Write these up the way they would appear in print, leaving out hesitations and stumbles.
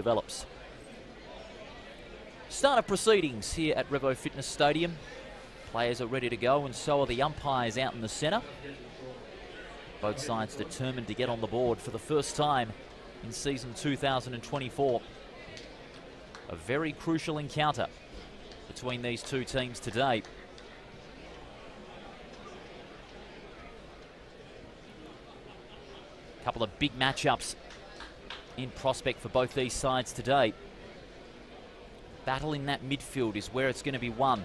develops. Start of proceedings here at Revo Fitness Stadium. Players are ready to go, and so are the umpires out in the centre. Both sides determined to get on the board for the first time in season 2024. A very crucial encounter between these two teams today. A couple of big matchups in prospect for both these sides today. Battle in that midfield is where it's going to be won.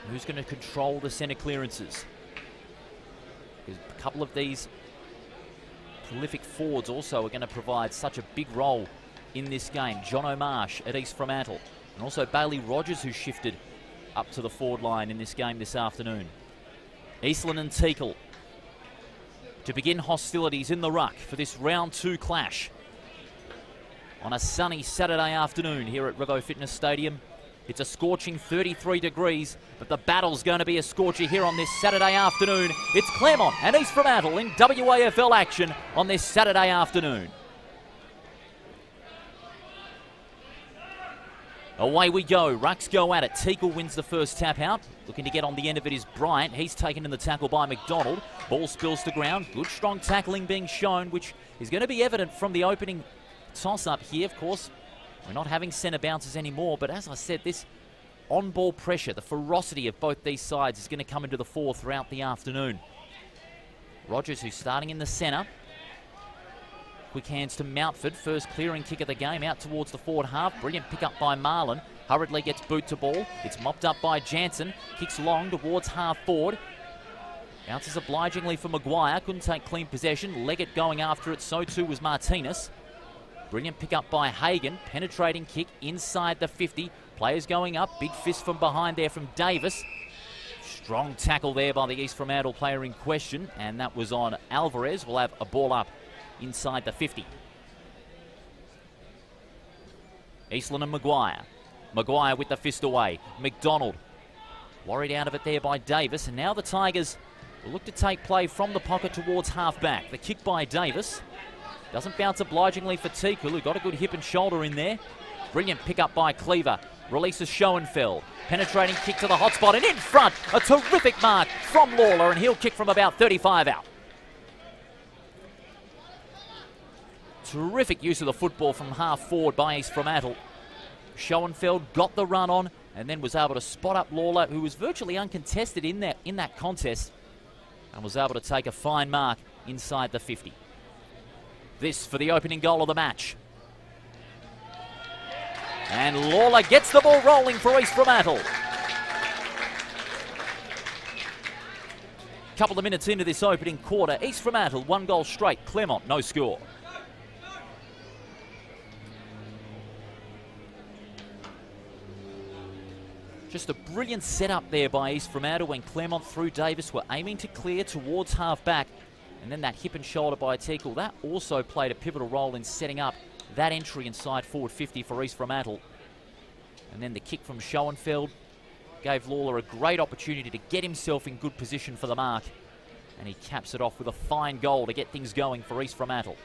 Who's going to control the centre clearances? Because a couple of these prolific forwards also are going to provide such a big role in this game. John O'Marsh at East Fremantle, and also Bailey Rogers, who shifted up to the forward line in this game this afternoon. Eastland and Teakle to begin hostilities in the ruck for this round 2 clash on a sunny Saturday afternoon here at Revo Fitness Stadium. It's a scorching 33 degrees, but the battle's going to be a scorcher here on this Saturday afternoon. It's Claremont and East Fremantle in WAFL action on this Saturday afternoon. Away we go. Rucks go at it. Teakle wins the first tap out. Looking to get on the end of it is Bryant. He's taken in the tackle by McDonald. Ball spills to ground. Good strong tackling being shown, which is going to be evident from the opening toss-up here. Of course, we're not having centre bounces anymore, but as I said, this on-ball pressure, the ferocity of both these sides is going to come into the fore throughout the afternoon. Rogers, who's starting in the centre. Quick hands to Mountford. First clearing kick of the game out towards the forward half. Brilliant pick up by Marlin. Hurriedly gets boot to ball. It's mopped up by Jansen. Kicks long towards half forward. Bounces obligingly for Maguire. Couldn't take clean possession. Leggett going after it. So too was Martinez. Brilliant pick up by Hagan. Penetrating kick inside the 50. Players going up. Big fist from behind there from Davis. Strong tackle there by the East Fremantle player in question. And that was on Alvarez. We'll have a ball up inside the 50. Eastland and Maguire. Maguire with the fist away. McDonald worried out of it there by Davis. And now the Tigers will look to take play from the pocket towards half-back. The kick by Davis. Doesn't bounce obligingly for Teakle, who got a good hip and shoulder in there. Brilliant pick up by Cleaver. Releases Schoenfeld. Penetrating kick to the hot spot. And in front, a terrific mark from Lawler. And he'll kick from about 35 out. Terrific use of the football from half forward by East Fremantle. Schoenfeld got the run on and then was able to spot up Lawler, who was virtually uncontested in that contest, and was able to take a fine mark inside the 50. This for the opening goal of the match. And Lawler gets the ball rolling for East Fremantle. Couple of minutes into this opening quarter, East Fremantle 1 goal straight, Claremont no score. Just a brilliant setup there by East Fremantle when Claremont through Davis were aiming to clear towards half-back. And then that hip and shoulder by Teakle, that also played a pivotal role in setting up that entry inside forward 50 for East Fremantle. And then the kick from Schoenfeld gave Lawler a great opportunity to get himself in good position for the mark. And he caps it off with a fine goal to get things going for East Fremantle.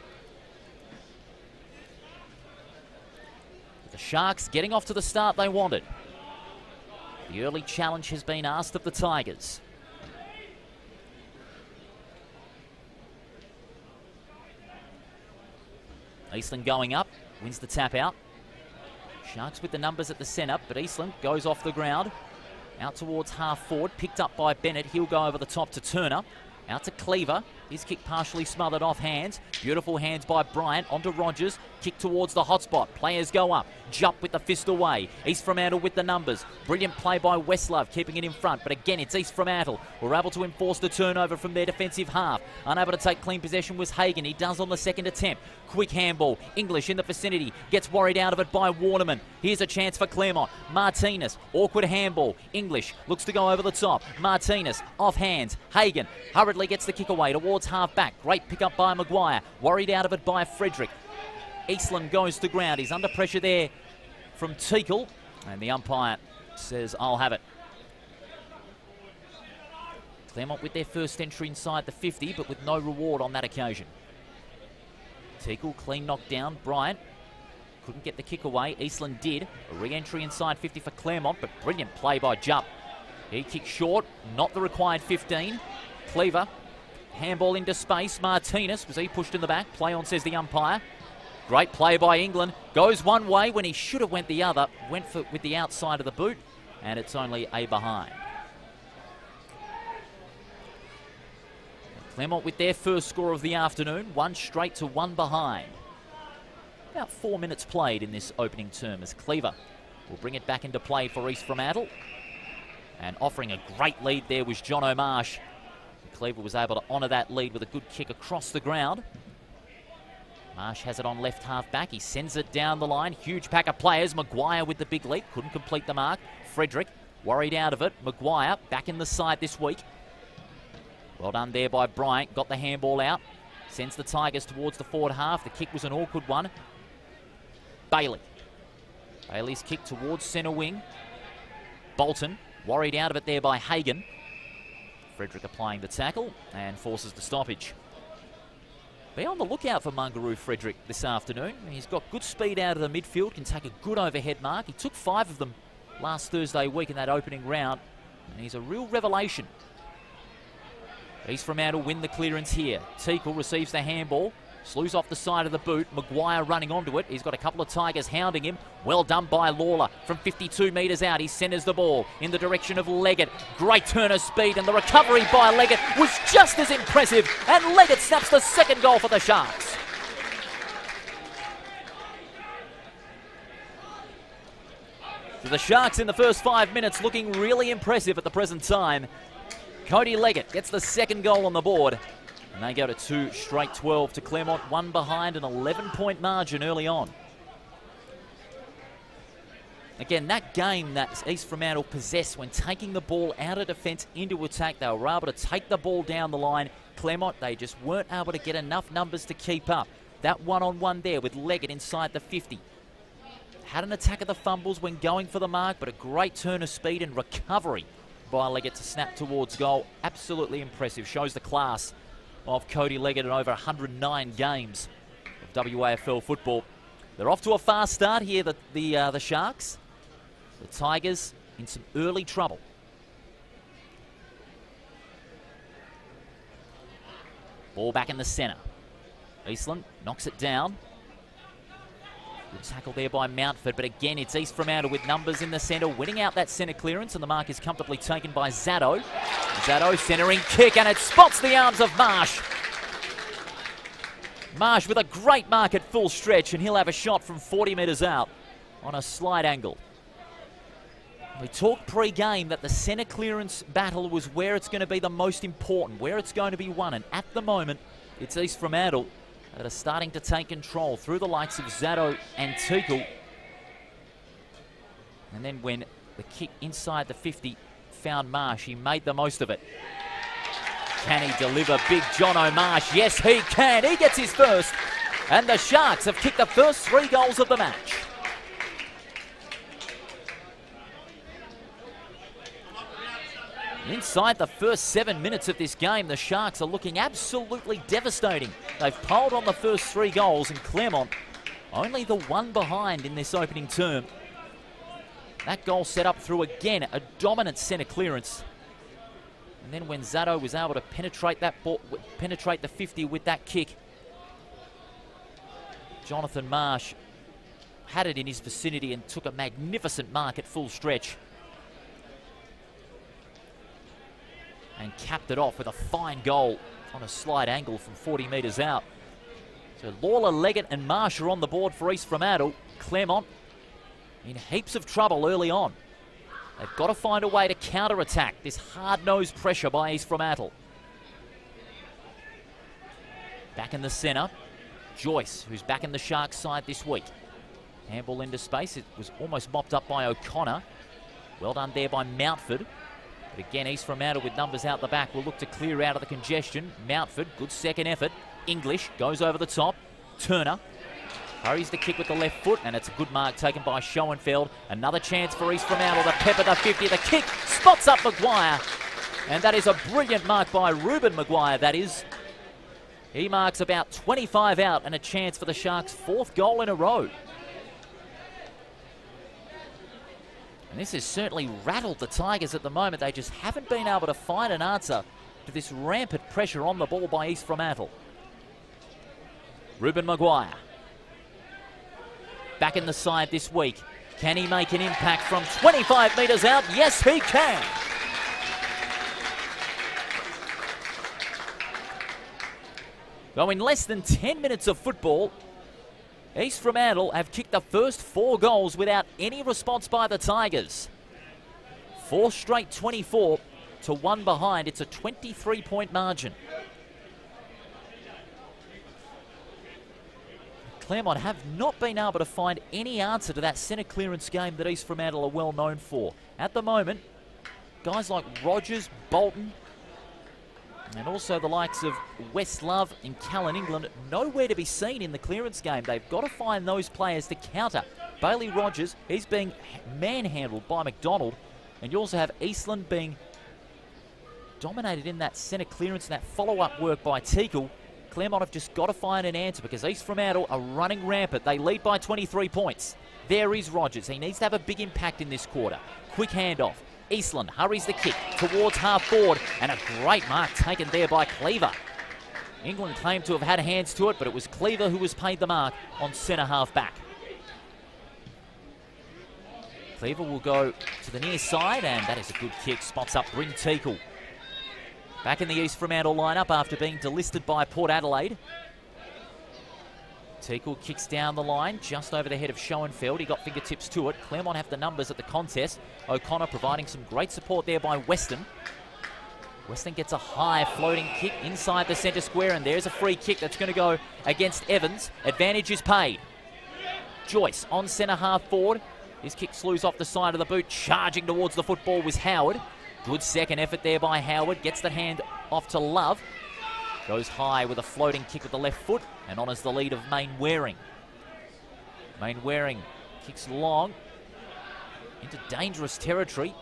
The Sharks getting off to the start they wanted. The early challenge has been asked of the Tigers. Eastland going up, wins the tap out. Sharks with the numbers at the centre, but Eastland goes off the ground. Out towards half forward, picked up by Bennett. He'll go over the top to Turner. Out to Cleaver. His kick partially smothered off hands. Beautiful hands by Bryant. Onto Rogers. Kick towards the hot spot. Players go up. Jump with the fist away. East Fremantle with the numbers. Brilliant play by Westlove, keeping it in front. But again, it's East Fremantle. We're able to enforce the turnover from their defensive half. Unable to take clean possession was Hagan. He does on the second attempt. Quick handball. English in the vicinity. Gets worried out of it by Warnerman. Here's a chance for Claremont. Martinez. Awkward handball. English looks to go over the top. Martinez off hands. Hagan hurriedly gets the kick away towards half-back. Great pick up by Maguire. Worried out of it by Frederick. Eastland goes to ground. He's under pressure there from Teakle. And the umpire says, I'll have it. Claremont with their first entry inside the 50, but with no reward on that occasion. Teagle, clean knockdown. Bryant couldn't get the kick away. Eastland did. A re-entry inside 50 for Claremont, but brilliant play by Jupp. He kicked short, not the required 15. Cleaver, handball into space. Martinez, was he pushed in the back? Play on, says the umpire. Great play by England. Goes one way when he should have went the other. Went with the outside of the boot, and it's only a behind. Claremont with their first score of the afternoon, 1 straight to 1 behind. About 4 minutes played in this opening term as Cleaver will bring it back into play for East Fremantle. And offering a great lead there was John O'Marsh. Cleaver was able to honour that lead with a good kick across the ground. Marsh has it on left half back. He sends it down the line. Huge pack of players. Maguire with the big leap. Couldn't complete the mark. Frederick worried out of it. Maguire back in the side this week. Well done there by Bryant. Got the handball out. Sends the Tigers towards the forward half. The kick was an awkward one. Bailey. Bailey's kick towards centre wing. Bolton worried out of it there by Hagan. Frederick applying the tackle and forces the stoppage. Be on the lookout for Mungaroo Frederick this afternoon. He's got good speed out of the midfield, can take a good overhead mark. He took 5 of them last Thursday week in that opening round, and he's a real revelation. East Fremantle win the clearance here. Teagle receives the handball. Slews off the side of the boot. Maguire running onto it. He's got a couple of Tigers hounding him. Well done by Lawler. From 52 metres out, he centres the ball in the direction of Leggett. Great turn of speed, and the recovery by Leggett was just as impressive. And Leggett snaps the second goal for the Sharks. So the Sharks in the first 5 minutes looking really impressive at the present time. Cody Leggett gets the second goal on the board. And they go to 2 straight 12 to Claremont, 1 behind, an 11-point margin early on. Again, that game that East Fremantle possessed when taking the ball out of defence into attack, they were able to take the ball down the line. Claremont, they just weren't able to get enough numbers to keep up. That one-on-one there with Leggett inside the 50. Had an attack of the fumbles when going for the mark, but a great turn of speed and recovery by Leggett to snap towards goal. Absolutely impressive. Shows the class of Cody Leggett in over 109 games of WAFL football. They're off to a fast start here, the Sharks. The Tigers in some early trouble. Ball back in the centre. Eastland knocks it down. Good tackle there by Mountford, but again it's East Fremantle with numbers in the centre, winning out that centre clearance, and the mark is comfortably taken by Zatto. Zatto centering kick, and it spots the arms of Marsh. Marsh with a great mark at full stretch, and he'll have a shot from 40 metres out on a slight angle. We talked pre-game that the centre clearance battle was where it's going to be the most important, where it's going to be won, and at the moment it's East Fremantle that are starting to take control through the likes of Zatto and Teagle. And then when the kick inside the 50 found Marsh, he made the most of it. Can he deliver big John O'Marsh? Yes, he can. He gets his first. And the Sharks have kicked the first 3 goals of the match. Inside the first 7 minutes of this game, the Sharks are looking absolutely devastating. They've piled on the first 3 goals, and Claremont only the 1 behind in this opening term. That goal set up through, again, a dominant centre clearance. And then when Zatto was able to penetrate that ball, penetrate the 50 with that kick, Jonathan Marsh had it in his vicinity and took a magnificent mark at full stretch. And capped it off with a fine goal on a slight angle from 40 metres out. So Lawler, Leggett and Marsh are on the board for East Fremantle. Claremont in heaps of trouble early on. They've got to find a way to counter-attack this hard-nosed pressure by East Fremantle. Back in the centre, Joyce, who's back in the Sharks side this week. Handball into space. It was almost mopped up by O'Connor. Well done there by Mountford. But again, East Fremantle with numbers out the back will look to clear out of the congestion. Mountford, good second effort. English goes over the top. Turner hurries the kick with the left foot, and it's a good mark taken by Schoenfeld. Another chance for East Fremantle to pepper the 50. The kick spots up Maguire, and that is a brilliant mark by Ruben Maguire, that is. He marks about 25 out and a chance for the Sharks' 4th goal in a row. And this has certainly rattled the Tigers at the moment. They just haven't been able to find an answer to this rampant pressure on the ball by East Fremantle. Ruben Maguire. Back in the side this week. Can he make an impact from 25 metres out? Yes, he can. Though in less than 10 minutes of football, East Fremantle have kicked the first 4 goals without any response by the Tigers. 4 straight 24 to 1 behind. It's a 23-point margin. Claremont have not been able to find any answer to that centre clearance game that East Fremantle are well known for. At the moment, guys like Rogers, Bolton, and also the likes of Westlove and Callan England, nowhere to be seen in the clearance game. They've got to find those players to counter. Bailey Rogers, he's being manhandled by McDonald. And you also have Eastland being dominated in that centre clearance and that follow-up work by Teakle. Claremont have just got to find an answer because East Fremantle are running rampant. They lead by 23 points. There is Rogers. He needs to have a big impact in this quarter. Quick handoff. Eastland hurries the kick towards half forward, and a great mark taken there by Cleaver. England claimed to have had hands to it, but it was Cleaver who was paid the mark on centre half back. Cleaver will go to the near side, and that is a good kick. Spots up Bryn Teakle. Back in the East Fremantle lineup after being delisted by Port Adelaide. Teakle kicks down the line, just over the head of Schoenfeld. He got fingertips to it. Claremont have the numbers at the contest. O'Connor providing some great support there by Weston. Weston gets a high floating kick inside the centre square, and there's a free kick that's going to go against Evans. Advantage is paid. Joyce on centre half forward. His kick slews off the side of the boot. Charging towards the football was Howard. Good second effort there by Howard. Gets the hand off to Love. Goes high with a floating kick with the left foot and honours the lead of Mainwaring. Mainwaring kicks long into dangerous territory.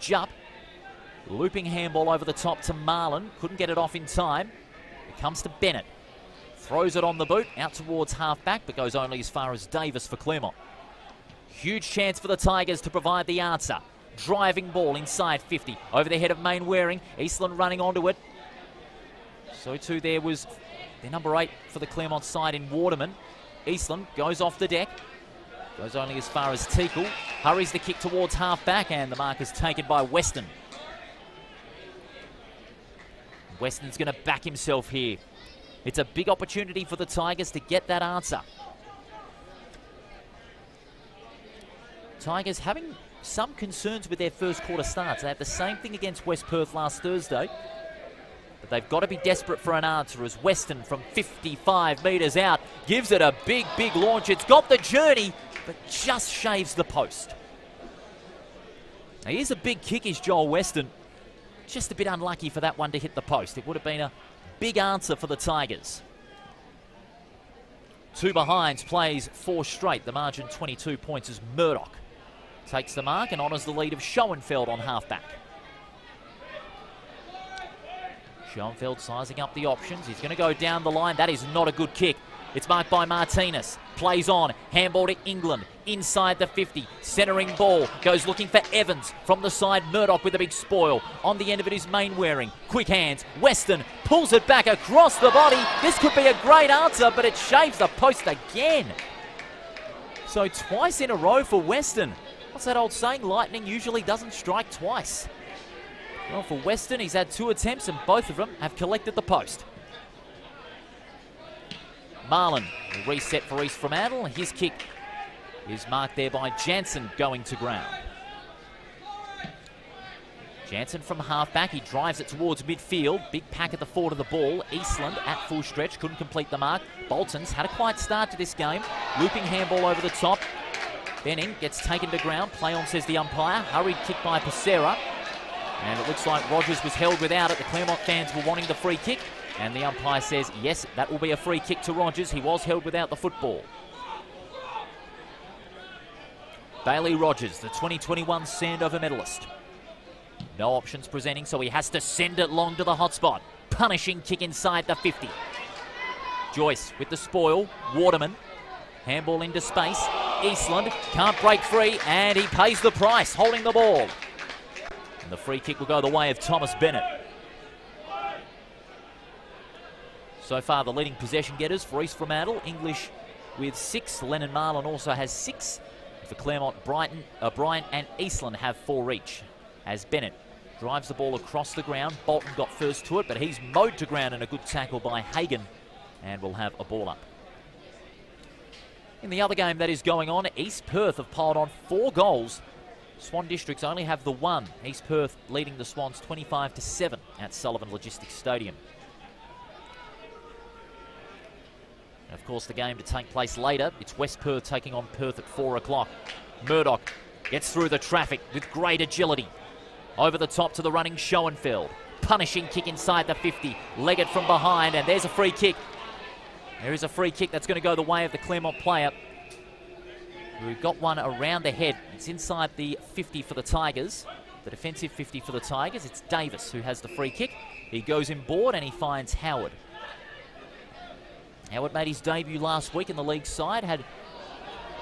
Jupp. Looping handball over the top to Marlin. Couldn't get it off in time. It comes to Bennett. Throws it on the boot out towards half-back, but goes only as far as Davis for Claremont. Huge chance for the Tigers to provide the answer. Driving ball inside 50. Over the head of Mainwaring. Eastland running onto it. So too there was their number 8 for the Claremont side in Waterman. Eastland goes off the deck. Goes only as far as Teakle. Hurries the kick towards half-back, and the mark is taken by Weston. Weston's going to back himself here. It's a big opportunity for the Tigers to get that answer. Tigers having some concerns with their first quarter starts. They had the same thing against West Perth last Thursday. But they've got to be desperate for an answer as Weston from 55 metres out gives it a big, big launch. It's got the journey, but just shaves the post. Now here's a big kick, is Joel Weston. Just a bit unlucky for that one to hit the post. It would have been a big answer for the Tigers. 2 behinds, plays 4 straight. The margin 22 points as Murdoch takes the mark and honours the lead of Schoenfeld on half-back. Schoenfeld sizing up the options. He's going to go down the line. That is not a good kick. It's marked by Martinez. Plays on. Handball to England. Inside the 50. Centering ball. Goes looking for Evans. From the side, Murdoch with a big spoil. On the end of it is Mainwaring. Quick hands. Weston pulls it back across the body. This could be a great answer, but it shaves the post again. So twice in a row for Weston. What's that old saying? Lightning usually doesn't strike twice. Well, for Weston, he's had 2 attempts and both of them have collected the post. Marlin will reset for East Fremantle. His kick is marked there by Jansen going to ground. Jansen from half-back. He drives it towards midfield. Big pack at the forward of the ball. Eastland at full stretch. Couldn't complete the mark. Bolton's had a quiet start to this game. Looping handball over the top. Benning gets taken to ground. Play on, says the umpire. Hurried kick by Pacera. And it looks like Rogers was held without it. The Claremont fans were wanting the free kick. And the umpire says, yes, that will be a free kick to Rogers. He was held without the football. Bailey Rogers, the 2021 Sandover medalist. No options presenting, so he has to send it long to the hotspot. Punishing kick inside the 50. Joyce with the spoil. Waterman. Handball into space. Eastland can't break free, and he pays the price, holding the ball. And the free kick will go the way of Thomas Bennett. So far, the leading possession getters for East Fremantle. English with 6. Lennon Marlin also has 6. For Claremont, Bryant and Eastland have 4 each. As Bennett drives the ball across the ground. Bolton got first to it, but he's mowed to ground in a good tackle by Hagan, and will have a ball up. In the other game that is going on, East Perth have piled on 4 goals. Swan Districts only have the 1. East Perth leading the Swans 25-7 at Sullivan Logistics Stadium. And of course, the game to take place later, it's West Perth taking on Perth at 4 o'clock. Murdoch gets through the traffic with great agility. Over the top to the running Schoenfeld. Punishing kick inside the 50. Leggett from behind, and there's a free kick. There is a free kick that's going to go the way of the Claremont player, who got one around the head. It's inside the 50 for the Tigers, the defensive 50 for the Tigers. It's Davis who has the free kick. He goes inboard and he finds Howard. Howard made his debut last week in the league side, had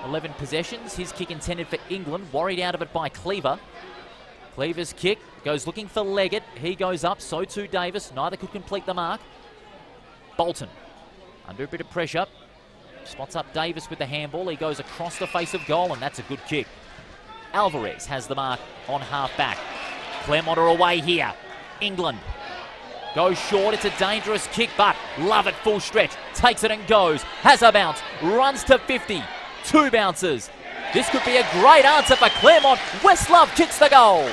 11 possessions. His kick intended for England, worried out of it by Cleaver. Cleaver's kick goes looking for Leggett. He goes up, so too Davis. Neither could complete the mark. Bolton under a bit of pressure. Spots up Davis with the handball. He goes across the face of goal, and that's a good kick. Alvarez has the mark on half-back. Claremont are away here. England goes short. It's a dangerous kick, but Love at full stretch. Takes it and goes. Has a bounce. Runs to 50. 2 bounces. This could be a great answer for Claremont. Westlove kicks the goal.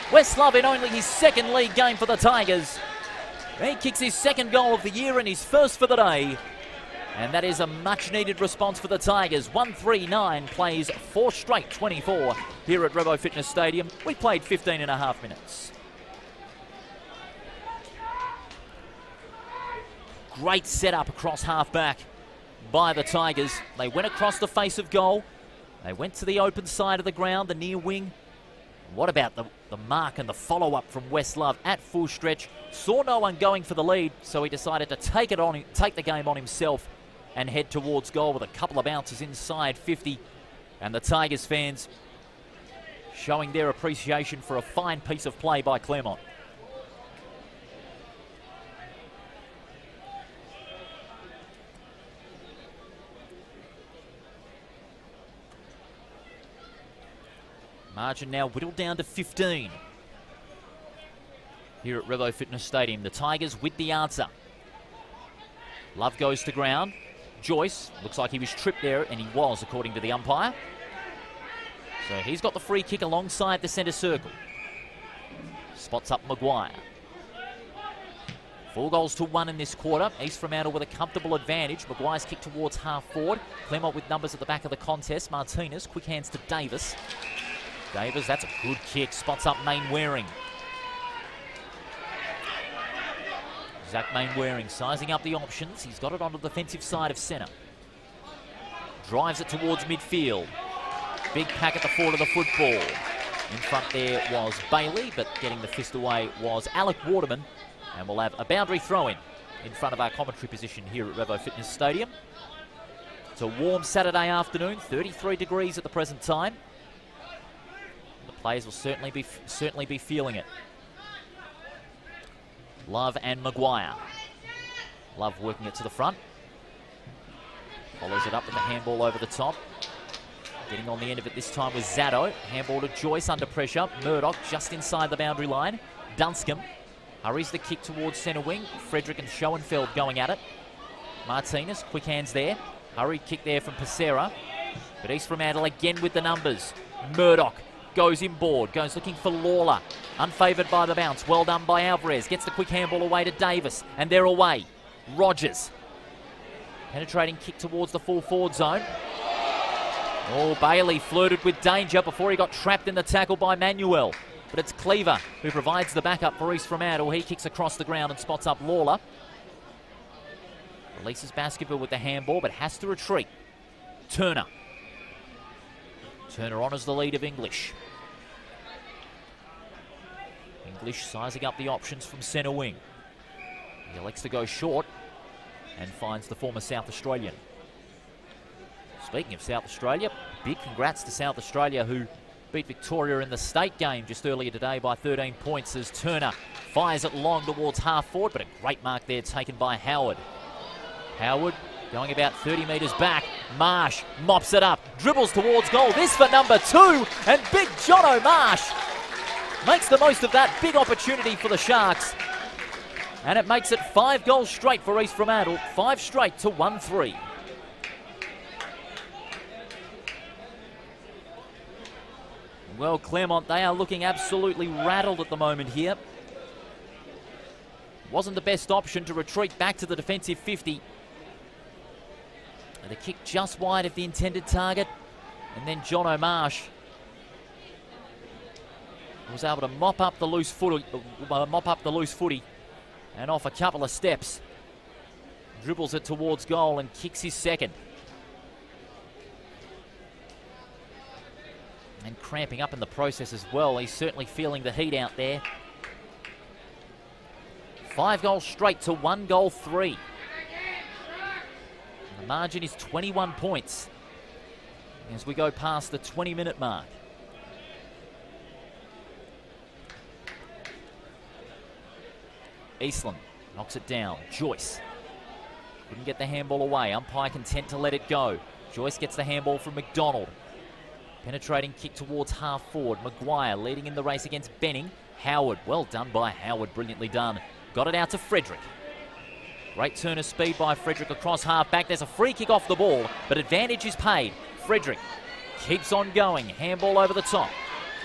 Westlove in only his 2nd league game for the Tigers. He kicks his 2nd goal of the year and his 1st for the day. And that is a much-needed response for the Tigers. 1-3-9 plays 4 straight 24 here at Revo Fitness Stadium. We played 15.5 minutes. Great setup across half-back by the Tigers. They went across the face of goal. They went to the open side of the ground, the near wing. What about the mark and the follow-up from Westlove at full stretch? Saw no one going for the lead, so he decided to take the game on himself and head towards goal with a couple of bounces inside 50. And the Tigers fans showing their appreciation for a fine piece of play by Claremont. Margin now whittled down to 15 here at Revo Fitness Stadium. The Tigers with the answer. Love goes to ground. Joyce, looks like he was tripped there, and he was, according to the umpire. So he's got the free kick alongside the centre circle. Spots up Maguire. 4-1 in this quarter. East Fremantle with a comfortable advantage. Maguire's kick towards half forward. Claremont with numbers at the back of the contest. Martinez, quick hands to Davis. Davis, that's a good kick. Spots up Mainwaring. Zach Mainwaring sizing up the options. He's got it on the defensive side of centre. Drives it towards midfield. Big pack at the forward of the football. In front there was Bailey, but getting the fist away was Alec Waterman. And we'll have a boundary throw-in front of our commentary position here at Revo Fitness Stadium. It's a warm Saturday afternoon, 33 degrees at the present time. The players will certainly be feeling it. Love and Maguire. Love working it to the front. Follows it up with the handball over the top. Getting on the end of it this time was Zaddo. Handball to Joyce under pressure. Murdoch just inside the boundary line. Dunscombe hurries the kick towards centre wing. Frederick and Schoenfeld going at it. Martinez, quick hands there. Hurried kick there from Pacera. But East Fremantle again with the numbers. Murdoch goes inboard, goes looking for Lawler. Unfavoured by the bounce. Well done by Alvarez. Gets the quick handball away to Davis. And they're away. Rogers. Penetrating kick towards the full forward zone. Oh, Bailey flirted with danger before he got trapped in the tackle by Manuel. But it's Cleaver who provides the backup for East Fremantle. He kicks across the ground and spots up Lawler. Releases Baskerville with the handball, but has to retreat. Turner. Turner honours the lead of English. English sizing up the options from centre wing. He elects to go short and finds the former South Australian. Speaking of South Australia, big congrats to South Australia, who beat Victoria in the state game just earlier today by 13 points as Turner fires it long towards half forward, but a great mark there taken by Howard. Howard going about 30 metres back. Marsh mops it up, dribbles towards goal. This for number 2, and big Jono Marsh makes the most of that big opportunity for the Sharks. And it makes it 5 goals straight for East Fremantle, 5 straight to 1-3. Well, Claremont, they are looking absolutely rattled at the moment here. Wasn't the best option to retreat back to the defensive 50. And the kick just wide of the intended target. And then Jono Marsh was able to mop up the loose footy and off a couple of steps. Dribbles it towards goal and kicks his second. And cramping up in the process as well. He's certainly feeling the heat out there. 5 goals straight to 1 goal 3. The margin is 21 points as we go past the 20-minute mark. Eastland knocks it down. Joyce couldn't get the handball away. Umpire content to let it go. Joyce gets the handball from McDonald. Penetrating kick towards half forward. Maguire leading in the race against Benning. Howard, well done by Howard, brilliantly done. Got it out to Frederick. Great turn of speed by Frederick across half back. There's a free kick off the ball, but advantage is paid. Frederick keeps on going. Handball over the top.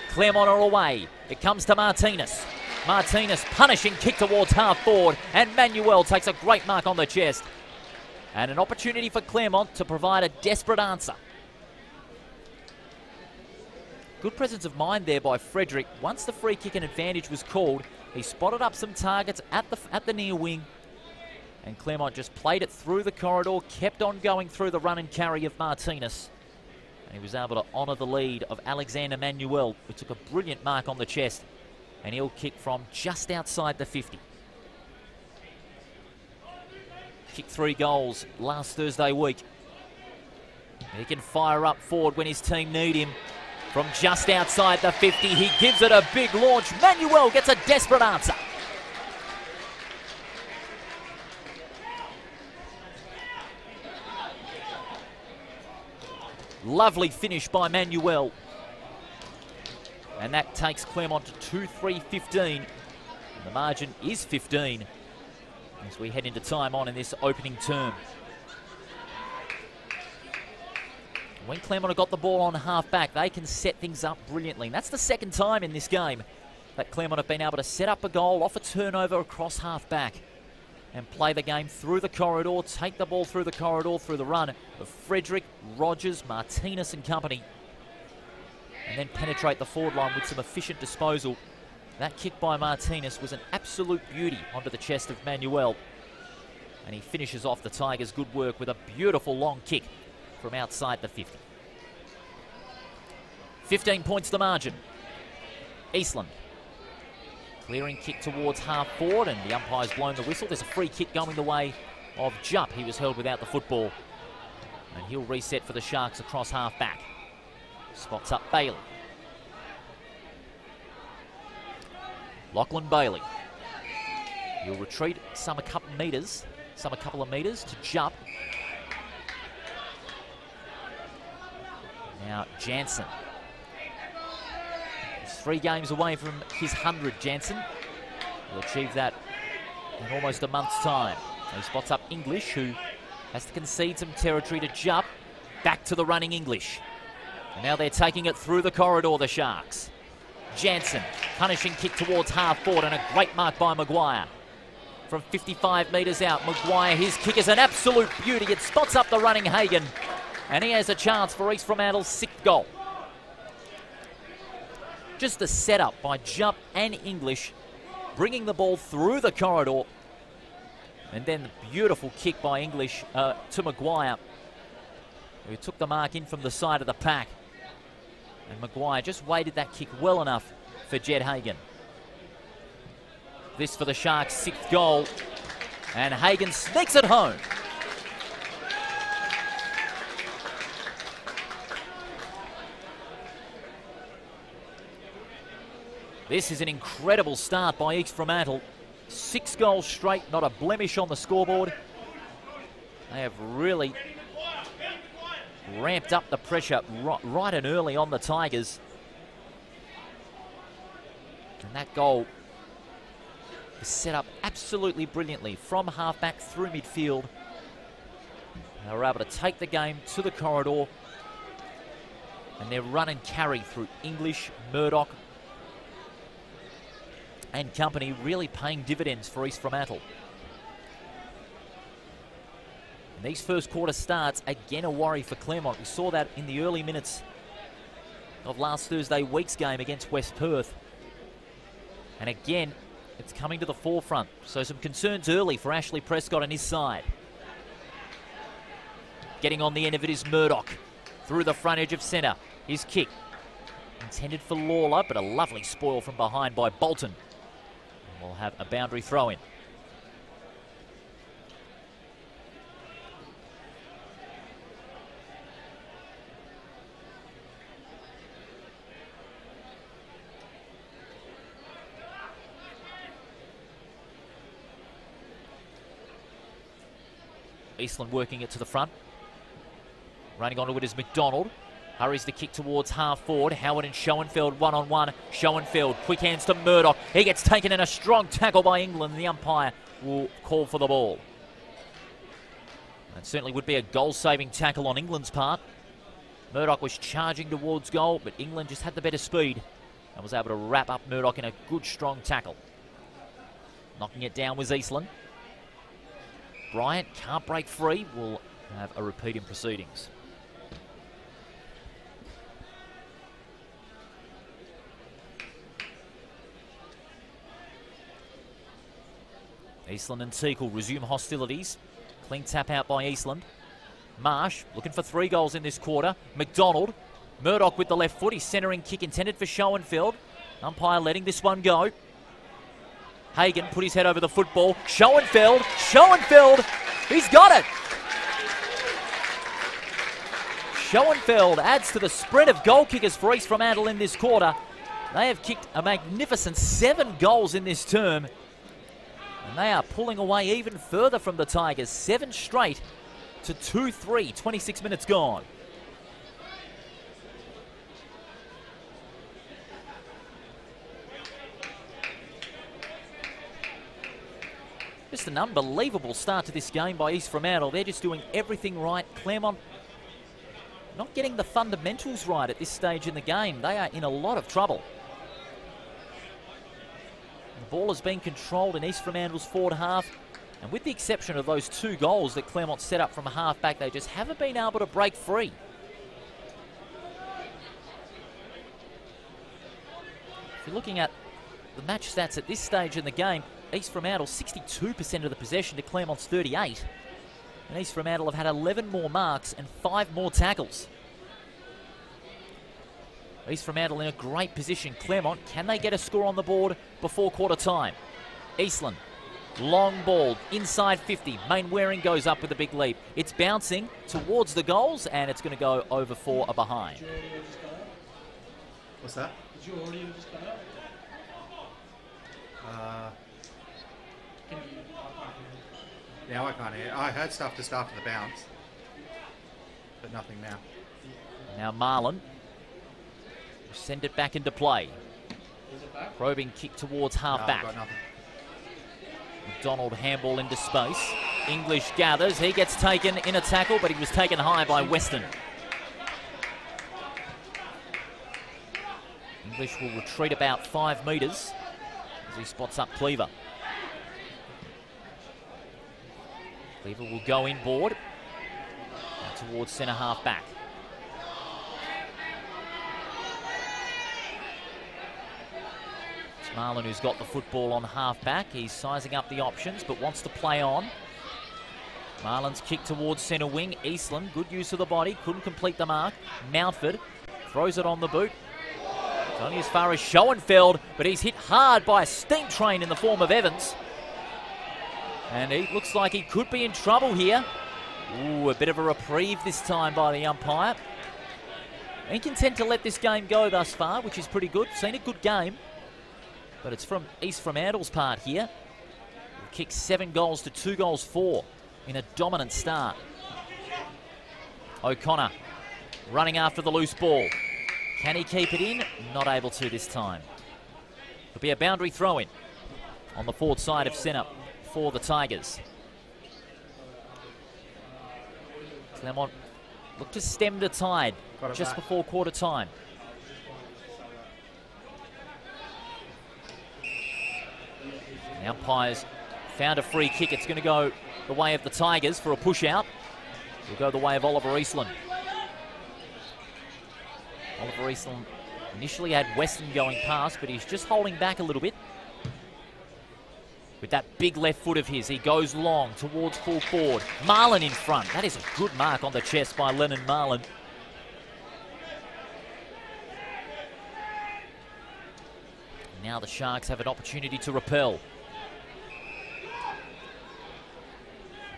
Claremont are away. It comes to Martinez. Martinez punishing kick towards half forward, and Manuel takes a great mark on the chest. And an opportunity for Claremont to provide a desperate answer. Good presence of mind there by Frederick. Once the free kick and advantage was called, he spotted up some targets at the near wing, and Claremont just played it through the corridor, kept on going through the run and carry of Martinez, and he was able to honour the lead of Alexander Manuel, who took a brilliant mark on the chest, and he'll kick from just outside the 50. Kicked 3 goals last Thursday week. He can fire up forward when his team need him. From just outside the 50, he gives it a big launch. Manuel gets a desperate answer. Lovely finish by Manuel. And that takes Claremont to 2-3-15. And the margin is 15 as we head into time on in this opening term. When Claremont have got the ball on half-back, they can set things up brilliantly. And that's the second time in this game that Claremont have been able to set up a goal off a turnover across half-back and play the game through the corridor, take the ball through the corridor, through the run of Frederick, Rogers, Martinez and company, and then penetrate the forward line with some efficient disposal. That kick by Martinez was an absolute beauty onto the chest of Manuel. And he finishes off the Tigers' good work with a beautiful long kick from outside the 50. 15 points the margin. Eastland clearing kick towards half forward, and the umpire's blown the whistle. There's a free kick going the way of Jupp. He was held without the football, and he'll reset for the Sharks across half back. Spots up Bailey. Lachlan Bailey. He'll retreat some a couple of metres to Jupp. Now Jansen. He's 3 games away from his 100, Jansen. He'll achieve that in almost a month's time. He spots up English, who has to concede some territory to Jupp. Back to the running English. And now they're taking it through the corridor, the Sharks. Jansen, punishing kick towards half forward, and a great mark by Maguire. From 55 metres out, Maguire, his kick is an absolute beauty. It spots up the running Hagan, and he has a chance for East Fremantle's 6th goal. Just a setup by Jupp and English, bringing the ball through the corridor, and then the beautiful kick by English to Maguire, who took the mark in from the side of the pack. And Maguire just weighted that kick well enough for Jed Hagan. This for the Sharks' 6th goal. And Hagen sneaks it home. This is an incredible start by East Fremantle. 6 goals straight, not a blemish on the scoreboard. They have really ramped up the pressure right and early on the Tigers. And that goal is set up absolutely brilliantly from halfback through midfield. They were able to take the game to the corridor, and their run and carry through English, Murdoch and company really paying dividends for East Fremantle. And these first quarter starts, again a worry for Claremont. We saw that in the early minutes of last Thursday week's game against West Perth. And again, it's coming to the forefront. So some concerns early for Ashley Prescott and his side. Getting on the end of it is Murdoch through the front edge of centre. His kick intended for Lawler, but a lovely spoil from behind by Bolton. And we'll have a boundary throw in. Eastland working it to the front. Running onto it is McDonald. Hurries the kick towards half forward. Howard and Schoenfeld one-on-one. Schoenfeld, quick hands to Murdoch. He gets taken in a strong tackle by England. The umpire will call for the ball. That certainly would be a goal-saving tackle on England's part. Murdoch was charging towards goal, but England just had the better speed and was able to wrap up Murdoch in a good, strong tackle. Knocking it down was Eastland. Bryant can't break free. Will have a repeat in proceedings. Eastland and Teakle resume hostilities. Clean tap out by Eastland. Marsh looking for 3 goals in this quarter. McDonald. Murdoch with the left foot. His centering kick intended for Schoenfeld. Umpire letting this one go. Hagen put his head over the football. Schoenfeld. He's got it. Schoenfeld adds to the spread of goal kickers for East Fremantle in this quarter. They have kicked a magnificent 7 goals in this term. And they are pulling away even further from the Tigers. 7 straight to 2-3. 26 minutes gone. Just an unbelievable start to this game by East Fremantle. They're just doing everything right. Claremont not getting the fundamentals right at this stage in the game. They are in a lot of trouble. The ball has been controlled in East Fremantle's forward half. And with the exception of those 2 goals that Claremont set up from a half back, they just haven't been able to break free. If you're looking at the match stats at this stage in the game, East Fremantle 62% of the possession to Claremont's 38. And East Fremantle have had 11 more marks and 5 more tackles. East Fremantle in a great position. Claremont, can they get a score on the board before quarter time? Eastland, long ball, inside 50. Mainwaring goes up with a big leap. It's bouncing towards the goals, and it's going to go over for a behind. What's that? Did your audio just cut out? Now I can't hear. I heard stuff just after the bounce, but nothing now. Now Marlin will send it back into play. Probing kick towards half back. Got nothing. McDonald handball into space. English gathers. He gets taken in a tackle, but he was taken high by Weston. English will retreat about 5 metres as he spots up Cleaver. Cleaver will go inboard. Now towards centre half back. It's Marlin who's got the football on half back. He's sizing up the options but wants to play on. Marlin's kick towards centre wing. Eastland, good use of the body, couldn't complete the mark. Mountford throws it on the boot. It's only as far as Schoenfeld, but he's hit hard by a steam train in the form of Evans. And he looks like he could be in trouble here. Ooh, a bit of a reprieve this time by the umpire. He can tend to let this game go thus far, which is pretty good. Seen a good game. But it's from East Fremantle's part here. We've kicked 7 goals to 2 goals 4 in a dominant start. O'Connor running after the loose ball. Can he keep it in? Not able to this time. It'll be a boundary throw-in on the forward side of centre for the Tigers. Claremont look to stem the tide just before quarter time. The umpires found a free kick. It's going to go the way of the Tigers for a push out. Will go the way of Oliver Eastland. Oliver Eastland initially had Weston going past, but he's just holding back a little bit. With that big left foot of his, he goes long towards full forward. Marlin in front. That is a good mark on the chest by Lennon Marlin. Now the Sharks have an opportunity to repel.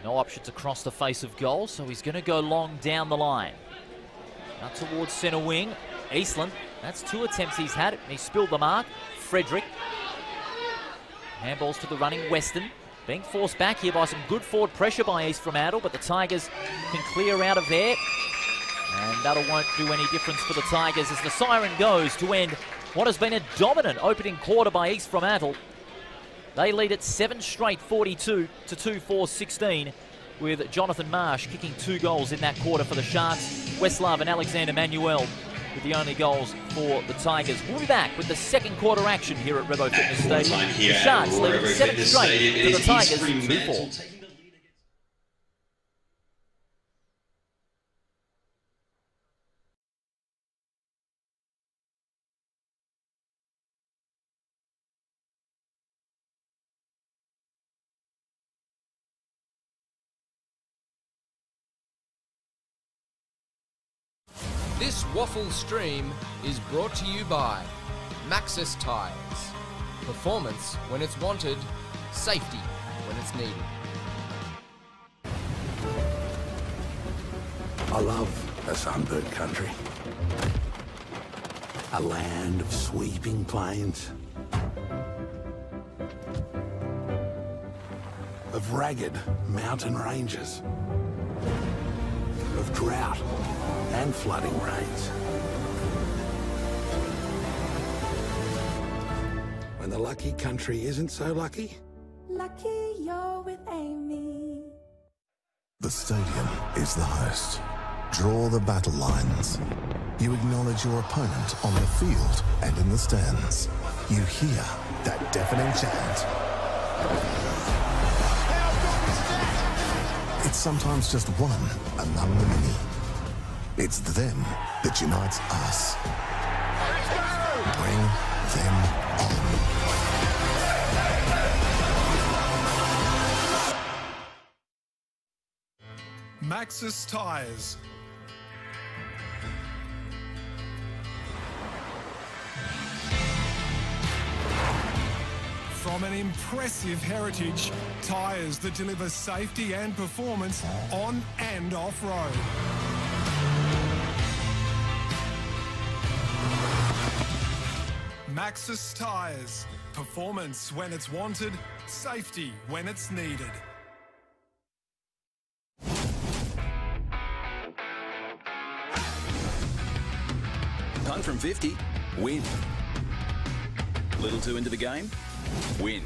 No options across the face of goal, so he's going to go long down the line. Out towards centre wing. Eastland, that's 2 attempts he's had. He spilled the mark. Frederick. Handballs to the running Weston. Being forced back here by some good forward pressure by East Fremantle, but the Tigers can clear out of there. And that won't do any difference for the Tigers as the siren goes to end what has been a dominant opening quarter by East Fremantle. They lead at 7 straight, 42 to 2-4-16, with Jonathan Marsh kicking 2 goals in that quarter for the Sharks. Westlove and Alexander Manuel with the only goals for the Tigers. We'll be back with the second quarter action here at Revo Fitness Stadium. The Sharks leading 7 straight to the Tigers 2-4. This WAFL stream is brought to you by Maxxis Tyres. Performance when it's wanted, safety when it's needed. I love a sunburnt country. A land of sweeping plains, of ragged mountain ranges, of drought and flooding rains. When the lucky country isn't so lucky. Lucky you're with Amy. The stadium is the host. Draw the battle lines. You acknowledge your opponent on the field and in the stands. You hear that deafening chant. It's sometimes just one among the many. It's them that unites us. Bring them on. Maxxis Tyres. From an impressive heritage, tyres that deliver safety and performance on and off-road. Maxxis Tyres. Performance when it's wanted, safety when it's needed. Punt from 50, win. Little too into the game, win.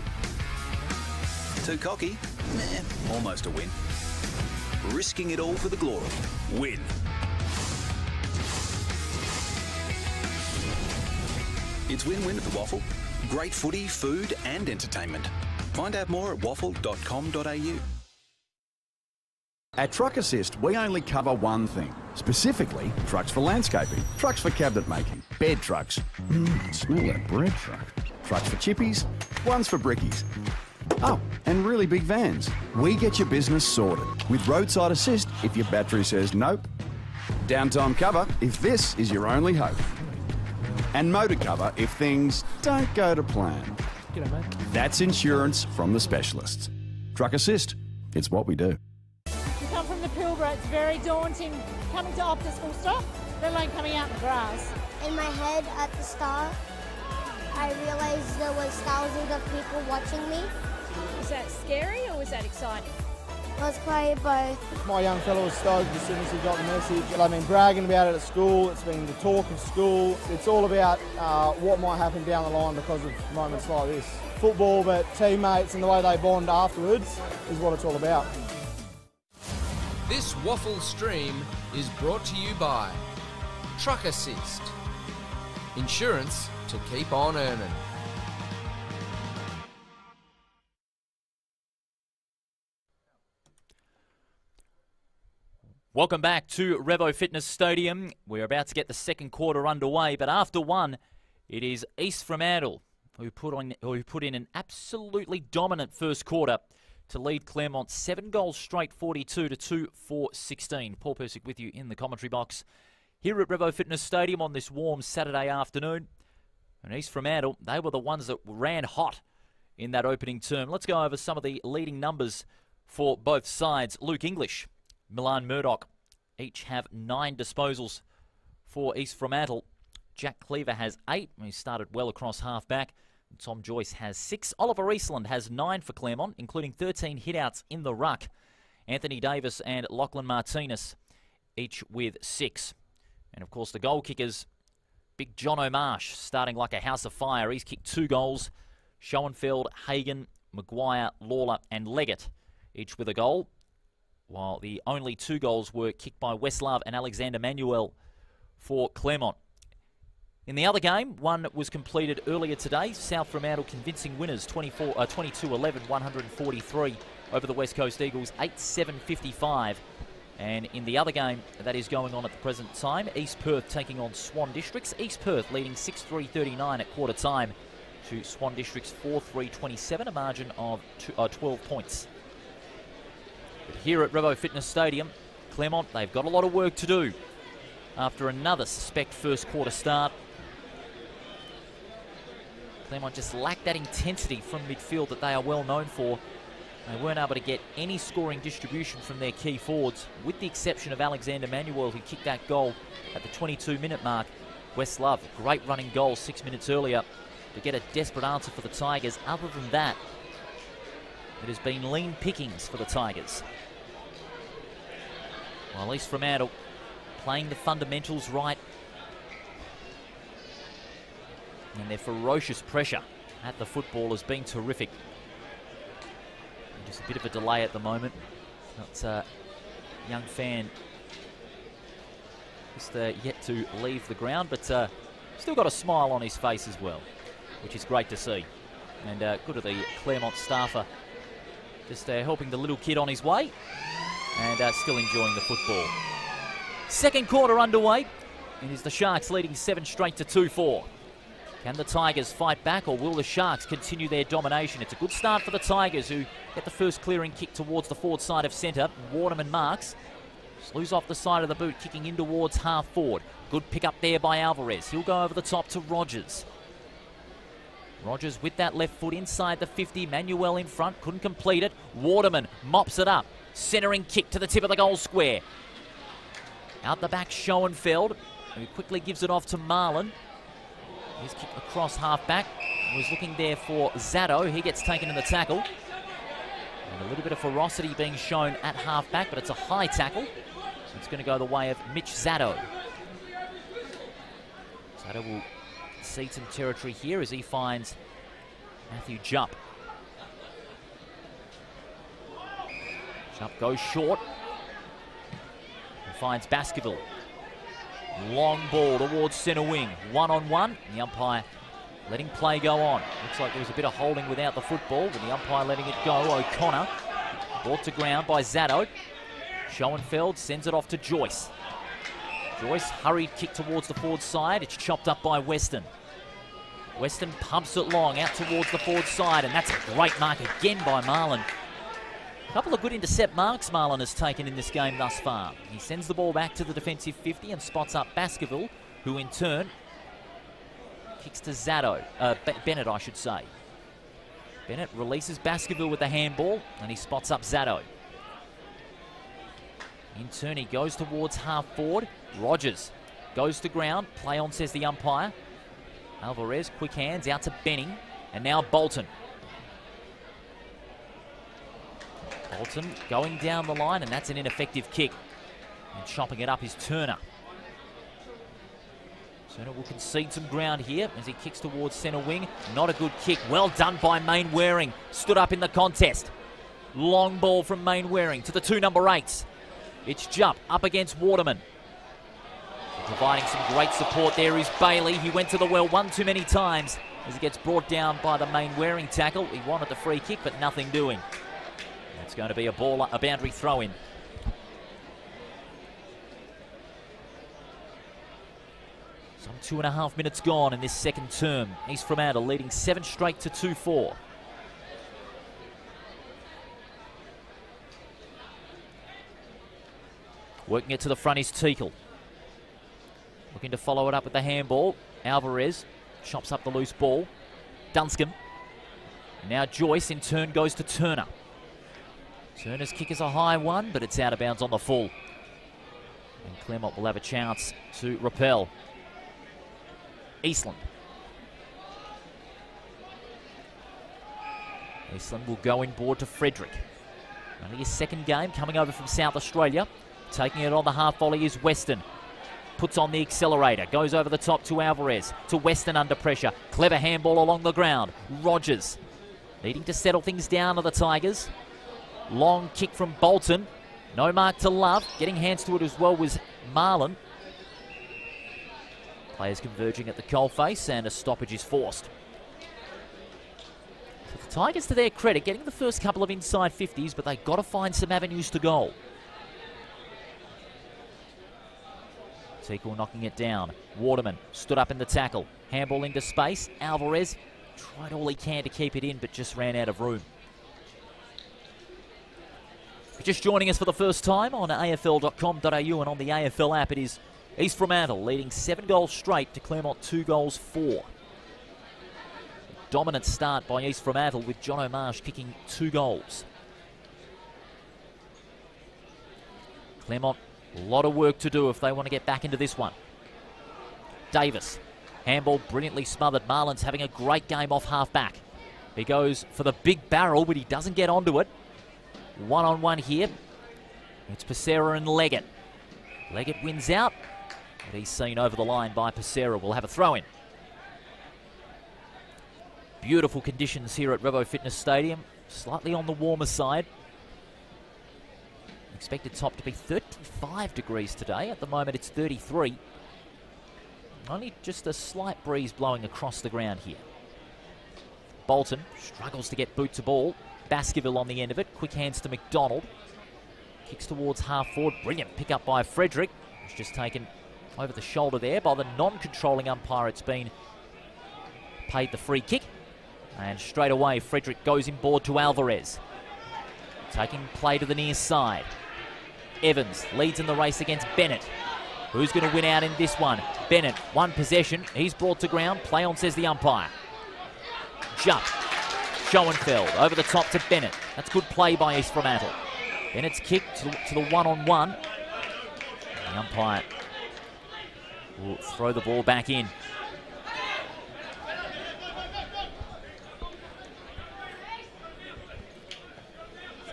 Too cocky, nah, almost a win. Risking it all for the glory, win. It's win-win at the WAFL. Great footy, food and entertainment. Find out more at waffle.com.au. At Truck Assist, we only cover one thing. Specifically, trucks for landscaping, trucks for cabinet making, bed trucks. Smell that bread truck. Trucks for chippies, ones for brickies. Oh, and really big vans. We get your business sorted. With roadside assist if your battery says nope. Downtime cover if this is your only hope. And motor cover if things don't go to plan. G'day, mate. That's insurance from the specialists. Truck Assist. It's what we do. You come from the Pilbara, it's very daunting coming to Optus full stop, let alone coming out in the grass. In my head at the start, I realised there was thousands of people watching me. Was that scary or was that exciting? It was quite both. My young fellow was stoked as soon as he got the message. I've been bragging about it at school. It's been the talk of school. It's all about what might happen down the line because of moments like this. Football, but teammates and the way they bond afterwards is what it's all about. This WAFL stream is brought to you by Truck Assist. Insurance to keep on earning. Welcome back to Revo Fitness Stadium. We're about to get the second quarter underway, but after one, it is East Fremantle who put in an absolutely dominant first quarter to lead Claremont 7 goals straight, 42-2 for 16. Paul Persick with you in the commentary box here at Revo Fitness Stadium on this warm Saturday afternoon. And East Fremantle, they were the ones that ran hot in that opening term. Let's go over some of the leading numbers for both sides. Luke English, Milan Murdoch, each have 9 disposals for East Fremantle. Jack Cleaver has 8. He started well across half-back. Tom Joyce has 6. Oliver Eastland has 9 for Claremont, including 13 hitouts in the ruck. Anthony Davis and Lachlan Martinez, each with 6. And, of course, the goal kickers, Big John O'Marsh, starting like a house of fire. He's kicked 2 goals. Schoenfeld, Hagan, Maguire, Lawler and Leggett, each with a goal. While the only 2 goals were kicked by Westlove and Alexander Manuel for Claremont. In the other game, one was completed earlier today. South Fremantle convincing winners 22-11, 143 over the West Coast Eagles, 8-7-55. And in the other game that is going on at the present time, East Perth taking on Swan Districts. East Perth leading 6-3-39 at quarter time to Swan Districts 4-3-27, a margin of 12 points. But here at Revo Fitness Stadium, Claremont, they've got a lot of work to do after another suspect first quarter start. Claremont just lacked that intensity from midfield that they are well known for. They weren't able to get any scoring distribution from their key forwards, with the exception of Alexander Manuel, who kicked that goal at the 22-minute mark. Westlove, great running goal 6 minutes earlier to get a desperate answer for the Tigers. Other than that, it has been lean pickings for the Tigers. While East Fremantle playing the fundamentals right, and their ferocious pressure at the football has been terrific. Just a bit of a delay at the moment. That's a young fan just yet to leave the ground, but still got a smile on his face as well, which is great to see. And good of the Claremont staffer just helping the little kid on his way and still enjoying the football. Second quarter underway. It is the Sharks leading 7 straight to 2-4. Can the Tigers fight back, or will the Sharks continue their domination? It's a good start for the Tigers, who get the first clearing kick towards the forward side of centre. Waterman marks. Slews off the side of the boot, kicking in towards half forward. Good pick up there by Alvarez. He'll go over the top to Rogers. Rogers with that left foot inside the 50. Manuel in front, couldn't complete it. Waterman mops it up. Centering kick to the tip of the goal square. Out the back, Schoenfeld, who quickly gives it off to Marlin. He's kicked across half-back. Was looking there for Zato. He gets taken in the tackle. And a little bit of ferocity being shown at half-back, but it's a high tackle. It's going to go the way of Mitch Zato. Zato will cede some territory here as he finds Matthew Jupp. Jupp goes short and finds Baskerville. Long ball towards centre wing. One-on-one. The umpire letting play go on. Looks like there was a bit of holding without the football, but the umpire letting it go. O'Connor brought to ground by Zato. Schoenfeld sends it off to Joyce. Joyce, hurried kick towards the forward side. It's chopped up by Weston. Weston pumps it long out towards the forward side, and that's a great mark again by Marlin. A couple of good intercept marks Marlin has taken in this game thus far. He sends the ball back to the defensive 50 and spots up Baskerville, who in turn kicks to Zato, Bennett, I should say. Bennett releases Baskerville with the handball, and he spots up Zatto. In turn, he goes towards half forward. Rogers goes to ground. Play on, says the umpire. Alvarez, quick hands, out to Benning. And now Bolton. Bolton going down the line, and that's an ineffective kick. And chopping it up is Turner. Turner will concede some ground here as he kicks towards centre wing. Not a good kick. Well done by Mainwaring. Stood up in the contest. Long ball from Mainwaring to the 2 number 8s. It's Jupp up against Waterman. Providing some great support there is Bailey. He went to the well one too many times as he gets brought down by the Mainwaring tackle. He wanted the free kick, but nothing doing. It's going to be a boundary throw-in. Some 2.5 minutes gone in this second term. East Fremantle leading 7 straight to 2-4. Working it to the front is Teakle. Looking to follow it up with the handball. Alvarez chops up the loose ball. Dunscombe. Now Joyce in turn goes to Turner. Turner's kick is a high one, but it's out of bounds on the full. And Claremont will have a chance to repel. Eastland. Eastland will go inboard to Frederick. Only his second game coming over from South Australia. Taking it on the half volley is Weston. Puts on the accelerator. Goes over the top to Alvarez. To Weston under pressure. Clever handball along the ground. Rogers needing to settle things down to the Tigers. Long kick from Bolton. No mark to Love. Getting hands to it as well was Marlin. Players converging at the coalface, and a stoppage is forced. So the Tigers, to their credit, getting the first couple of inside 50s, but they've got to find some avenues to goal. Teakle knocking it down. Waterman stood up in the tackle. Handball into space. Alvarez tried all he can to keep it in, but just ran out of room. If you're just joining us for the first time on afl.com.au and on the AFL app, it is East Fremantle leading 7 goals straight to Claremont 2 goals 4. Dominant start by East Fremantle with John O'Marsh kicking 2 goals. Claremont, a lot of work to do if they want to get back into this one. Davis, handball brilliantly smothered. Marlin's having a great game off half-back. He goes for the big barrel, but he doesn't get onto it. One-on-one here. It's Pacera and Leggett. Leggett wins out, but he's seen over the line by Pacera. We'll have a throw-in. Beautiful conditions here at Revo Fitness Stadium. Slightly on the warmer side. Expected top to be 35 degrees today. At the moment it's 33. Only just a slight breeze blowing across the ground here. Bolton struggles to get boot to ball. Baskerville on the end of it. Quick hands to McDonald. Kicks towards half forward. Brilliant pick up by Frederick. It's just taken over the shoulder there by the non-controlling umpire. It's been paid the free kick. And straight away Frederick goes inboard to Alvarez. Taking play to the near side. Evans leads in the race against Bennett. Who's going to win out in this one? Bennett, one possession. He's brought to ground. Play on, says the umpire. Jump. Schoenfeld over the top to Bennett. That's good play by East Fremantle. Bennett's kick to the one-on-one. The umpire will throw the ball back in.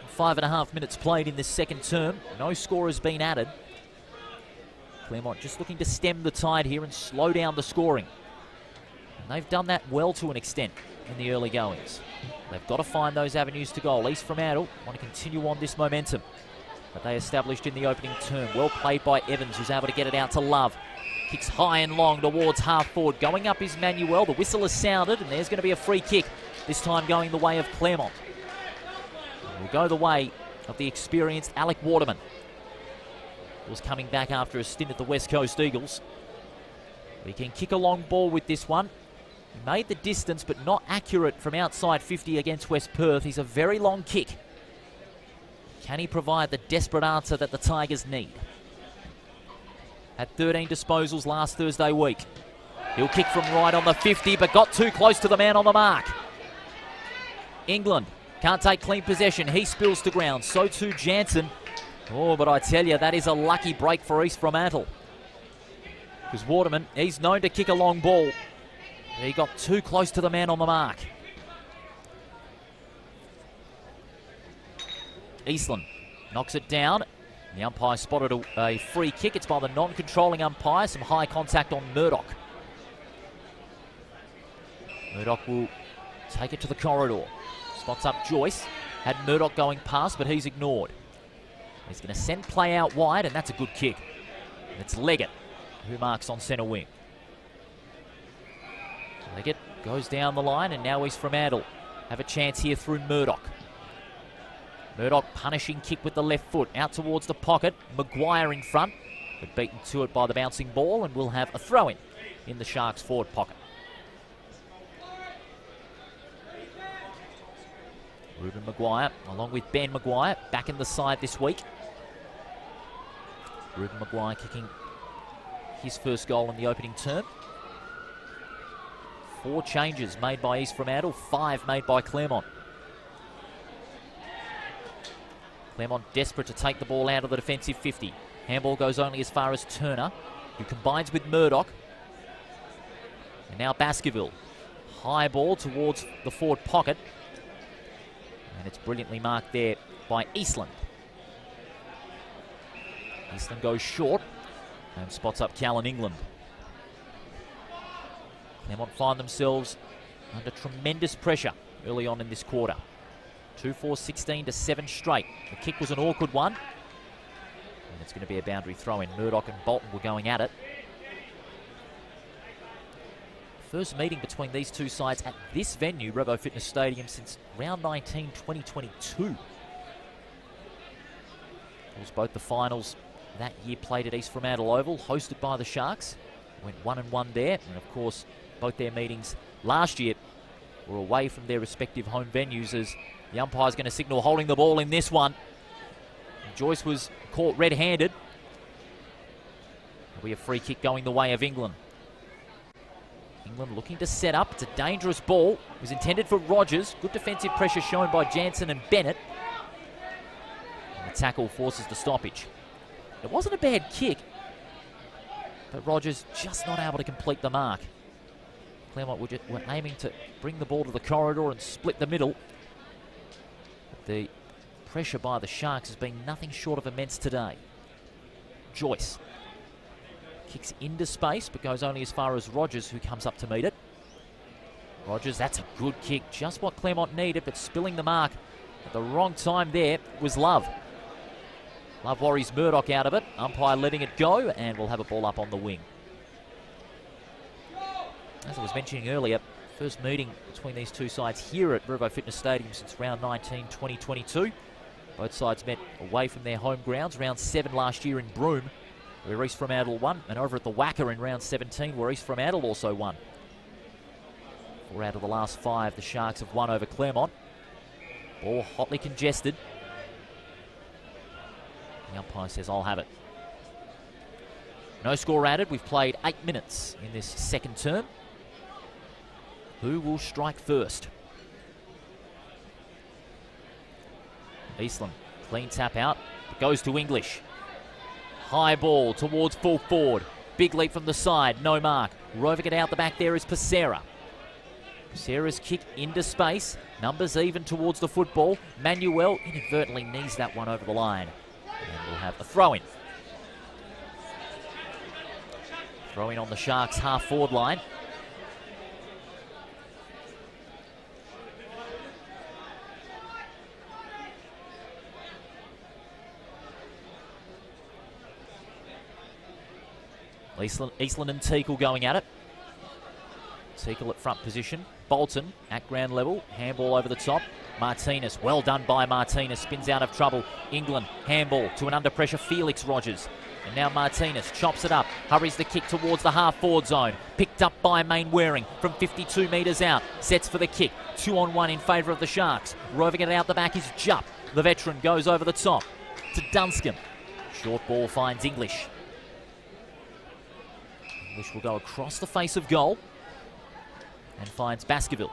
Five and a half minutes played in this second term. No score has been added. Claremont just looking to stem the tide here and slow down the scoring. And they've done that well to an extent in the early goings. They've got to find those avenues to goal. East Fremantle want to continue on this momentum that they established in the opening term. Well played by Evans, who's able to get it out to Love. Kicks high and long towards half forward. Going up is Manuel. The whistle has sounded, and there's going to be a free kick. This time going the way of Claremont. Will go the way of the experienced Alec Waterman. Was coming back after a stint at the West Coast Eagles. He can kick a long ball with this one. He made the distance, but not accurate from outside 50 against West Perth. He's a very long kick. Can he provide the desperate answer that the Tigers need? Had 13 disposals last Thursday week. He'll kick from right on the 50, but got too close to the man on the mark. England can't take clean possession. He spills to ground. So too Jansen. Oh, but I tell you, that is a lucky break for East Fremantle. Because Waterman, he's known to kick a long ball. He got too close to the man on the mark. Eastland knocks it down. The umpire spotted a free kick. It's by the non-controlling umpire. Some high contact on Murdoch. Murdoch will take it to the corridor. Spots up Joyce. Had Murdoch going past, but he's ignored. He's going to send play out wide, and that's a good kick. And it's Leggett who marks on centre wing. Leggett goes down the line, and now East Fremantle have a chance here through Murdoch. Murdoch punishing kick with the left foot out towards the pocket. Maguire in front, but beaten to it by the bouncing ball, and we'll have a throw-in in the Sharks' forward pocket. Ruben Maguire, along with Ben Maguire, back in the side this week. Ruben Maguire kicking his first goal in the opening term. 4 changes made by East Fremantle, 5 made by Claremont. Claremont desperate to take the ball out of the defensive 50. Handball goes only as far as Turner, who combines with Murdoch. And now Baskerville. High ball towards the forward pocket. And it's brilliantly marked there by Eastland. Eastland goes short and spots up Callan England. Claremont find themselves under tremendous pressure early on in this quarter. 2-4-16 to 7 straight. The kick was an awkward one. And it's going to be a boundary throw in. Murdoch and Bolton were going at it. First meeting between these two sides at this venue, Revo Fitness Stadium, since round 19, 2022. It was both the finals that year played at East Fremantle Oval, hosted by the Sharks. Went 1-1 there, and of course, both their meetings last year were away from their respective home venues, as the umpire's going to signal holding the ball in this one. And Joyce was caught red-handed. There'll be a free kick going the way of England. England looking to set up. It's a dangerous ball. It was intended for Rogers. Good defensive pressure shown by Jansen and Bennett. And the tackle forces the stoppage. It wasn't a bad kick, but Rogers just not able to complete the mark. Claremont were aiming to bring the ball to the corridor and split the middle. But the pressure by the Sharks has been nothing short of immense today. Joyce kicks into space, but goes only as far as Rogers, who comes up to meet it. Rogers, that's a good kick. Just what Claremont needed, but spilling the mark at the wrong time there was Love. Love worries Murdoch out of it. Umpire letting it go, and we'll have a ball up on the wing. As I was mentioning earlier, first meeting between these two sides here at Revo Fitness Stadium since round 19, 2022. Both sides met away from their home grounds. Round 7 last year in Broome, where East Fremantle won, and over at the Wacker in round 17, where East Fremantle also won. 4 out of the last 5 the Sharks have won over Claremont. Ball hotly congested. The umpire says, I'll have it. No score added. We've played 8 minutes in this second term. Who will strike first? Eastland, clean tap out. It goes to English. High ball towards full forward. Big leap from the side, no mark. Roving it out the back there is Pacera. Pacera's kick into space. Numbers even towards the football. Manuel inadvertently knees that one over the line. And we'll have a throw-in. Throw-in on the Sharks' half-forward line. Eastland and Teakle going at it. Teakle at front position. Bolton at ground level. Handball over the top. Martinez, well done by Martinez. Spins out of trouble. England, handball to an under pressure Felix Rogers. And now Martinez chops it up. Hurries the kick towards the half-forward zone. Picked up by Mainwaring from 52 metres out. Sets for the kick. 2-on-1 in favour of the Sharks. Roving it out the back is Jupp. The veteran goes over the top to Dunscombe. Short ball finds English. English will go across the face of goal and finds Baskerville.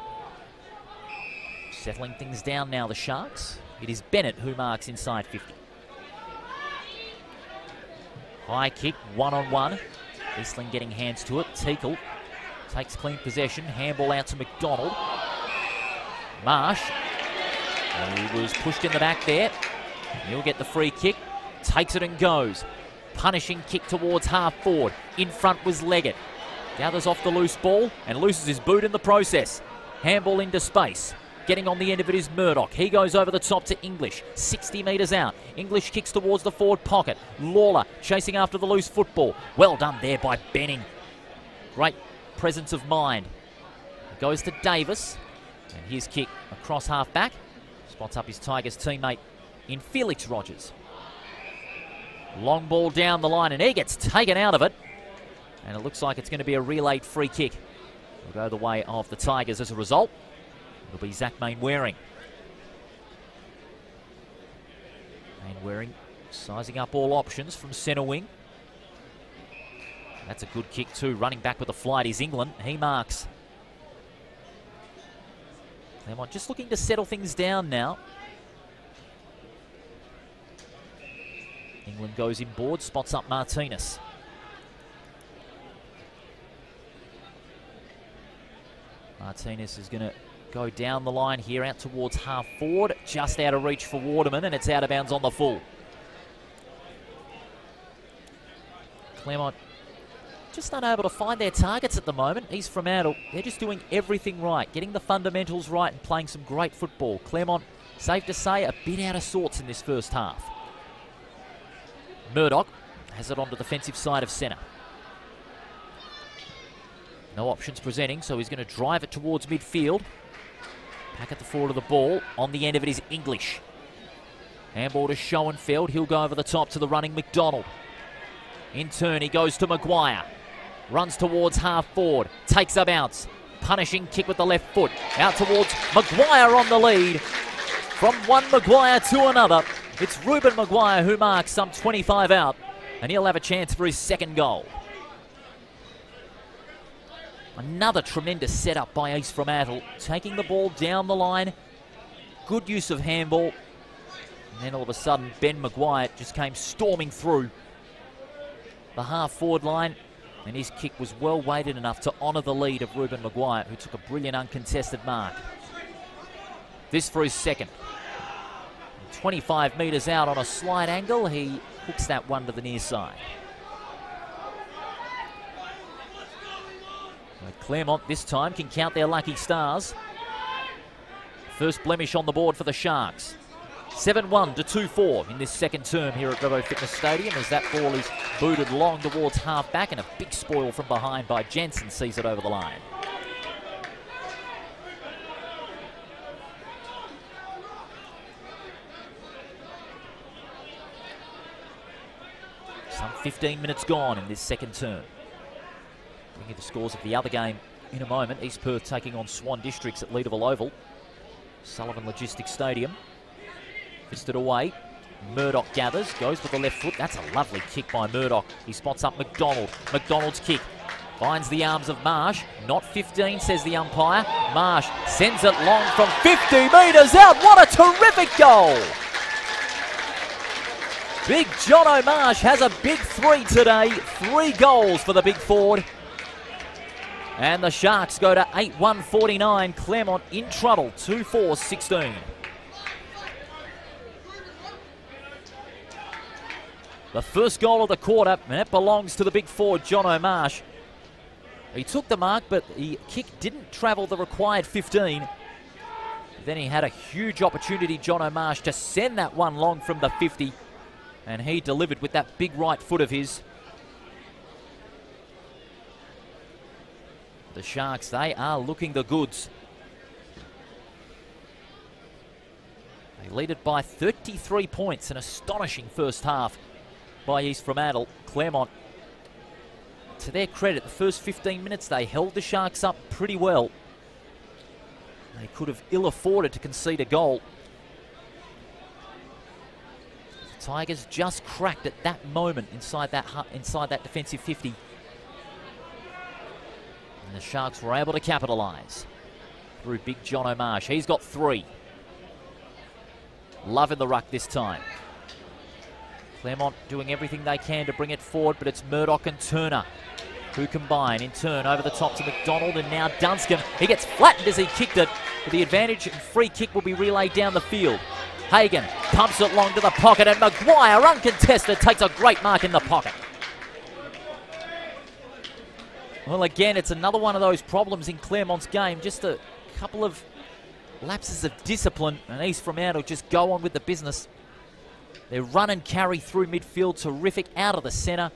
Settling things down now, the Sharks. It is Bennett who marks inside 50. High kick, one-on-one. Eastling getting hands to it. Teakle takes clean possession. Handball out to McDonald. Marsh. He was pushed in the back there. He'll get the free kick. Takes it and goes. Punishing kick towards half forward. In front was Leggett. Gathers off the loose ball and loses his boot in the process. Handball into space. Getting on the end of it is Murdoch. He goes over the top to English. 60 metres out. English kicks towards the forward pocket. Lawler chasing after the loose football. Well done there by Benning. Great presence of mind. It goes to Davis. And his kick across half back. Spots up his Tigers teammate in Felix Rogers. Long ball down the line and he gets taken out of it. And it looks like it's going to be a relayed free kick. It'll go the way of the Tigers as a result. It'll be Zach Mainwaring. Mainwaring sizing up all options from centre wing. That's a good kick too. Running back with a flight is England. He marks. Claremont just looking to settle things down now. England goes inboard, spots up Martinez. Martinez is going to go down the line here, out towards half forward, just out of reach for Waterman, and it's out of bounds on the full. Claremont just unable to find their targets at the moment. East Fremantle, they're just doing everything right, getting the fundamentals right and playing some great football. Claremont, safe to say, a bit out of sorts in this first half. Murdoch has it on the defensive side of centre. No options presenting, so he's going to drive it towards midfield. Back at the forward of the ball. On the end of it is English. Handball to Schoenfeld. He'll go over the top to the running McDonald. In turn, he goes to Maguire. Runs towards half forward. Takes a bounce. Punishing kick with the left foot. Out towards Maguire on the lead. From one Maguire to another. It's Ruben Maguire who marks some 25 out. And he'll have a chance for his second goal. Another tremendous setup by East Fremantle, taking the ball down the line. Good use of handball. And then all of a sudden, Ben Maguire just came storming through the half-forward line. And his kick was well weighted enough to honour the lead of Ruben Maguire, who took a brilliant uncontested mark. This for his second. 25 metres out on a slight angle, he hooks that one to the near side. Claremont this time can count their lucky stars. First blemish on the board for the Sharks. 7-1 to 2-4 in this second term here at Revo Fitness Stadium as that ball is booted long towards half back and a big spoil from behind by Jensen sees it over the line. Some 15 minutes gone in this second term. Bringing the scores of the other game in a moment. East Perth taking on Swan Districts at Leederville Oval. Sullivan Logistics Stadium. Fisted away. Murdoch gathers, goes with the left foot. That's a lovely kick by Murdoch. He spots up McDonald. McDonald's kick finds the arms of Marsh. Not 15, says the umpire. Marsh sends it long from 50 metres out. What a terrific goal! Big Jono Marsh has a big 3 today. 3 goals for the big forward. And the Sharks go to 8-1-49. Claremont in trouble, 2-4-16. The first goal of the quarter, and it belongs to the big forward, Jono Marsh. He took the mark, but the kick didn't travel the required 15. Then he had a huge opportunity, Jono Marsh, to send that one long from the 50. And he delivered with that big right foot of his. The Sharks, they are looking the goods. They lead it by 33 points, an astonishing first half by East Fremantle. Claremont, to their credit, the first 15 minutes they held the Sharks up pretty well. They could have ill afforded to concede a goal. The Tigers just cracked at that moment inside that defensive 50. And the Sharks were able to capitalise. through big John O'Marsh. He's got 3. Love in the ruck this time. Claremont doing everything they can to bring it forward, but it's Murdoch and Turner who combine in turn over the top to McDonald, and now Dunscombe. He gets flattened as he kicked it, but the advantage and free kick will be relayed down the field. Hagan pumps it long to the pocket, and Maguire, uncontested, takes a great mark in the pocket. Well, again, it's another one of those problems in Claremont's game. Just a couple of lapses of discipline, and East Fremantle just go on with the business. Their run and carry through midfield, terrific out of the centre.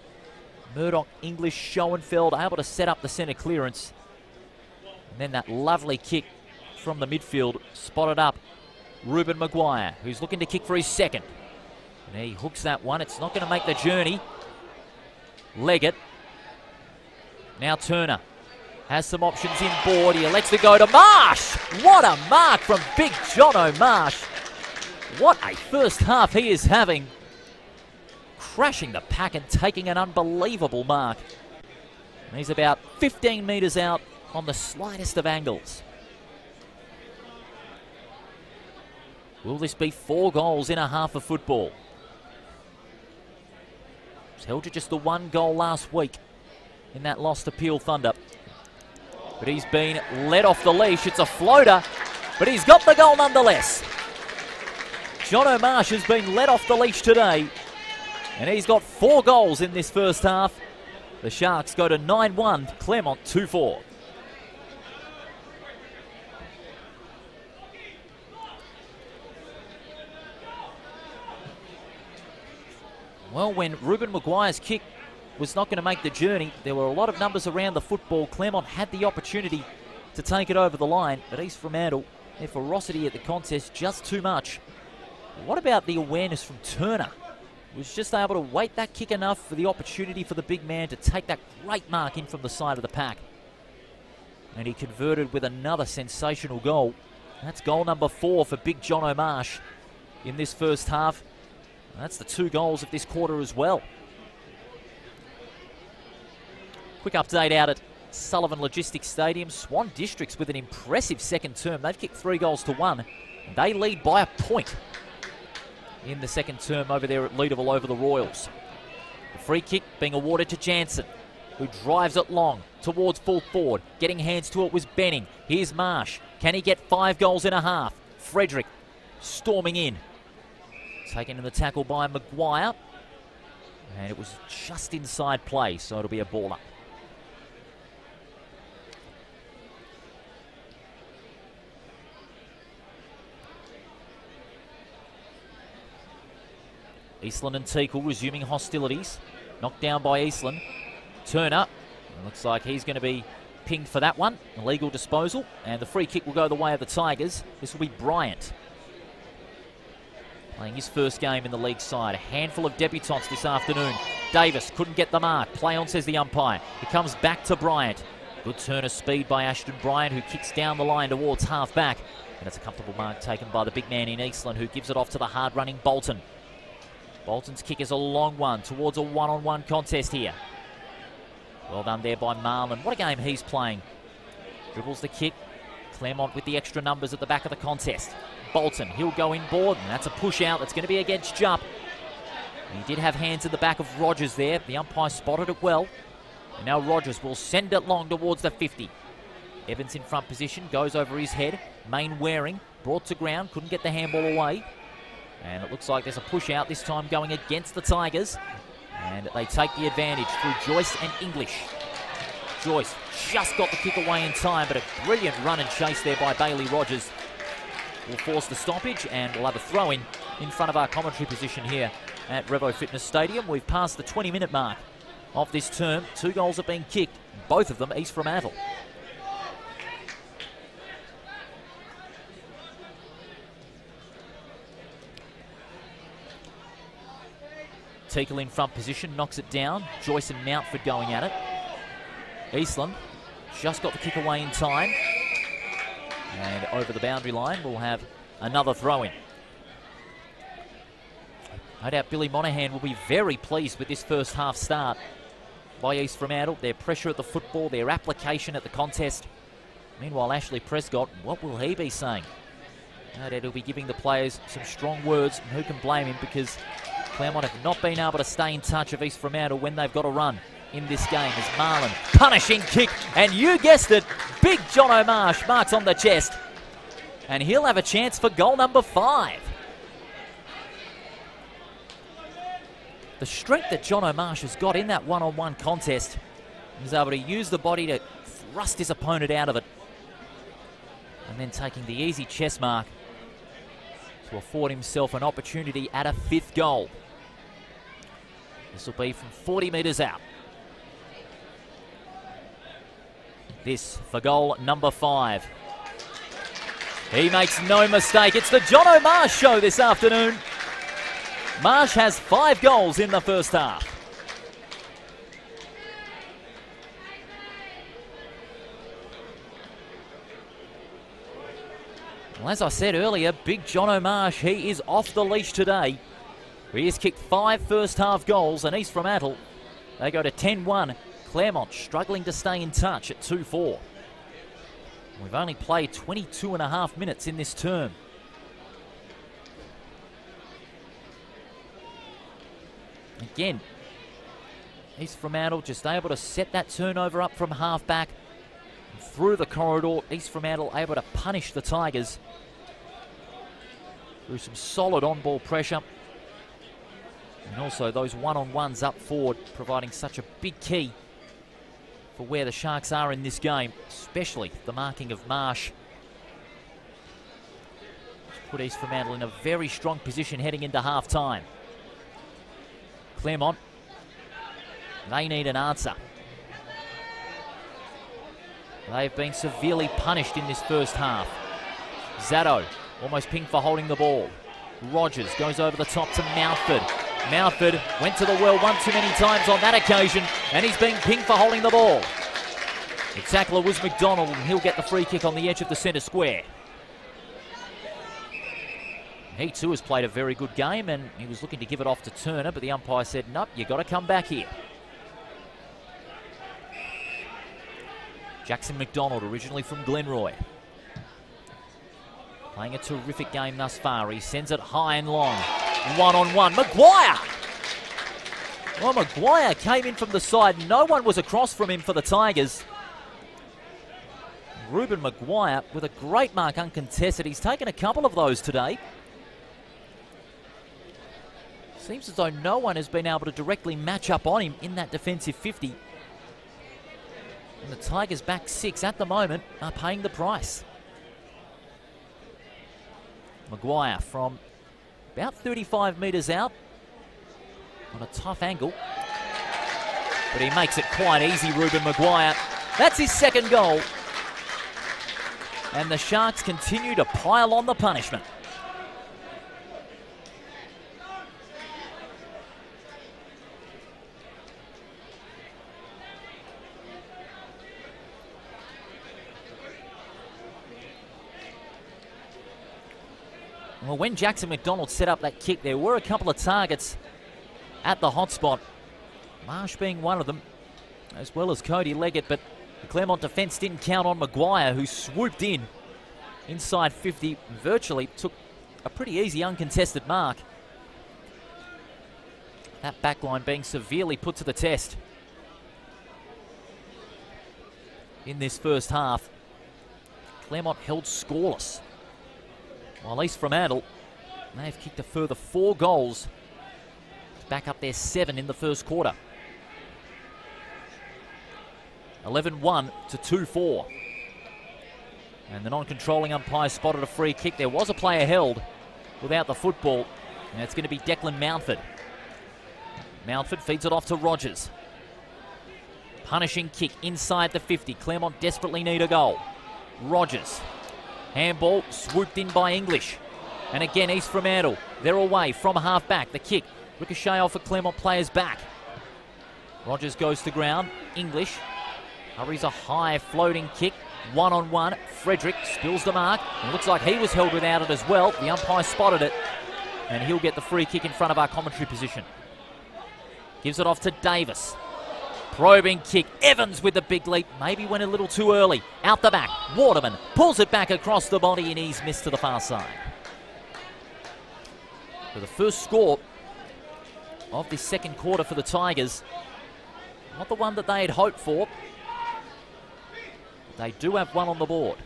Murdoch, English, Schoenfeld able to set up the centre clearance. And then that lovely kick from the midfield, spotted up Ruben Maguire, who's looking to kick for his second. And he hooks that one. It's not going to make the journey. Leggett. Now Turner has some options in board. He elects to go to Marsh. What a mark from big John O'Marsh. What a first half he is having. Crashing the pack and taking an unbelievable mark. And he's about 15 metres out on the slightest of angles. Will this be 4 goals in a half of football? He's held to just the 1 goal last week in that loss to Peel Thunder. But he's been let off the leash. It's a floater, but he's got the goal nonetheless. John O'Marsh has been let off the leash today, and he's got 4 goals in this first half. The Sharks go to 9-1, Claremont 2-4. Well, when Ruben Maguire's kick was not going to make the journey, there were a lot of numbers around the football. Claremont had the opportunity to take it over the line, but East Fremantle, their ferocity at the contest, just too much. What about the awareness from Turner? Was just able to wait that kick enough for the opportunity for the big man to take that great mark in from the side of the pack. And he converted with another sensational goal. That's goal number 4 for big John O'Marsh in this first half. That's the 2 goals of this quarter as well. Quick update out at Sullivan Logistics Stadium. Swan Districts with an impressive second term. They've kicked 3 goals to 1. They lead by a point in the second term over there at Leederville over the Royals. The free kick being awarded to Jansen, who drives it long towards full forward. Getting hands to it was Benning. Here's Marsh. Can he get 5 goals in a half? Frederick storming in. Taken in the tackle by Maguire. And it was just inside play, so it'll be a ball up. Eastland and Teakle resuming hostilities. Knocked down by Eastland. Turner. Looks like he's going to be pinged for that one. Illegal disposal. And the free kick will go the way of the Tigers. This will be Bryant, playing his first game in the league side. A handful of debutants this afternoon. Davis couldn't get the mark. Play on, says the umpire. It comes back to Bryant. Good turn of speed by Ashton Bryant, who kicks down the line towards half-back. And it's a comfortable mark taken by the big man in Eastland, who gives it off to the hard-running Bolton. Bolton's kick is a long one towards a one-on-one contest here. Well done there by Marlon. What a game he's playing. Dribbles the kick. Claremont with the extra numbers at the back of the contest. Bolton, he'll go inboard, and that's a push out. That's going to be against Jump. He did have hands in the back of Rogers there. The umpire spotted it well. And now Rogers will send it long towards the 50. Evans in front position, goes over his head. Main Waring, brought to ground, couldn't get the handball away. And it looks like there's a push out, this time going against the Tigers. And they take the advantage through Joyce and English. Joyce just got the kick away in time, but a brilliant run and chase there by Bailey Rogers will force the stoppage, and we'll have a throw-in in front of our commentary position here at Revo Fitness Stadium. We've passed the 20-minute mark of this term. 2 goals have been kicked, both of them East Fremantle. Teakle in front position, knocks it down. Joyce and Mountford going at it. Eastland just got the kick away in time. And over the boundary line, we'll have another throw-in. No doubt Billy Monaghan will be very pleased with this first half start by East Fremantle. Their pressure at the football, their application at the contest. Meanwhile, Ashley Prescott, what will he be saying? No doubt he'll be giving the players some strong words, and who can blame him, because Claremont have not been able to stay in touch of East Fremantle when they've got a run in this game. As Marlin, punishing kick, and you guessed it, big John O'Marsh marks on the chest, and he'll have a chance for goal number 5. The strength that John O'Marsh has got in that one-on-one contest, he was able to use the body to thrust his opponent out of it, and then taking the easy chest mark to afford himself an opportunity at a 5th goal. This will be from 40 metres out. This for goal number 5. He makes no mistake. It's the John O'Marsh show this afternoon. Marsh has 5 goals in the first half. Well, as I said earlier, big John O'Marsh, he is off the leash today. He has kicked 5 first half goals, and East Fremantle, they go to 10-1. Claremont struggling to stay in touch at 2-4. We've only played 22.5 minutes in this term. Again, East Fremantle just able to set that turnover up from half-back. Through the corridor, East Fremantle able to punish the Tigers through some solid on-ball pressure. And also those one-on-ones up forward, providing such a big key for where the Sharks are in this game, especially the marking of Marsh. Put East Fremantle in a very strong position heading into half-time. Claremont, they need an answer. They've been severely punished in this first half. Zato almost pinged for holding the ball. Rogers goes over the top to Mountford. Mountford went to the well one too many times on that occasion, and he's been pinged for holding the ball. The tackler was McDonald, and he'll get the free kick on the edge of the centre square. He too has played a very good game, and he was looking to give it off to Turner, but the umpire said, nope, you've got to come back here. Jackson McDonald, originally from Glenroy. Playing a terrific game thus far. He sends it high and long. One-on-one. Maguire! Well, Maguire came in from the side. No one was across from him for the Tigers. Ruben Maguire with a great mark uncontested. He's taken a couple of those today. Seems as though no one has been able to directly match up on him in that defensive 50. And the Tigers' back 6 at the moment are paying the price. Maguire from about 35 metres out on a tough angle. But he makes it quite easy, Ruben Maguire. That's his 2nd goal. And the Sharks continue to pile on the punishment. Well, when Jackson McDonald set up that kick, there were a couple of targets at the hotspot. Marsh being one of them, as well as Cody Leggett, but the Claremont defence didn't count on Maguire, who swooped in inside 50, virtually took a pretty easy uncontested mark. That backline being severely put to the test in this first half. Claremont held scoreless, while East Fremantle, they've kicked a further 4 goals to back up their 7 in the first quarter. 11-1 to 2-4. And the non-controlling umpire spotted a free kick. There was a player held without the football, and it's going to be Declan Mountford. Mountford feeds it off to Rogers. Punishing kick inside the 50. Claremont desperately need a goal. Rogers. Handball swooped in by English. And again, East Fremantle. They're away from half-back. The kick. Ricochet off a Claremont player's back. Rogers goes to ground. English hurries a high floating kick. One-on-one. Frederick spills the mark. It looks like he was held without it as well. The umpire spotted it. And he'll get the free kick in front of our commentary position. Gives it off to Davis. Probing kick. Evans with the big leap. Maybe went a little too early. Out the back. Waterman pulls it back across the body and he's missed to the far side. For the first score of this second quarter for the Tigers. Not the one that they had hoped for. They do have one on the board.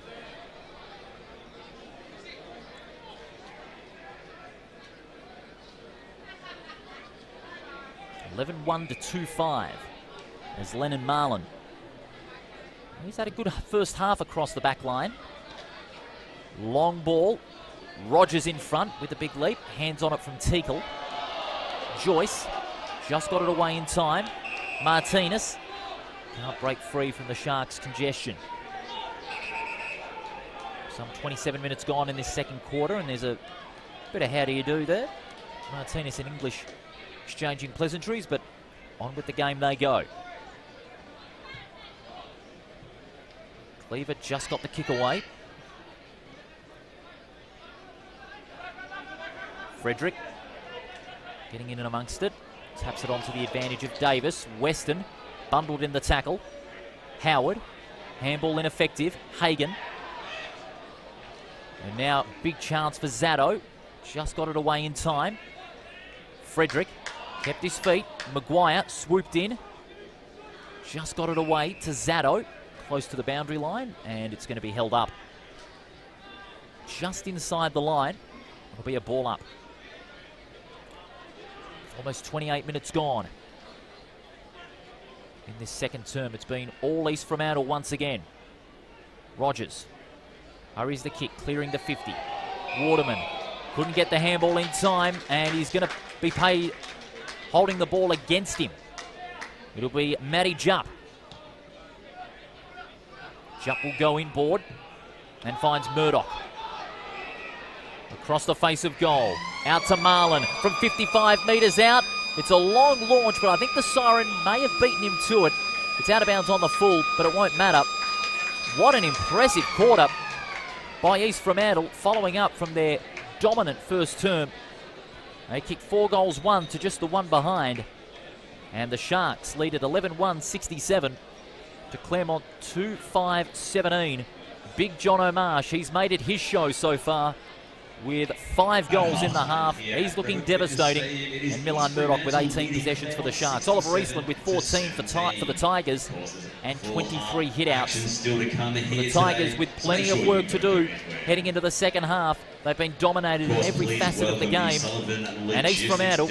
(11-1 to 2-5) as Lennon Marlin. He's had a good first half across the back line. Long ball. Rogers in front with a big leap. Hands on it from Teakle. Joyce just got it away in time. Martinez can't break free from the Sharks' congestion. Some 27 minutes gone in this second quarter, and there's a bit of how do you do there. Martinez and English exchanging pleasantries, but on with the game they go. Cleaver just got the kick away. Frederick getting in and amongst it. Taps it onto the advantage of Davis. Weston bundled in the tackle. Howard. Handball ineffective. Hagan. And now big chance for Zatto. Just got it away in time. Frederick kept his feet. Maguire swooped in. Just got it away to Zatto. Close to the boundary line. And it's going to be held up. Just inside the line. It'll be a ball up. Almost 28 minutes gone. In this second term, it's been all East Fremantle once again. Rogers hurries the kick, clearing the 50. Waterman couldn't get the handball in time, and he's going to be paid holding the ball against him. It'll be Matty Jupp. Jupp will go inboard and finds Murdoch. Across the face of goal. Out to Marlin from 55 metres out. It's a long launch, but I think the siren may have beaten him to it. It's out of bounds on the full, but it won't matter. What an impressive quarter by East Fremantle, following up from their dominant first term. They kicked 4 goals, 1 to just the one behind. And the Sharks lead at 11-1, 67 to Claremont 2-5-17. Big John O'Marsh, he's made it his show so far, with 5 goals in the half. He's looking devastating. And Milan Murdoch with 18 possessions for the Sharks. Oliver Eastland with 14 for the Tigers and 23 hitouts. The Tigers with plenty of work to do heading into the second half. They've been dominated in every facet of the game. And East Fremantle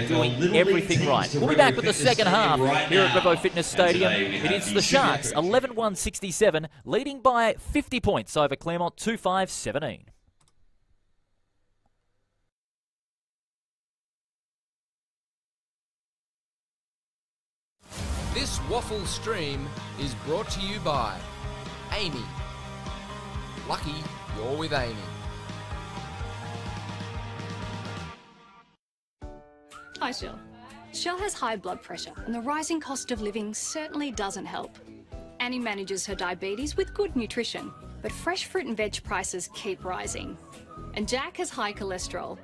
doing everything right. We'll be back with the second half here at Revo Fitness Stadium. It is the Sharks, 11-1-67, leading by 50 points over Claremont, 2-5-17. This WAFL stream is brought to you by Amy. Lucky you're with Amy. Hi, Shell. Shell has high blood pressure, and the rising cost of living certainly doesn't help. Annie manages her diabetes with good nutrition, but fresh fruit and veg prices keep rising. And Jack has high cholesterol,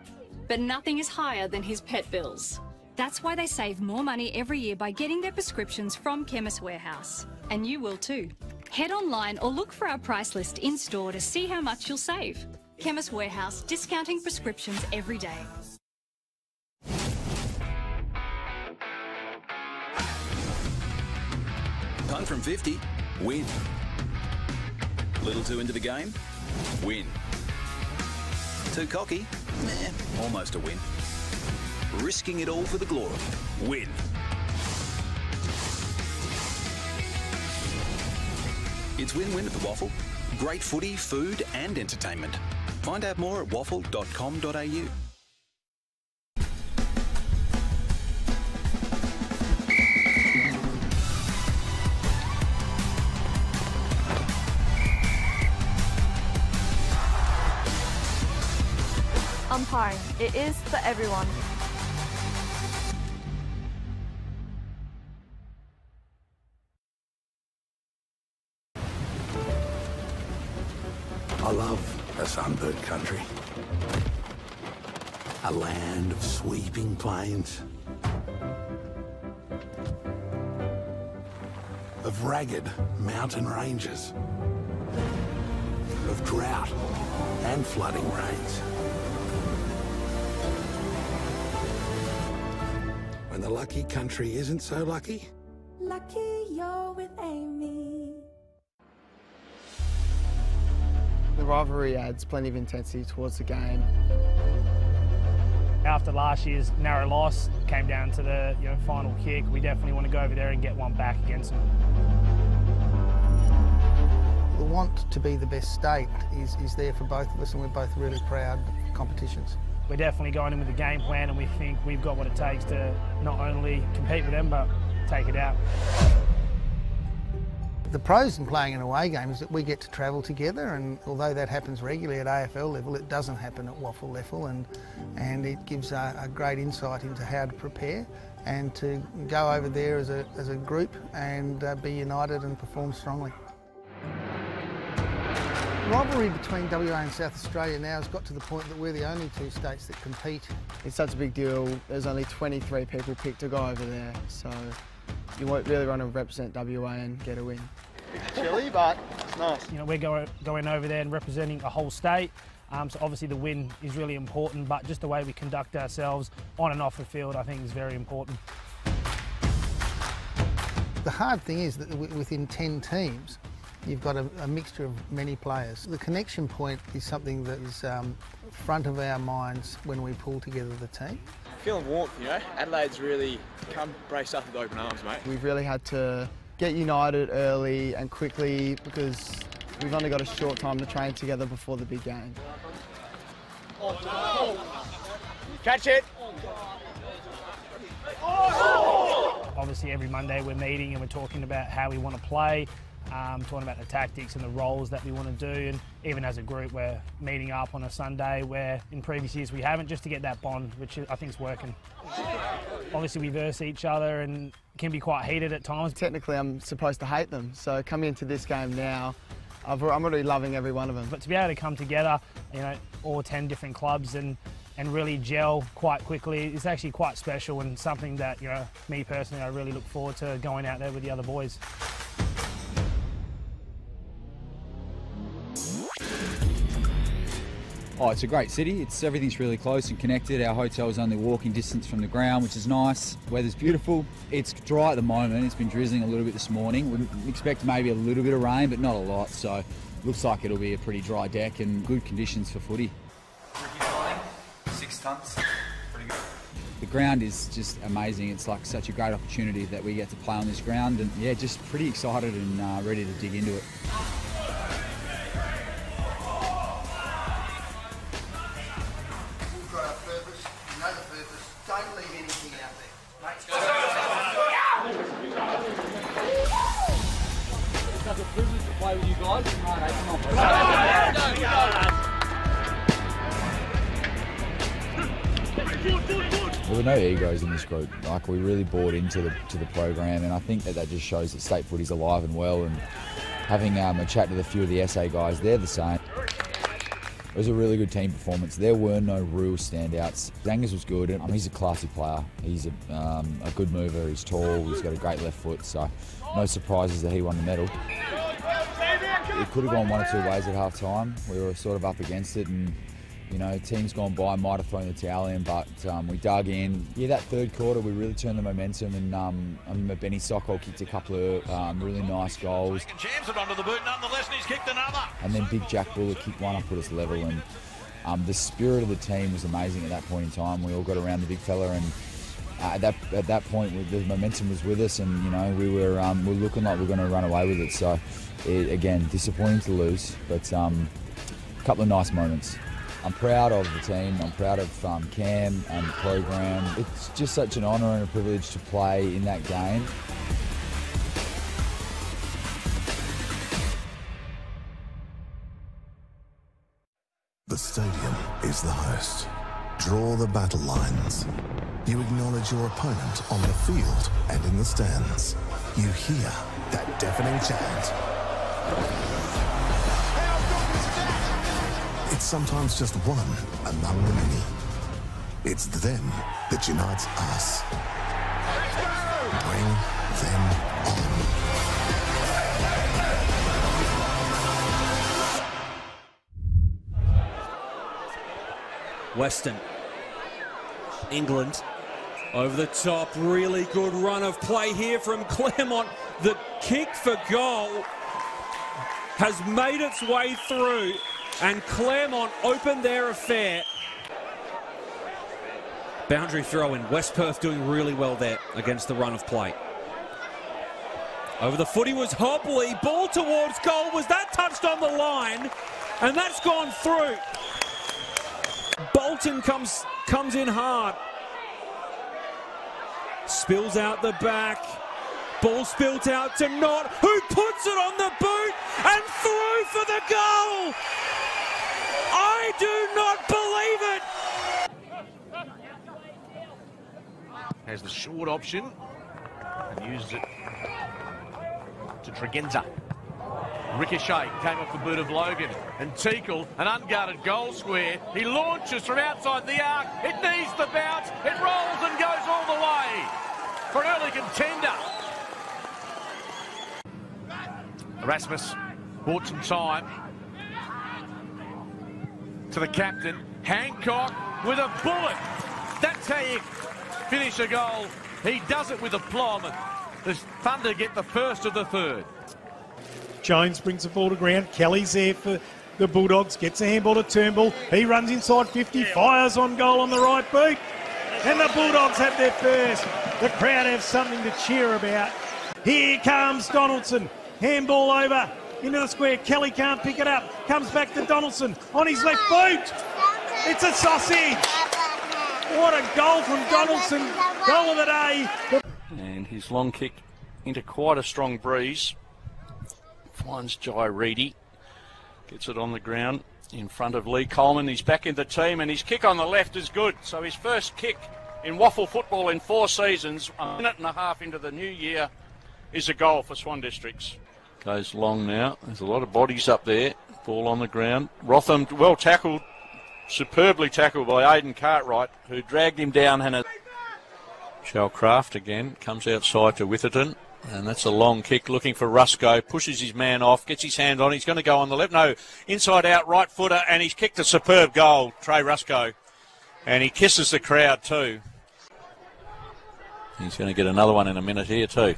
but nothing is higher than his pet bills. That's why they save more money every year by getting their prescriptions from Chemist Warehouse. And you will too. Head online or look for our price list in-store to see how much you'll save. Chemist Warehouse, discounting prescriptions every day. Punt from 50, win. Little too into the game, win. Too cocky, almost a win. Risking it all for the glory, win. It's win-win at the WAFL. Great footy, food and entertainment. Find out more at wafl.com.au. Umpiring, it is for everyone. I love a sunburnt country. A land of sweeping plains. of ragged mountain ranges, of drought and flooding rains. When the lucky country isn't so lucky, Lucky you're with Amy. The rivalry adds plenty of intensity towards the game. After last year's narrow loss, came down to the final kick. We definitely want to go over there and get one back against them. The want to be the best state is there for both of us, and we're both really proud competitions. We're definitely going in with a game plan, and we think we've got what it takes to not only compete with them, but take it out. The pros in playing an away game is that we get to travel together, and although that happens regularly at AFL level, it doesn't happen at WAFL level, and it gives a great insight into how to prepare and to go over there as a group and be united and perform strongly. The rivalry between WA and South Australia now has got to the point that we're the only two states that compete. It's such a big deal. There's only 23 people picked to go over there, so you won't really want to represent WA and get a win. It's chilly, but it's nice. We're going over there and representing a whole state. So obviously the win is really important, but just the way we conduct ourselves on and off the field, I think, is very important. The hard thing is that within 10 teams, you've got a mixture of many players. The connection point is something that is front of our minds when we pull together the team. Feeling warmth, Adelaide's really come braced up with open arms, mate. We've really had to get united early and quickly because we've only got a short time to train together before the big game. Catch it! Obviously every Monday we're meeting and we're talking about how we want to play, talking about the tactics and the roles that we want to do, and even as a group we're meeting up on a Sunday where in previous years we haven't, just to get that bond, which I think is working. Obviously we verse each other and can be quite heated at times. Technically I'm supposed to hate them, so coming into this game now, I'm already loving every one of them. But to be able to come together, all 10 different clubs and really gel quite quickly is actually quite special, and something that, me personally, I really look forward to going out there with the other boys. Oh, it's a great city. Everything's really close and connected. Our hotel's only walking distance from the ground, which is nice. Weather's beautiful. It's dry at the moment. It's been drizzling a little bit this morning. We expect maybe a little bit of rain, but not a lot. So looks like it'll be a pretty dry deck and good conditions for footy. 6 tonnes. Pretty good. The ground is just amazing. It's like such a great opportunity that we get to play on this ground, and yeah, just pretty excited and ready to dig into it. Don't leave anything out there. Let's go. It's such a privilege to play with you guys. There were no egos in this group. Like, we really bought into the program, and I think that just shows that state footy's alive and well. And having a chat with a few of the SA guys, they're the same. It was a really good team performance. There were no real standouts. Zangas was good. He's a classy player. He's a good mover. He's tall. He's got a great left foot. So no surprises that he won the medal. It could have gone one or two ways at half time. We were sort of up against it, and teams gone by might have thrown the towel in, but we dug in. Yeah, that third quarter we really turned the momentum, and Benny Sokol kicked a couple of really nice goals. Jams it onto the boot nonetheless, and he's kicked another. And then Big Jack Buller kicked one up at us level, and the spirit of the team was amazing at that point in time. We all got around the big fella, and at that point the momentum was with us, and we were looking like we were going to run away with it. So again, disappointing to lose, but a couple of nice moments. I'm proud of the team. I'm proud of Cam and the program. It's just such an honour and a privilege to play in that game. The stadium is the host. Draw the battle lines. You acknowledge your opponent on the field and in the stands. You hear that deafening chant. It's sometimes just one among the many. It's them that unites us. Bring them on. Weston. England over the top. Really good run of play here from Claremont. The kick for goal has made its way through, and Claremont opened their affair. Boundary throw in. West Perth doing really well there against the run of play. Over the footy was Hobley. Ball towards goal. Was that touched on the line? And that's gone through. Bolton comes in hard. Spills out the back. Ball spilled out to Knott, who puts it on the boot and through for the goal. I do not believe it. Has the short option and uses it to Tregenza. Ricochet came off the boot of Logan, and Teakle, an unguarded goal square. He launches from outside the arc. It needs the bounce. It rolls and goes all the way for an early contender. Erasmus bought some time to the captain. Hancock with a bullet. That's how you finish a goal. He does it with aplomb. There's Thunder get the first of the third. Jones brings the ball to ground. Kelly's there for the Bulldogs. Gets a handball to Turnbull. He runs inside 50. Fires on goal on the right boot. And the Bulldogs have their first. The crowd have something to cheer about. Here comes Donaldson. Handball over into the square. Kelly can't pick it up. Comes back to Donaldson on his left boot. It's a sausage. What a goal from Donaldson. Goal of the day. And his long kick into quite a strong breeze. Finds Jai Reedy. Gets it on the ground in front of Lee Coleman. He's back in the team, and his kick on the left is good. So his first kick in WAFL football in 4 seasons, a minute and a half into the new year, is a goal for Swan Districts. Goes long now. There's a lot of bodies up there. Ball on the ground. Rotham well tackled, superbly tackled by Aidan Cartwright, who dragged him down. And Shellcraft again comes outside to Witherton. And that's a long kick looking for Rusco. Pushes his man off, gets his hand on. He's going to go on the left. No, inside out, right footer. And he's kicked a superb goal, Trey Rusco. And he kisses the crowd too. He's going to get another one in a minute here too.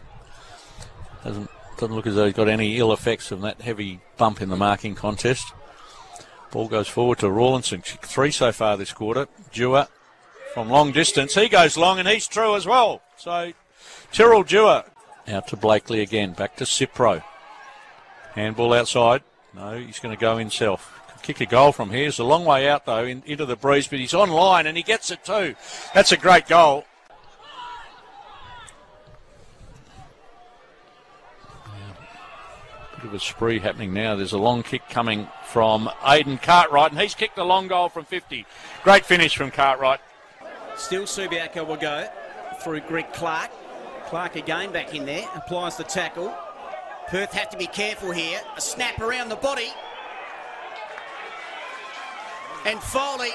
Doesn't look as though he's got any ill effects from that heavy bump in the marking contest. Ball goes forward to Rawlinson. 3 so far this quarter. Dewar from long distance. He goes long and he's true as well. So Tyrrell Dewar out to Blakely again. Back to Cipro. Handball outside. No, he's going to go himself. Kick a goal from here. It's a long way out though into the breeze, but he's on line and he gets it too. That's a great goal. Bit of a spree happening now. There's a long kick coming from Aidan Cartwright, and he's kicked a long goal from 50. Great finish from Cartwright. Still Subiaco will go through Greg Clark. Clark again back in there, applies the tackle. Perth have to be careful here. A snap around the body. And Foley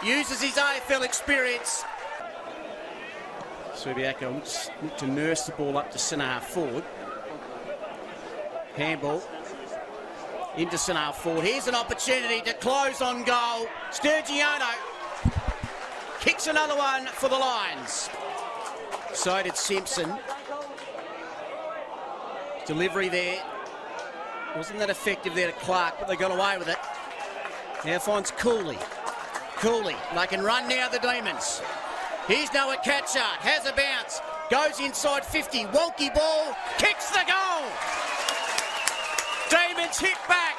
uses his AFL experience. Subiaco looks to nurse the ball up to centre forward. Handball into centre forward. Here's an opportunity to close on goal. Sturgiano kicks another one for the Lions. So did Simpson. Delivery there. Wasn't that effective there to Clark, but they got away with it. Now finds Cooley. Cooley, they can run now, the Demons. Here's Noah Catchart, has a bounce. Goes inside 50, wonky ball, kicks the goal. Demons hit back.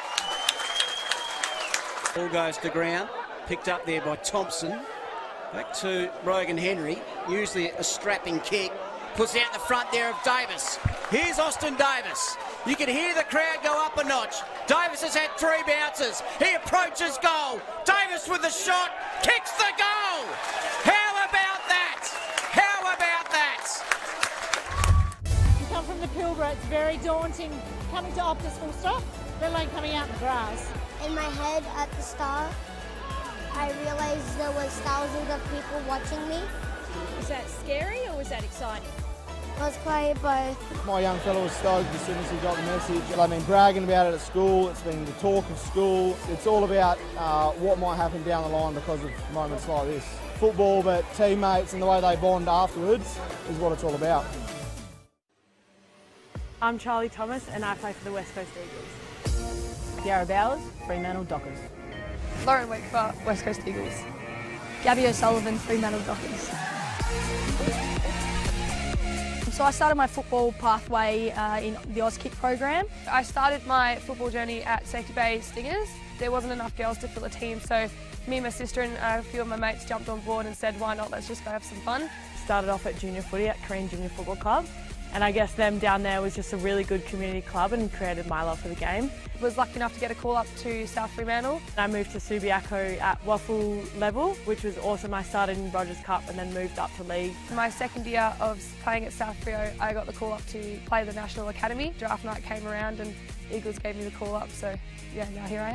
Ball goes to ground, picked up there by Thompson. Back to Rogan Henry, usually a strapping kick. Puts out the front there of Davis. Here's Austin Davis. You can hear the crowd go up a notch. Davis has had 3 bounces. He approaches goal. Davis with the shot, kicks the goal. How about that? How about that? You come from the Pilbara, it's very daunting coming to Optus full stop, let alone coming out in the grass. In my head at the start, I realised there was thousands of people watching me. Was that scary or was that exciting? was played both. My young fellow was stoked as soon as he got the message. I mean, bragging about it at school, it's been the talk of school. It's all about what might happen down the line because of moments like this. Football, but teammates and the way they bond afterwards is what it's all about. I'm Charlie Thomas and I play for the West Coast Eagles. Yarra Bowers, Fremantle Dockers. Lauren Wakefoot, West Coast Eagles. Gabby O'Sullivan, Fremantle Dockers. So I started my football pathway in the Auskick program. I started my football journey at Safety Bay Stingers. There wasn't enough girls to fill a team, so me and my sister and a few of my mates jumped on board and said, why not, let's just go have some fun. Started off at junior footy at Korean Junior Football Club, and I guess them down there was just a really good community club and created my love for the game. Was lucky enough to get a call up to South Fremantle. I moved to Subiaco at WAFL level, which was awesome. I started in Rogers Cup and then moved up to league. My second year of playing at South Frio, I got the call up to play the National Academy. Draft night came around and Eagles gave me the call up, so yeah, now here I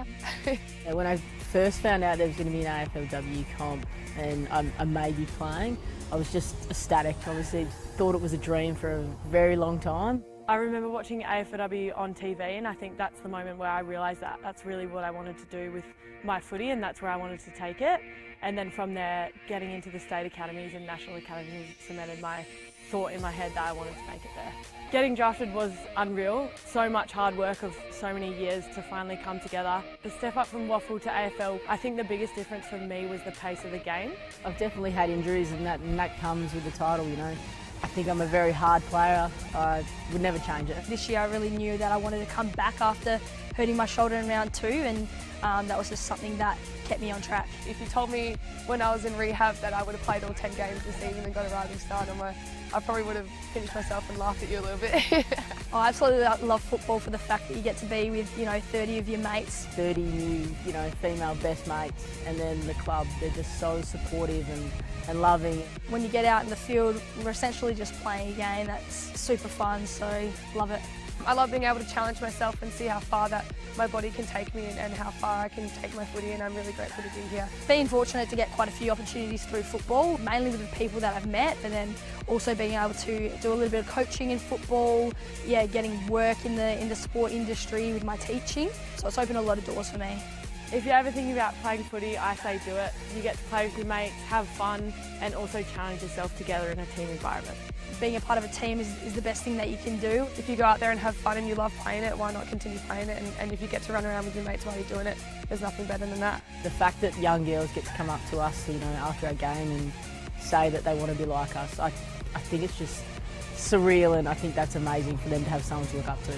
am. When I first found out there was going to be an AFLW comp and I may be playing, I was just ecstatic. Obviously, thought it was a dream for a very long time. I remember watching AFLW on TV, and I think that's the moment where I realised that that's really what I wanted to do with my footy, and that's where I wanted to take it. And then from there, getting into the state academies and national academies cemented my thought in my head that I wanted to make it there. Getting drafted was unreal. So much hard work of so many years to finally come together. The step up from WAFL to AFL, I think the biggest difference for me was the pace of the game. I've definitely had injuries and that comes with the title, you know. I think I'm a very hard player. I would never change it. This year I really knew that I wanted to come back after hurting my shoulder in round 2, and that was just something that kept me on track. If you told me when I was in rehab that I would have played all 10 games this season and got a rising start, I probably would have finished myself and laughed at you a little bit. I absolutely love football for the fact that you get to be with, 30 of your mates. 30 new, female best mates, and then the club, they're just so supportive and loving. When you get out in the field, we're essentially just playing a game that's super fun, so love it. I love being able to challenge myself and see how far that my body can take me and how far I can take my footy, and I'm really grateful to be here. Being fortunate to get quite a few opportunities through football, mainly with the people that I've met, and then also being able to do a little bit of coaching in football, getting work in the sport industry with my teaching. So it's opened a lot of doors for me. If you're ever thinking about playing footy, I say do it. You get to play with your mates, have fun, and also challenge yourself together in a team environment. Being a part of a team is the best thing that you can do. If you go out there and have fun and you love playing it, why not continue playing it? And if you get to run around with your mates while you're doing it, there's nothing better than that. The fact that young girls get to come up to us, after a game and say that they want to be like us, I think it's just surreal, and I think that's amazing for them to have someone to look up to.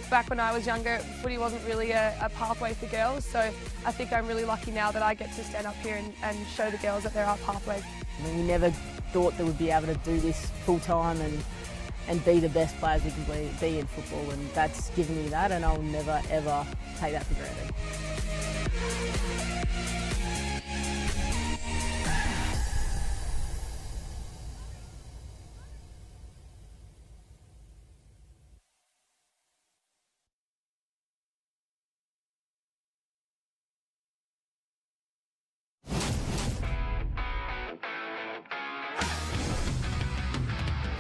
Back when I was younger, footy wasn't really a pathway for girls, so I think I'm really lucky now that I get to stand up here and show the girls that there are pathways. I mean, we never thought that we'd be able to do this full time and be the best players we can be in football, and that's given me that, and I'll never ever take that for granted.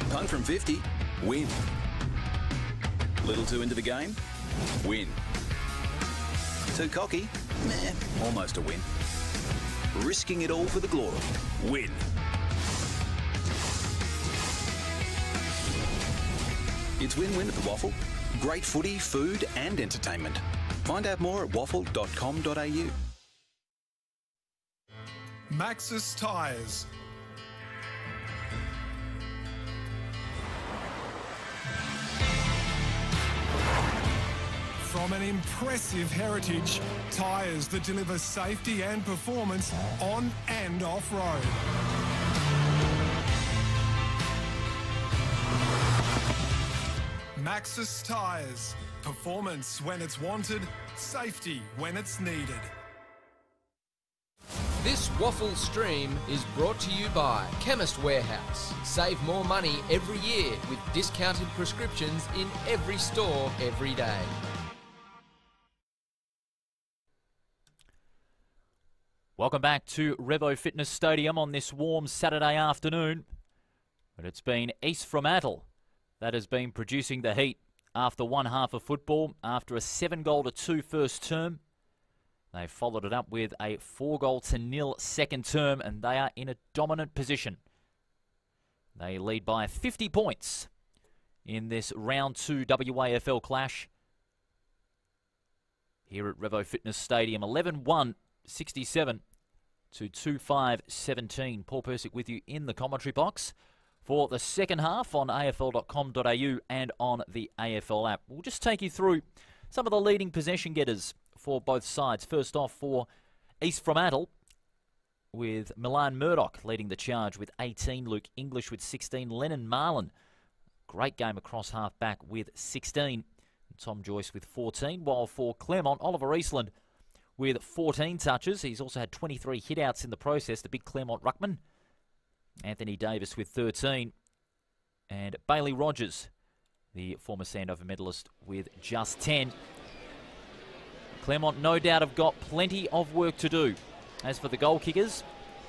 Punt from 50, win. Little too into the game, win. Too cocky, meh, almost a win. Risking it all for the glory, win. It's win-win at the WAFL. Great footy, food and entertainment. Find out more at wafl.com.au. Maxxis Tyres. From an impressive heritage, tyres that deliver safety and performance on and off-road. Maxxis Tyres. Performance when it's wanted, safety when it's needed. This WAFL stream is brought to you by Chemist Warehouse. Save more money every year with discounted prescriptions in every store every day. Welcome back to Revo Fitness Stadium on this warm Saturday afternoon. But it's been East Fremantle that has been producing the heat after one half of football. After a 7-2 first term, they followed it up with a 4-0 second term, and they are in a dominant position. They lead by 50 points in this round 2 WAFL clash here at Revo Fitness Stadium. 11-1, 67 to 2-5-17. Paul Persick with you in the commentary box for the second half on afl.com.au and on the AFL app. We'll just take you through some of the leading possession getters for both sides. First off for East Fremantle, with Milan Murdoch leading the charge with 18, Luke English with 16, Lennon Marlin, great game across half-back with 16, and Tom Joyce with 14, while for Claremont, Oliver Eastland with 14 touches. He's also had 23 hit-outs in the process, the big Claremont ruckman. Anthony Davis with 13, and Bailey Rogers, the former Sandover medalist, with just 10. Claremont no doubt have got plenty of work to do. As for the goal kickers,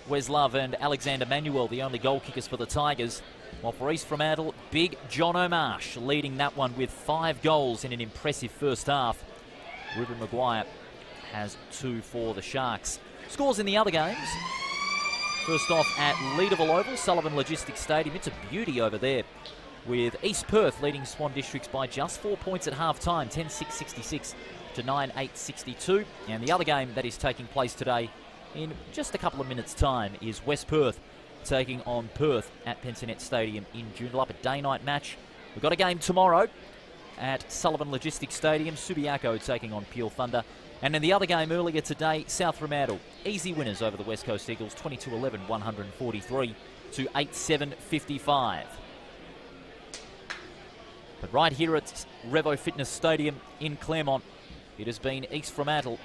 Wes Love and Alexander Manuel, the only goal kickers for the Tigers. While for East Fremantle, big John O'Marsh leading that one with 5 goals in an impressive first half. Ruben Maguire has 2 for the Sharks. Scores in the other games. First off at Leederville Oval, Sullivan Logistics Stadium. It's a beauty over there, with East Perth leading Swan Districts by just 4 points at half-time, 10-6-66 to 9-8-62. And the other game that is taking place today in just a couple of minutes' time is West Perth taking on Perth at Pensionet Stadium in Joondalup, a day-night match. We've got a game tomorrow at Sullivan Logistics Stadium, Subiaco taking on Peel Thunder. And in the other game earlier today, South Fremantle, easy winners over the West Coast Eagles, 22-11, 143 to 8-7-55. But right here at Revo Fitness Stadium in Claremont, it has been East Fremantle.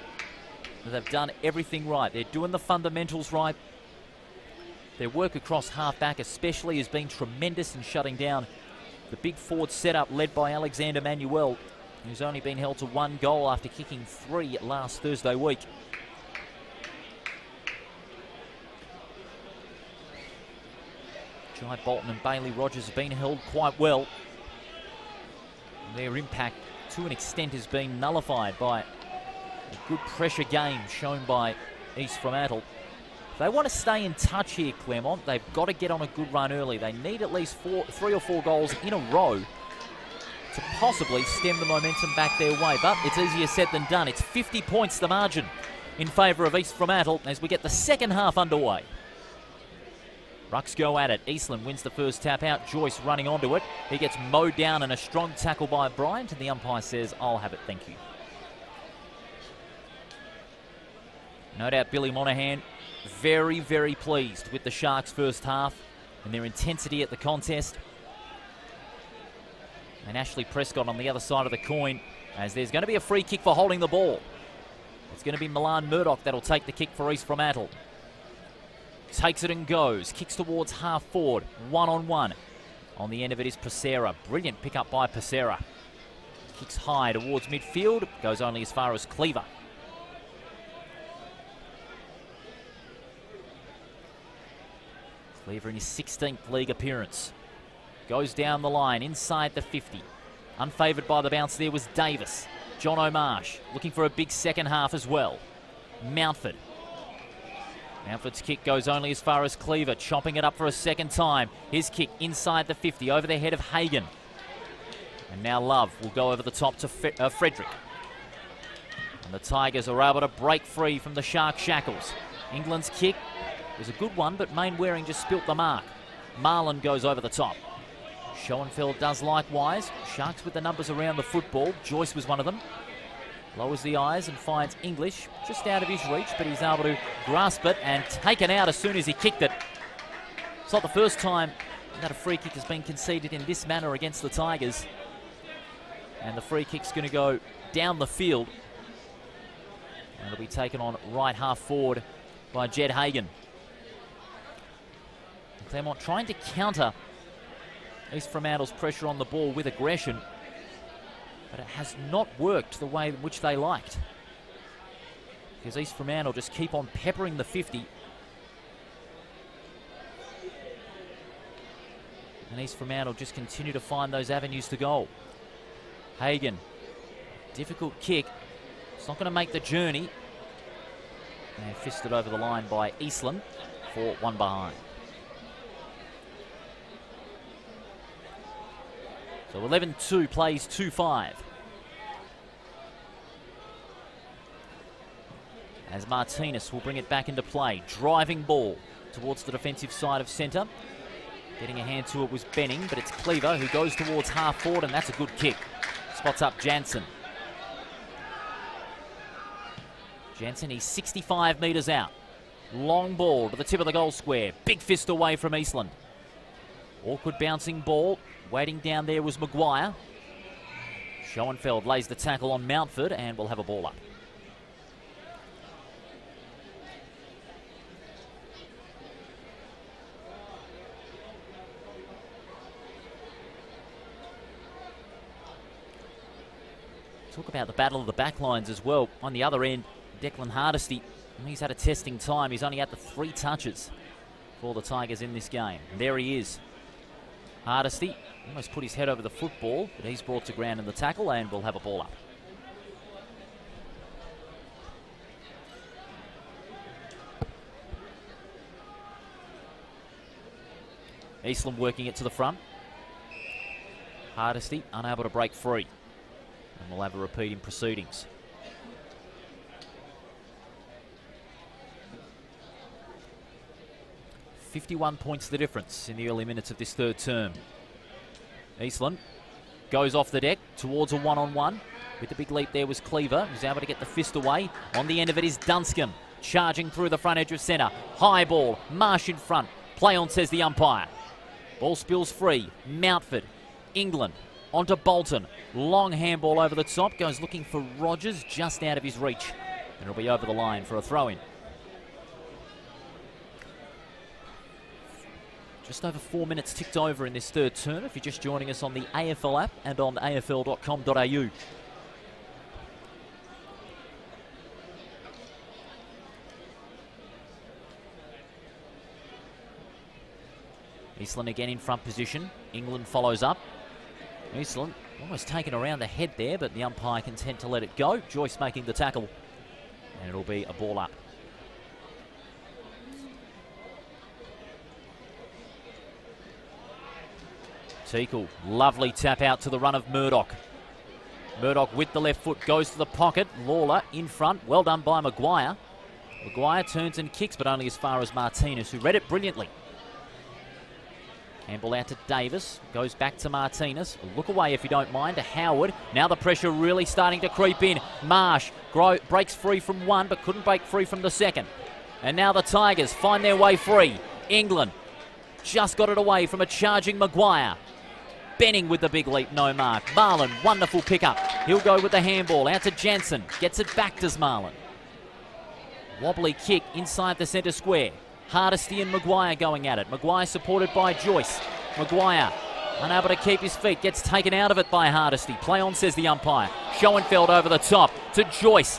They've done everything right. They're doing the fundamentals right. Their work across half-back especially has been tremendous in shutting down the big forward setup led by Alexander Manuel, who's only been held to 1 goal after kicking 3 last Thursday week. Jai Bolton and Bailey Rogers have been held quite well. Their impact to an extent has been nullified by a good pressure game shown by East Fremantle. If they want to stay in touch here, Claremont, they've got to get on a good run early. They need at least 3 or 4 goals in a row to possibly stem the momentum back their way. But it's easier said than done. It's 50 points the margin in favour of East Fremantle as we get the second half underway. Rucks go at it. Eastland wins the first tap out. Joyce running onto it. He gets mowed down and a strong tackle by Bryant, and the umpire says, "I'll have it, thank you." No doubt Billy Monaghan very, very pleased with the Sharks' first half and their intensity at the contest. And Ashley Prescott on the other side of the coin, as there's going to be a free kick for holding the ball. It's going to be Milan Murdoch that'll take the kick for East Fremantle. Takes it and goes. Kicks towards half forward. 1-on-1. On the end of it is Pacera. Brilliant pick up by Pacera. Kicks high towards midfield. Goes only as far as Cleaver. Cleaver in his 16th league appearance. Goes down the line inside the 50. Unfavoured by the bounce there was Davis. John O'Marsh looking for a big second half as well. Mountford. Mountford's kick goes only as far as Cleaver, chopping it up for a second time. His kick inside the 50 over the head of Hagan. And now Love will go over the top to Frederick. And the Tigers are able to break free from the Shark shackles. England's kick was a good one, but Mainwaring just spilt the mark. Marlin goes over the top. Schoenfeld does likewise. Sharks with the numbers around the football. Joyce was one of them. Lowers the eyes and finds English just out of his reach, but he's able to grasp it and take it out as soon as he kicked it. It's not the first time that a free kick has been conceded in this manner against the Tigers. And the free kick's going to go down the field. And it'll be taken on right half forward by Jed Hagan. Claremont trying to counter East Fremantle's pressure on the ball with aggression, but it has not worked the way in which they liked. Because East Fremantle just keep on peppering the 50. And East Fremantle just continue to find those avenues to goal. Hagan, difficult kick. It's not going to make the journey. And fisted over the line by Eastland for one behind. So 11-2 plays 2-5. As Martinez will bring it back into play. Driving ball towards the defensive side of centre. Getting a hand to it was Benning, but it's Cleaver who goes towards half forward, and that's a good kick. Spots up Jansen. Jansen, he's 65 metres out. Long ball to the tip of the goal square. Big fist away from Eastland. Awkward bouncing ball. Waiting down there was Maguire. Schoenfeld lays the tackle on Mountford and will have a ball up. Talk about the battle of the backlines as well. On the other end, Declan Hardesty, he's had a testing time. He's only had the 3 touches for the Tigers in this game. And there he is. Hardesty almost put his head over the football, but he's brought to ground in the tackle and will have a ball up. Eastland working it to the front. Hardesty unable to break free. And we'll have a repeat in proceedings. .51 points the difference in the early minutes of this third term. Eastland goes off the deck towards a one-on-one. With the big leap there was Cleaver, who's able to get the fist away. On the end of it is Dunscombe, charging through the front edge of centre. High ball, Marsh in front. Play on, says the umpire. Ball spills free. Mountford, England, onto Bolton. Long handball over the top. Goes looking for Rogers, just out of his reach. And it'll be over the line for a throw-in. Just over 4 minutes ticked over in this third term if you're just joining us on the AFL app and on afl.com.au. Eastland again in front position. England follows up. Eastland almost taken around the head there, but the umpire content to let it go. Joyce making the tackle. And it'll be a ball up. Teakle, lovely tap out to the run of Murdoch. Murdoch with the left foot goes to the pocket. Lawler in front, well done by Maguire. Maguire turns and kicks, but only as far as Martinez, who read it brilliantly. Handball out to Davis, goes back to Martinez. Look away if you don't mind, to Howard. Now the pressure really starting to creep in. Marsh breaks free from one, but couldn't break free from the second. And now the Tigers find their way free. England just got it away from a charging Maguire. Benning with the big leap, no mark. Marlin, wonderful pickup. He'll go with the handball out to Jansen. Gets it back to Marlin. Wobbly kick inside the centre square. Hardesty and Maguire going at it. Maguire supported by Joyce. Maguire unable to keep his feet. Gets taken out of it by Hardesty. Play on, says the umpire. Schoenfeld over the top to Joyce.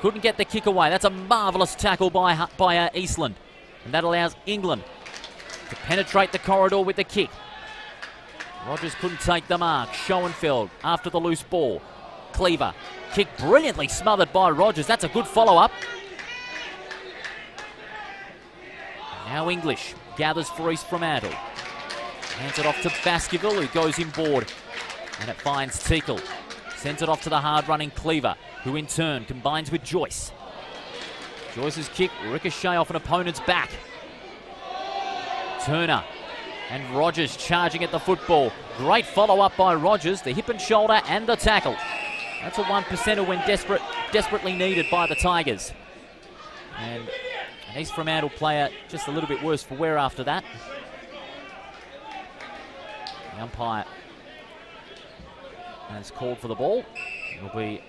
Couldn't get the kick away. That's a marvellous tackle by Eastland. And that allows England to penetrate the corridor with the kick. Rogers couldn't take the mark. Schoenfeld after the loose ball. Cleaver. Kick brilliantly smothered by Rogers. That's a good follow-up. Now English gathers for East Fremantle. Hands it off to Baskerville, who goes inboard. And it finds Teakle. Sends it off to the hard-running Cleaver, who in turn combines with Joyce. Joyce's kick ricochet off an opponent's back. Turner. And Rogers charging at the football. Great follow-up by Rogers, the hip and shoulder and the tackle. That's a 1%er when desperately needed by the Tigers. And an East Fremantle player just a little bit worse for wear after that. The umpire has called for the ball. It'll be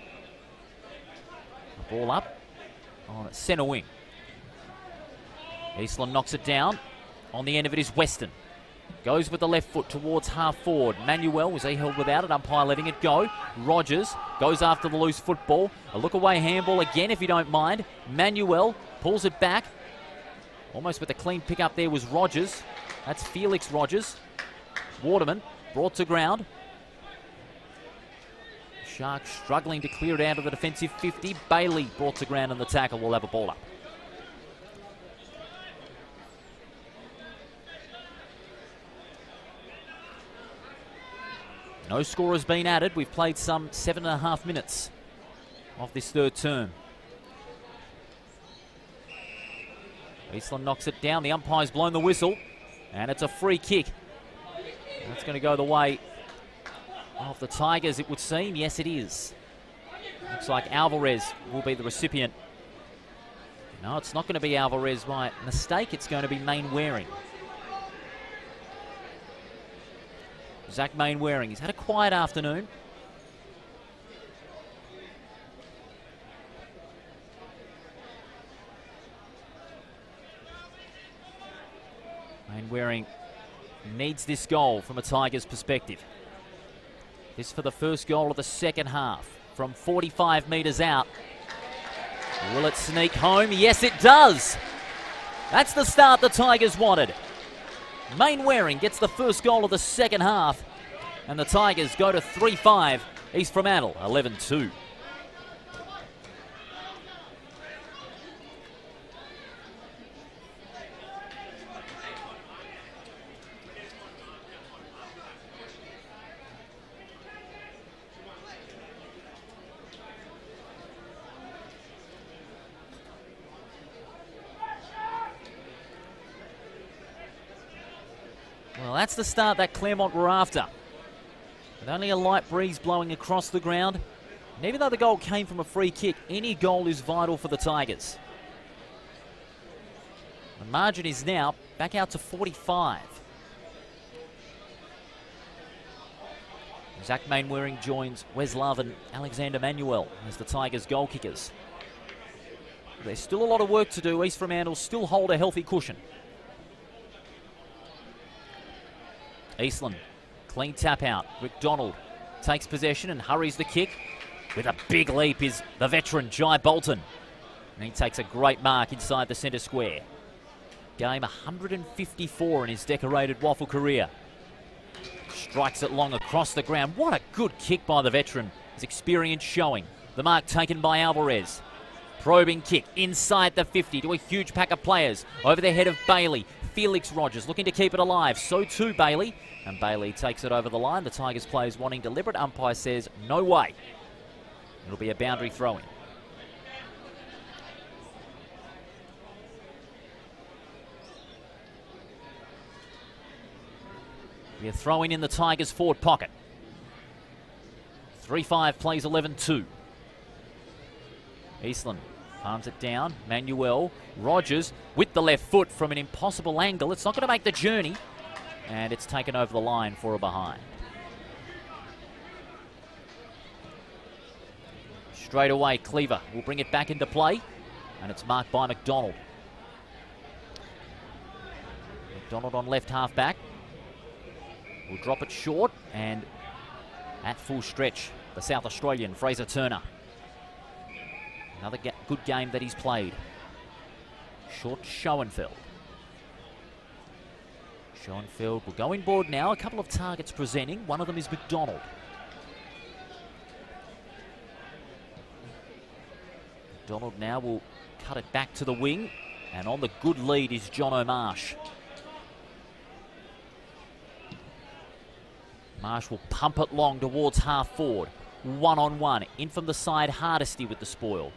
a ball up on centre wing. Eastland knocks it down. On the end of it is Weston. Goes with the left foot towards half forward. Manuel, was he held without it? Umpire letting it go. Rogers goes after the loose football. A look away handball again, if you don't mind. Manuel pulls it back. Almost with a clean pick up there was Rogers. That's Felix Rogers. Waterman brought to ground. Sharks struggling to clear it out of the defensive 50. Bailey brought to ground, and the tackle will have a ball up. No score has been added. We've played some 7.5 minutes of this third term. Eastland knocks it down. The umpire's blown the whistle, and it's a free kick. That's going to go the way of the Tigers, it would seem. Yes, it is. Looks like Alvarez will be the recipient. No, it's not going to be Alvarez by mistake. It's going to be Mainwaring. Zach Mainwaring. He's had a quiet afternoon. Mainwaring needs this goal from a Tigers perspective. This for the first goal of the second half from 45 metres out. Will it sneak home? Yes, it does. That's the start the Tigers wanted. Mainwaring gets the first goal of the second half, and the Tigers go to 3-5. East Fremantle 11-2. Well, that's the start that Claremont were after. With only a light breeze blowing across the ground. And even though the goal came from a free kick, any goal is vital for the Tigers. The margin is now back out to 45. Zach Mainwaring joins Wes Love and Alexander Manuel as the Tigers goal kickers. There's still a lot of work to do. East Fremantle still hold a healthy cushion. Eastland, clean tap out. McDonald takes possession and hurries the kick. With a big leap is the veteran Jai Bolton. And he takes a great mark inside the centre square. Game 154 in his decorated WAFL career. Strikes it long across the ground. What a good kick by the veteran. His experience showing. The mark taken by Alvarez. Probing kick inside the 50 to a huge pack of players. Over the head of Bailey. Felix Rogers looking to keep it alive. So too Bailey. And Bailey takes it over the line. The Tigers players wanting deliberate. Umpire says no way. It'll be a boundary throw-in. Be a throw-in in the Tigers' forward pocket. 3-5 plays 11-2. Eastland palms it down. Manuel. Rogers with the left foot from an impossible angle. It's not going to make the journey. And it's taken over the line for a behind. Straight away, Cleaver will bring it back into play. And it's marked by McDonald. McDonald on left half back. Will drop it short. And at full stretch, the South Australian, Fraser Turner. Another good game that he's played. Short to Schoenfeld. Schoenfeld will go inboard now. A couple of targets presenting. One of them is McDonald. McDonald now will cut it back to the wing. And on the good lead is John O'Marsh. Marsh will pump it long towards half forward. One-on-one. In from the side, Hardesty with the spoil.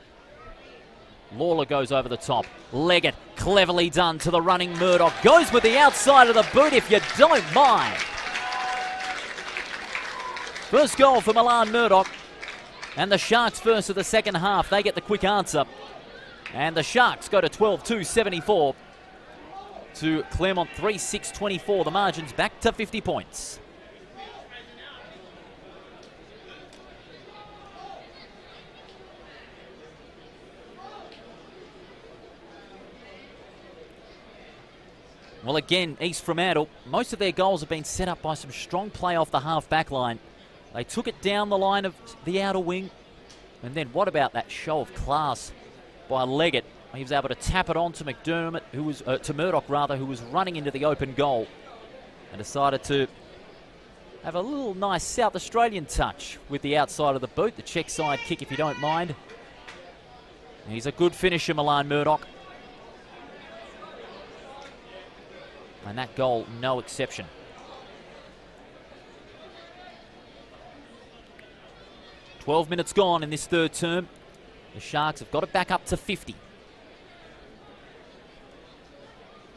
Lawler goes over the top. Leggett, cleverly done to the running Murdoch. Goes with the outside of the boot if you don't mind. First goal for Milan Murdoch. And the Sharks first of the second half. They get the quick answer. And the Sharks go to 12-2, 74 to Claremont 3-6, 24. The margin's back to 50 points. Well, again, East Fremantle, most of their goals have been set up by some strong play off the half-back line. They took it down the line of the outer wing. And then what about that show of class by Leggett? He was able to tap it on to McDermott, to Murdoch rather, who was running into the open goal and decided to have a little nice South Australian touch with the outside of the boot. The check side kick, if you don't mind. He's a good finisher, Milan Murdoch. And that goal, no exception. "12 minutes gone in this third term. The Sharks have got it back up to 50.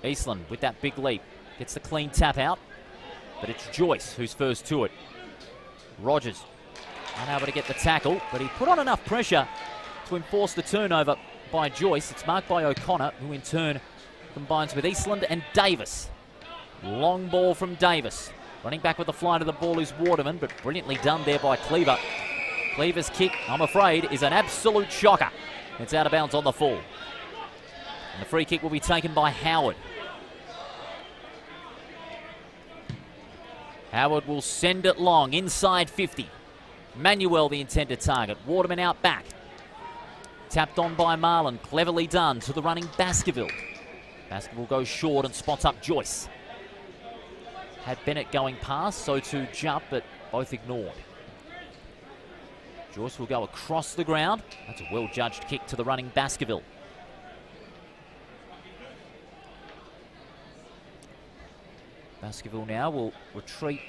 Eastland with that big leap. Gets the clean tap out. But it's Joyce who's first to it. Rogers unable to get the tackle, but he put on enough pressure to enforce the turnover by Joyce. It's marked by O'Connor, who in turn combines with Eastland and Davis. Long ball from Davis. Running back with the flight of the ball is Waterman, but brilliantly done there by Cleaver. Cleaver's kick, I'm afraid, is an absolute shocker. It's out of bounds on the full. And the free kick will be taken by Howard. Howard will send it long, inside 50. Manuel the intended target. Waterman out back. Tapped on by Marlin. Cleverly done to the running Baskerville. Baskerville goes short and spots up Joyce. Had Bennett going past, so too Jupp, but both ignored. Joyce will go across the ground. That's a well-judged kick to the running Baskerville. Baskerville now will retreat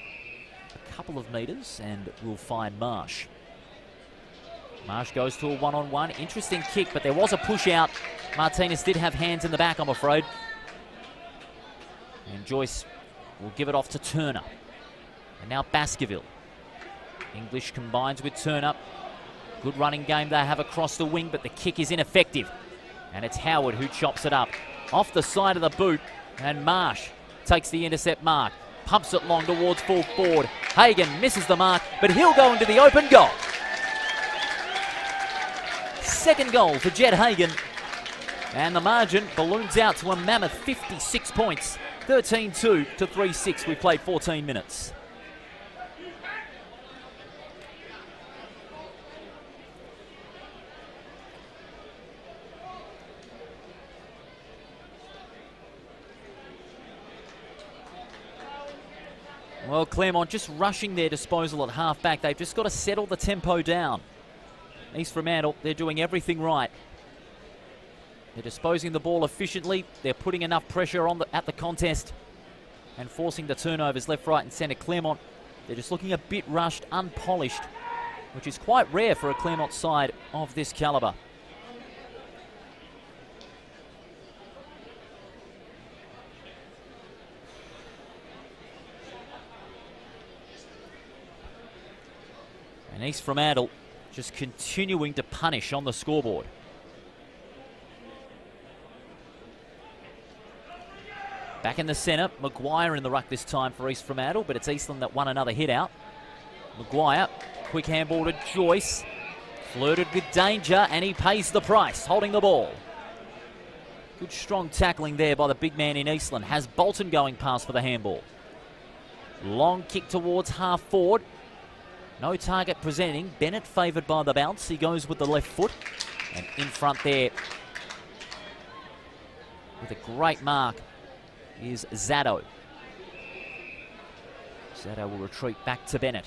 a couple of metres and will find Marsh. Marsh goes to a one-on-one. Interesting kick, but there was a push out. Martinez did have hands in the back, I'm afraid. And Joyce will give it off to Turner. And now Baskerville. English combines with Turner. Good running game they have across the wing, but the kick is ineffective. And it's Howard who chops it up. Off the side of the boot, and Marsh takes the intercept mark. Pumps it long towards full forward. Hagan misses the mark, but he'll go into the open goal. Second goal for Jed Hagan. And the margin balloons out to a mammoth 56 points. 13-2 to 3-6. We played 14 minutes. Well, Claremont just rushing their disposal at half-back. They've just got to settle the tempo down. East Fremantle, they're doing everything right. They're disposing the ball efficiently. They're putting enough pressure on at the contest and forcing the turnovers left, right and centre. Claremont, they're just looking a bit rushed, unpolished, which is quite rare for a Claremont side of this calibre. And East Fremantle just continuing to punish on the scoreboard. Back in the centre, Maguire in the ruck this time for East Fremantle, but it's Eastland that won another hit out. Maguire, quick handball to Joyce. Flirted with danger and he pays the price, holding the ball. Good strong tackling there by the big man in Eastland. Has Bolton going past for the handball. Long kick towards half forward. No target presenting. Bennett favoured by the bounce. He goes with the left foot. And in front there, with a great mark, is Zaddo. Zaddo will retreat back to Bennett.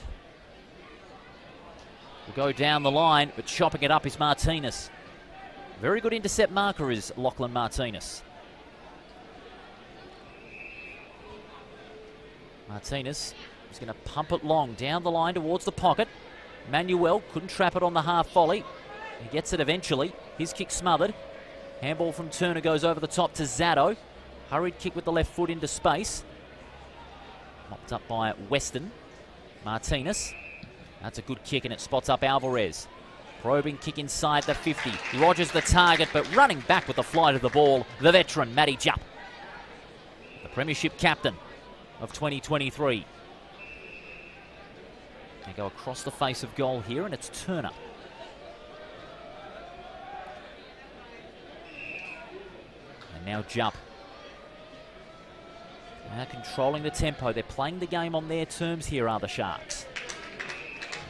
Will go down the line, but chopping it up is Martinez. Very good intercept marker is Lachlan Martinez. Martinez is going to pump it long down the line towards the pocket. Manuel couldn't trap it on the half volley. He gets it eventually. His kick smothered. Handball from Turner goes over the top to Zaddo. Hurried kick with the left foot into space. Mopped up by Weston. Martinez. That's a good kick and it spots up Alvarez. Probing kick inside the 50. Rogers the target, but running back with the flight of the ball, the veteran Matty Jupp, the premiership captain of 2023. They go across the face of goal here, and it's Turner. And now Jupp. Now controlling the tempo. They're playing the game on their terms here, are the Sharks.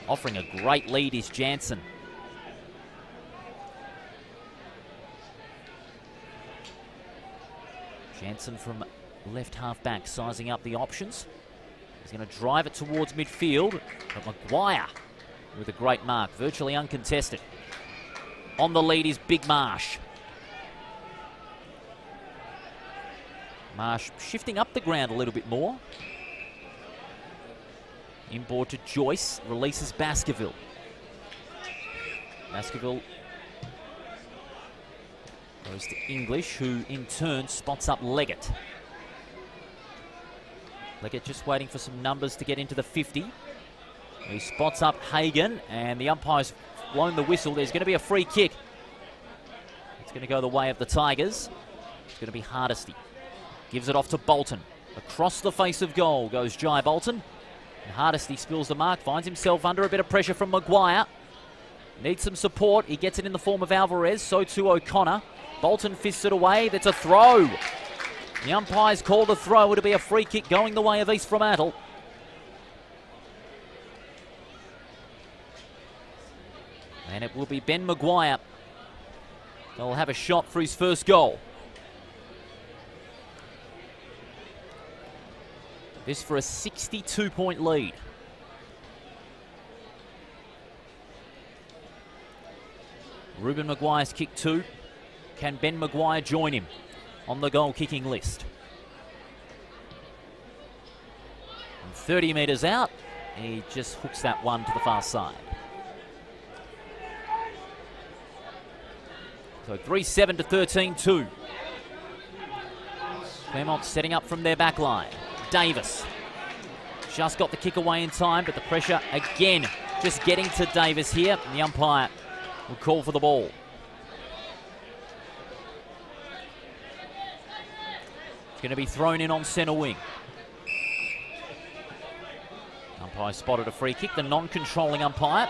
Offering a great lead is Jansen. Jansen from left half back, sizing up the options. He's going to drive it towards midfield, but Maguire with a great mark, virtually uncontested. On the lead is Big Marsh. Marsh shifting up the ground a little bit more. Inboard to Joyce, releases Baskerville. Baskerville goes to English, who in turn spots up Leggett. Leggett just waiting for some numbers to get into the 50. He spots up Hagan, and the umpire's blown the whistle. There's going to be a free kick. It's going to go the way of the Tigers. It's going to be Hardesty. Gives it off to Bolton. Across the face of goal goes Jai Bolton. And Hardesty spills the mark, finds himself under a bit of pressure from Maguire. Needs some support. He gets it in the form of Alvarez, so too O'Connor. Bolton fists it away. That's a throw. The umpire's called a throw. It'll be a free kick going the way of East Fremantle. And it will be Ben Maguire. He'll have a shot for his first goal. This for a 62-point lead. Ruben Maguire's kick 2. Can Ben Maguire join him on the goal-kicking list? And 30 metres out, he just hooks that one to the far side. So 3-7 to 13-2. Claremont setting up from their back line. Davis just got the kick away in time, but the pressure again just getting to Davis here. And the umpire will call for the ball. It's going to be thrown in on centre wing. Umpire spotted a free kick. The non-controlling umpire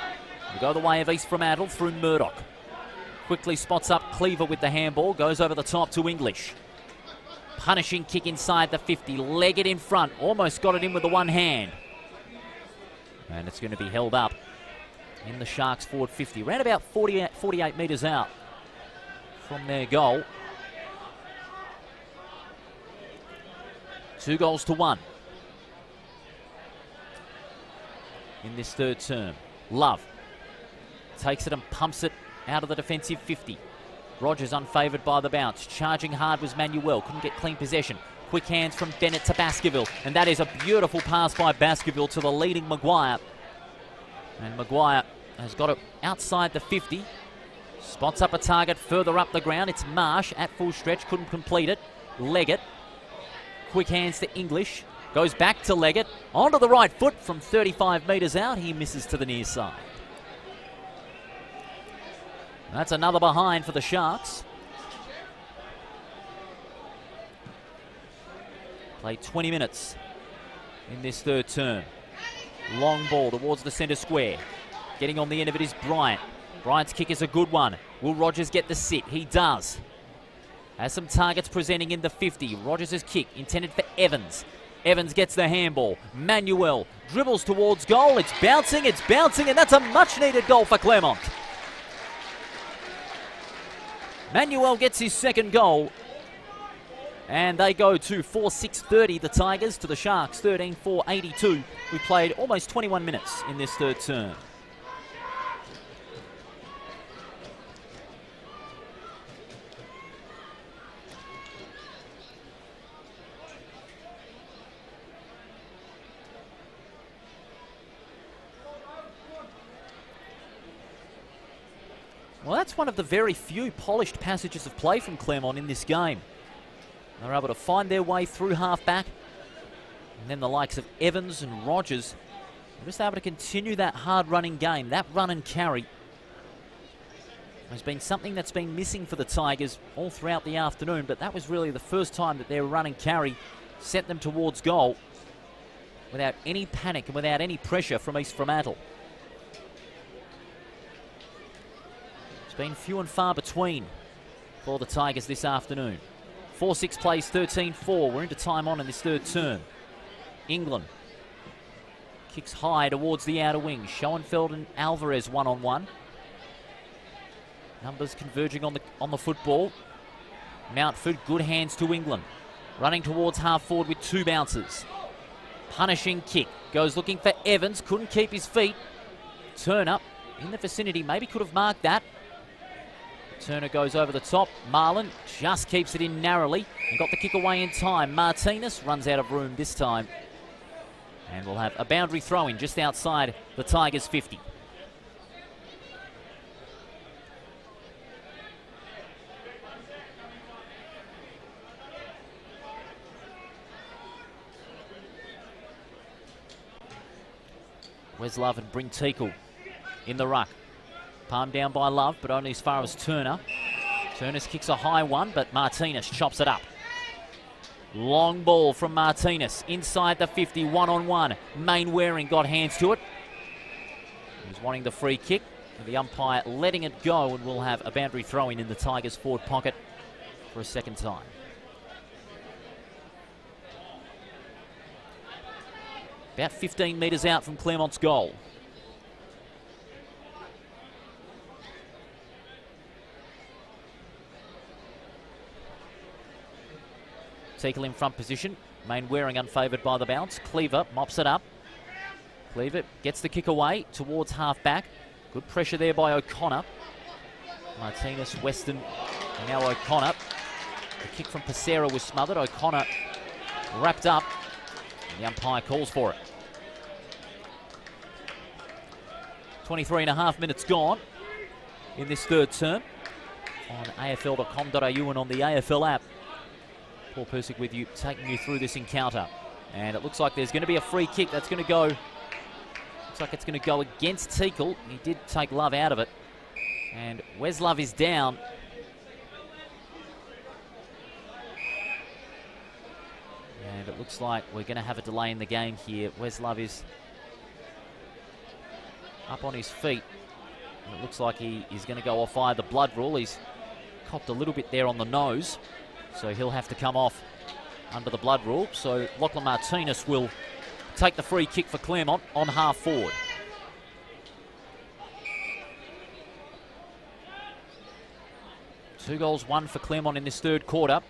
will go the way of East Fremantle through Murdoch. Quickly spots up Cleaver with the handball. Goes over the top to English. Punishing kick inside the 50. Leggett in front. Almost got it in with the one hand. And it's going to be held up in the Sharks forward 50. Around about 48 metres out from their goal. 2-1 in this third term. Love takes it and pumps it out of the defensive 50. Rogers unfavoured by the bounce. Charging hard was Manuel. Couldn't get clean possession. Quick hands from Bennett to Baskerville. And that is a beautiful pass by Baskerville to the leading Maguire. And Maguire has got it outside the 50. Spots up a target further up the ground. It's Marsh at full stretch. Couldn't complete it. Leggett. Quick hands to English. Goes back to Leggett. Onto the right foot from 35 metres out. He misses to the near side. That's another behind for the Sharks. Played 20 minutes in this third term. Long ball towards the centre square. Getting on the end of it is Bryant. Bryant's kick is a good one. Will Rogers get the sit? He does. Has some targets presenting in the 50. Rogers' kick intended for Evans. Evans gets the handball. Manuel dribbles towards goal. It's bouncing, and that's a much-needed goal for Claremont. Manuel gets his second goal. And they go to 4-6-30, the Tigers, to the Sharks 13-4-82. We played almost 21 minutes in this third term. Well, that's one of the very few polished passages of play from Claremont in this game. They're able to find their way through half-back. And then the likes of Evans and Rogers are just able to continue that hard-running game. That run and carry has been something that's been missing for the Tigers all throughout the afternoon, but that was really the first time that their run and carry sent them towards goal without any panic and without any pressure from East Fremantle. It's been few and far between for the Tigers this afternoon. 4-6 plays 13-4. We're into time on in this third term. England kicks high towards the outer wing. Schoenfeld and Alvarez one-on-one. Numbers converging on the football. Mountford, good hands to England. Running towards half forward with two bouncers. Punishing kick. Goes looking for Evans. Couldn't keep his feet. Turner in the vicinity. Maybe could have marked that. Turner goes over the top. Marlin just keeps it in narrowly and got the kick away in time. Martinez runs out of room this time. And we'll have a boundary throw-in just outside the Tigers' 50. Where's Love and bring Teakle in the ruck. Palm down by Love, but only as far as Turner. Turner's kicks a high one, but Martinez chops it up. Long ball from Martinez inside the 50, one-on-one. Mainwaring got hands to it. He was wanting the free kick. The umpire letting it go, and we'll have a boundary throw-in in the Tigers' forward pocket for a second time. About 15 metres out from Claremont's goal. Teakle in front position. Mainwaring unfavoured by the bounce. Cleaver mops it up. Cleaver gets the kick away towards half-back. Good pressure there by O'Connor. Martinez, Weston, and now O'Connor. The kick from Pacera was smothered. O'Connor wrapped up. The umpire calls for it. 23.5 minutes gone in this third term on afl.com.au and on the AFL app. Paul Persick with you, taking you through this encounter. And it looks like there's going to be a free kick that's going to go. Looks like it's going to go against Teakle. He did take Love out of it. And Wes Love is down. And it looks like we're going to have a delay in the game here. Wes Love is up on his feet. And it looks like he is going to go off via the blood rule. He's copped a little bit there on the nose. So he'll have to come off under the blood rule. So Lachlan Martinez will take the free kick for Claremont on half forward. Two goals, one for Claremont in this third quarter.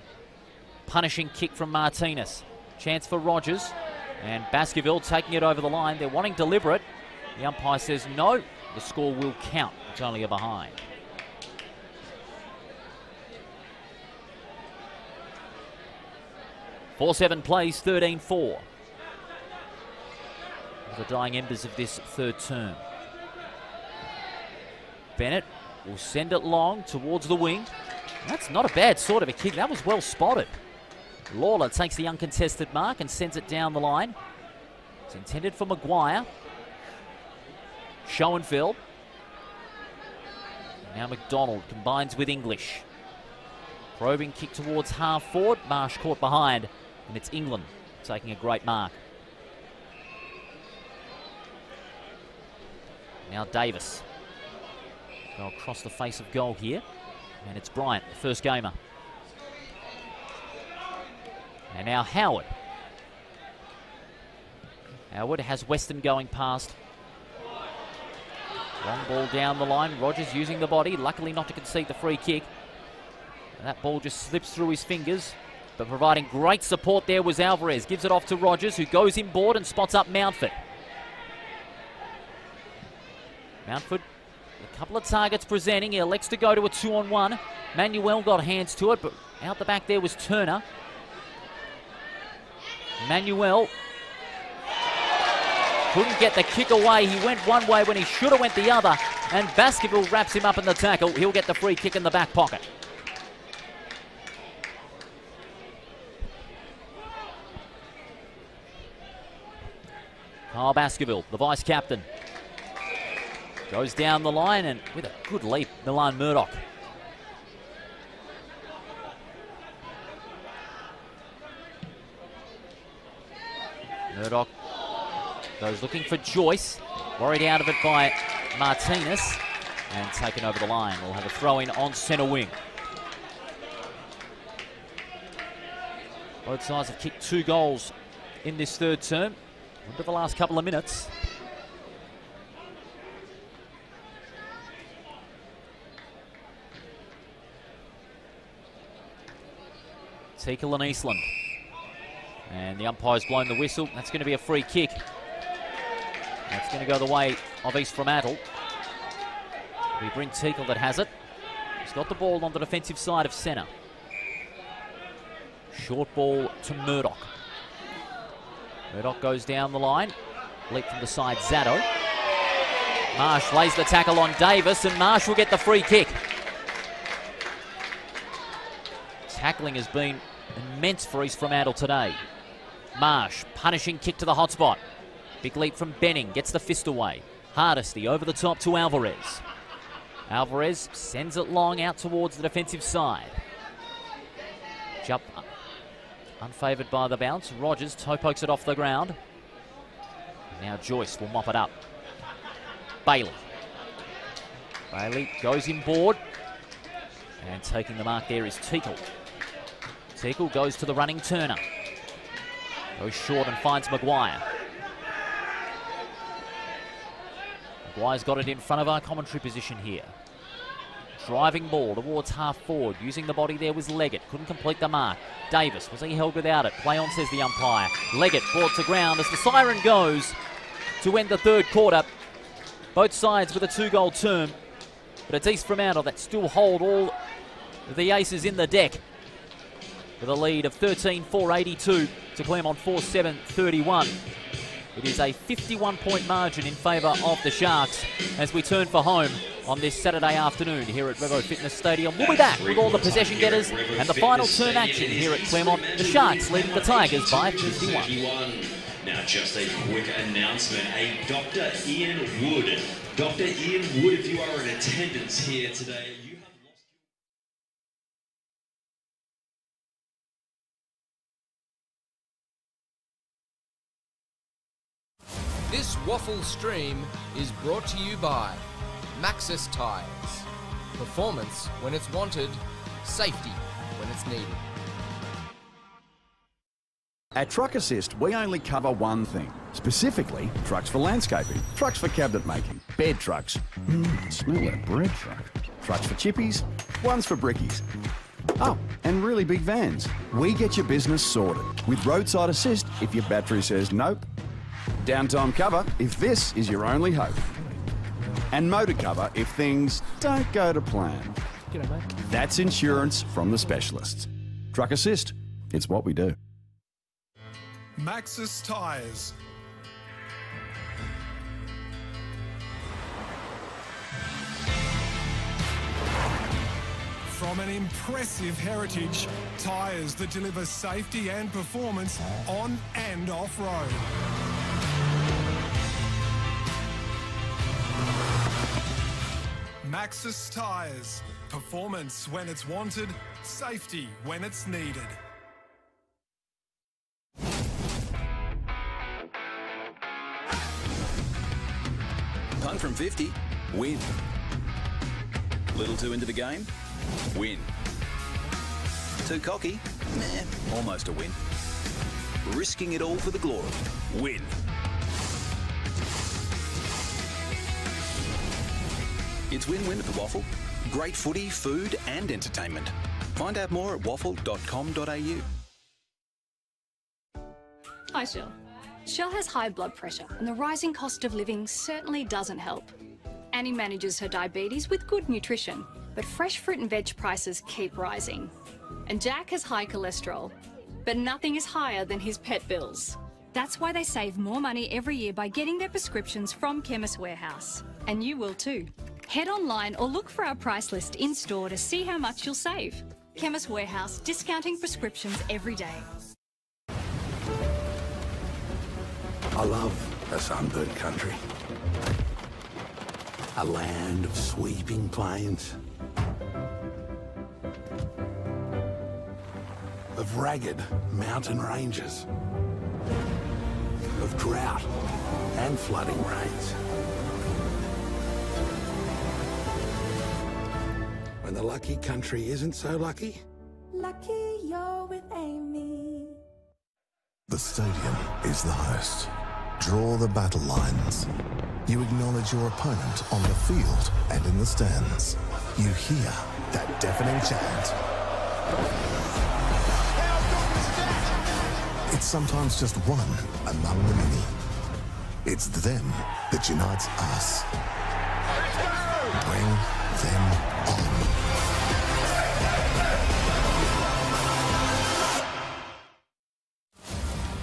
Punishing kick from Martinez. Chance for Rogers. And Baskerville taking it over the line. They're wanting deliberate. The umpire says no. The score will count. It's only a behind. Four-7 plays, 13-4. The dying embers of this third term. Bennett will send it long towards the wing. That's not a bad sort of a kick. That was well spotted. Lawler takes the uncontested mark and sends it down the line. It's intended for Maguire. Schoenfeld. Now McDonald combines with English. Probing kick towards half forward. Marsh caught behind. And it's England taking a great mark. Now Davis. Go across the face of goal here. And it's Bryant, the first gamer. And now Howard. Howard has Weston going past. Long ball down the line. Rogers using the body. Luckily not to concede the free kick. And that ball just slips through his fingers. But providing great support there was Alvarez. Gives it off to Rogers, who goes inboard and spots up Mountford. Mountford, a couple of targets presenting. He elects to go to a 2-on-1. Manuel got hands to it, but out the back there was Turner. Manuel couldn't get the kick away. He went one way when he should have went the other. And Baskerville wraps him up in the tackle. He'll get the free kick in the back pocket. Kyle Baskerville, the vice-captain, goes down the line and with a good leap, Milan Murdoch. Murdoch goes looking for Joyce, worried out of it by Martinez, and taken over the line. We'll have a throw-in on centre wing. Both sides have kicked 2 goals in this third term. Under the last couple of minutes. Teakle and Eastland. And the umpire's blown the whistle. That's going to be a free kick. That's going to go the way of East Fremantle. It'll be Bryn Teakle that has it. He's got the ball on the defensive side of centre. Short ball to Murdoch. Murdoch goes down the line. Leap from the side, Zato. Marsh lays the tackle on Davis, and Marsh will get the free kick. Tackling has been immense for East Fremantle today. Marsh, punishing kick to the hot spot. Big leap from Benning, gets the fist away. Hardesty over the top to Alvarez. Alvarez sends it long out towards the defensive side. Jump unfavoured by the bounce. Rogers toe pokes it off the ground. Now Joyce will mop it up. Bailey. Bailey goes inboard. And taking the mark there is Teakle. Teakle goes to the running Turner. Goes short and finds Maguire. Maguire's got it in front of our commentary position here. Driving ball towards half forward. Using the body there was Leggett. Couldn't complete the mark. Davis, was he held without it? Play on, says the umpire. Leggett brought to ground as the siren goes to end the third quarter. Both sides with a 2-goal term. But it's East Fremantle that still hold all the aces in the deck, with a lead of 13-4-82 to Claremont 4-7-31. It is a 51-point margin in favour of the Sharks as we turn for home on this Saturday afternoon here at Revo Fitness Stadium. We'll be back with all the possession getters and the final turn action here at Claremont. The Sharks leading the Tigers by 51. Now just a quick announcement. Dr. Ian Wood. Dr. Ian Wood, if you are in attendance here today, you have lost. This WAFL stream is brought to you by Maxxis Tyres. Performance when it's wanted, safety when it's needed. At Truck Assist, we only cover one thing. Specifically, trucks for landscaping, trucks for cabinet making, bed trucks. Smell that bread truck. Trucks for chippies, ones for brickies. Oh, and really big vans. We get your business sorted. With roadside assist if your battery says nope. Downtime cover if this is your only hope. And motor cover if things don't go to plan. G'day, mate. That's insurance from the specialists. Truck Assist, it's what we do. Maxxis Tyres. From an impressive heritage, tyres that deliver safety and performance on and off-road. Maxxis Tyres. Performance when it's wanted, safety when it's needed. Punt from 50, win. Little too into the game, win. Too cocky, almost a win. Risking it all for the glory, win. It's win-win at the WAFL. Great footy, food and entertainment. Find out more at waffle.com.au. Hi, Shell. Shell has high blood pressure and the rising cost of living certainly doesn't help. Annie manages her diabetes with good nutrition, but fresh fruit and veg prices keep rising. And Jack has high cholesterol, but nothing is higher than his pet bills. That's why they save more money every year by getting their prescriptions from Chemist Warehouse. And you will too. Head online or look for our price list in-store to see how much you'll save. Chemist Warehouse, discounting prescriptions every day. I love a sunburnt country. A land of sweeping plains. Of ragged mountain ranges. Of drought and flooding rains. When the lucky country isn't so lucky. Lucky you're with Amy. The stadium is the host. Draw the battle lines. You acknowledge your opponent on the field and in the stands. You hear that deafening chant. It's sometimes just one among the many. It's them that unites us. Bring them on.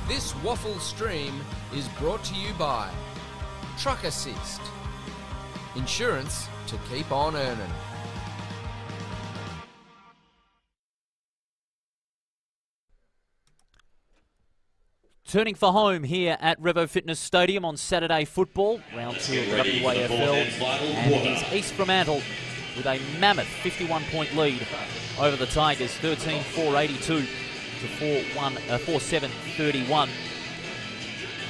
This WAFL stream is brought to you by Truck Assist. Insurance to keep on earning. Turning for home here at Revo Fitness Stadium on Saturday football, round 2 of the WAFL, and it is East Fremantle with a mammoth 51-point lead over the Tigers, 13-4-82 to 4-7-31.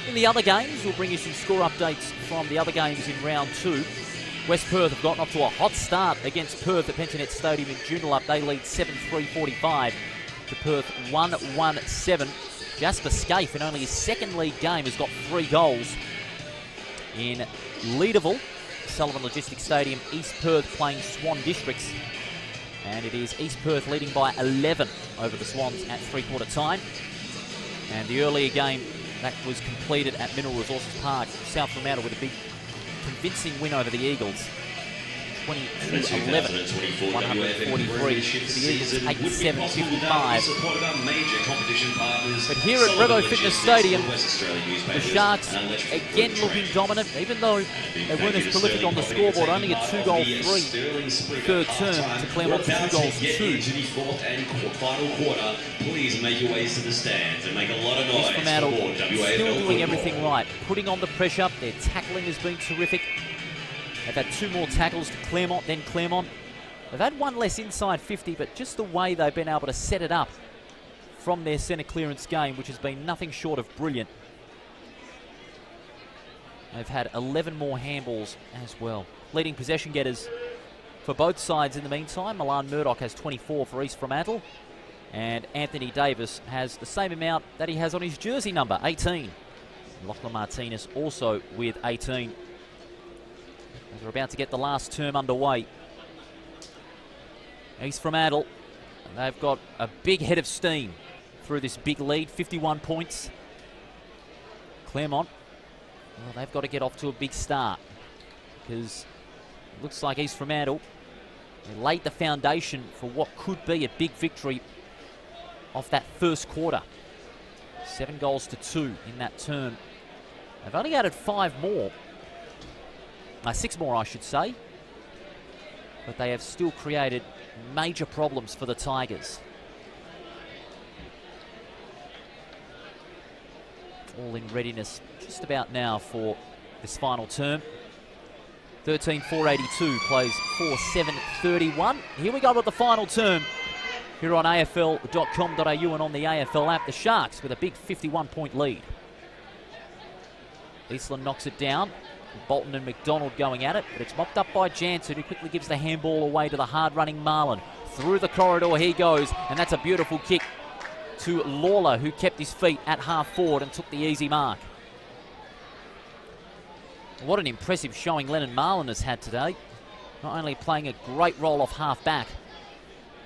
In the other games, we'll bring you some score updates from the other games in round 2. West Perth have gotten off to a hot start against Perth at Pensionet Stadium in Joondalup. They lead 7-3-45 to Perth 1-1-7. Jasper Scaife, in only his second league game, has got 3 goals. In Leederville, Sullivan Logistics Stadium, East Perth playing Swan Districts. And it is East Perth leading by 11 over the Swans at three-quarter time. And the earlier game that was completed at Mineral Resources Park, South Fremantle with a big convincing win over the Eagles. 22-11, 143 to the Eagles, 87-55. But here at Revo Fitness Stadium, the Sharks again looking dominant, even though they weren't as prolific on the scoreboard, only a 2-goal 3 third term to Claremont's 2 goals 2. Please make your ways to the stands and make a lot of noise. East Fremantle still doing everything right, putting on the pressure. Their tackling has been terrific. They've had 2 more tackles to Claremont, then Claremont. They've had 1 less inside 50, but just the way they've been able to set it up from their centre clearance game, which has been nothing short of brilliant. They've had 11 more handballs as well. Leading possession getters for both sides in the meantime. Milan Murdoch has 24 for East Fremantle, and Anthony Davis has the same amount that he has on his jersey number, 18. Lachlan Martinez also with 18. As we're about to get the last term underway. East Fremantle, they've got a big head of steam through this big lead, 51 points. Claremont, well, they've got to get off to a big start because it looks like East Fremantle, they laid the foundation for what could be a big victory off that first quarter. 7 goals to 2 in that term. They've only added 5 more. 6 more, I should say. But they have still created major problems for the Tigers. All in readiness just about now for this final term. 13-4-82 plays 4-7-31. Here we go with the final term here on AFL.com.au and on the AFL app. The Sharks with a big 51-point lead. Eastland knocks it down. Bolton and McDonald going at it, but it's mopped up by Jansen, who quickly gives the handball away to the hard-running Marlin. Through the corridor he goes, and that's a beautiful kick to Lawler, who kept his feet at half-forward and took the easy mark. What an impressive showing Lennon Marlin has had today. Not only playing a great role off half-back,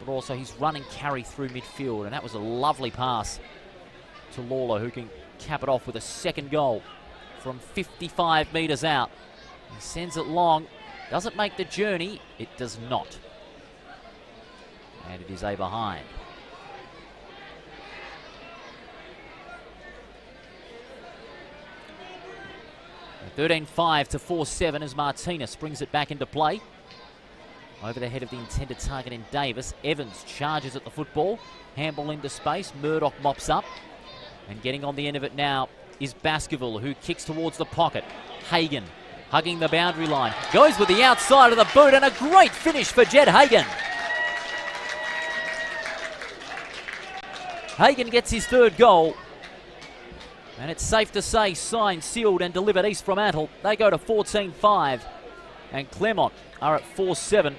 but also his run and carry through midfield, and that was a lovely pass to Lawler, who can cap it off with a second goal from 55 metres out. He sends it long. Doesn't make the journey. It does not. And it is a behind. 13-5 to 4-7 as Martinez brings it back into play. Over the head of the intended target in Davis. Evans charges at the football. Handball into space. Murdoch mops up. And getting on the end of it now is Baskerville, who kicks towards the pocket. Hagan hugging the boundary line. Goes with the outside of the boot, and a great finish for Jed Hagan. Hagan gets his 3rd goal. And it's safe to say, signed, sealed and delivered East Fremantle. They go to 14-5. And Claremont are at 4-7.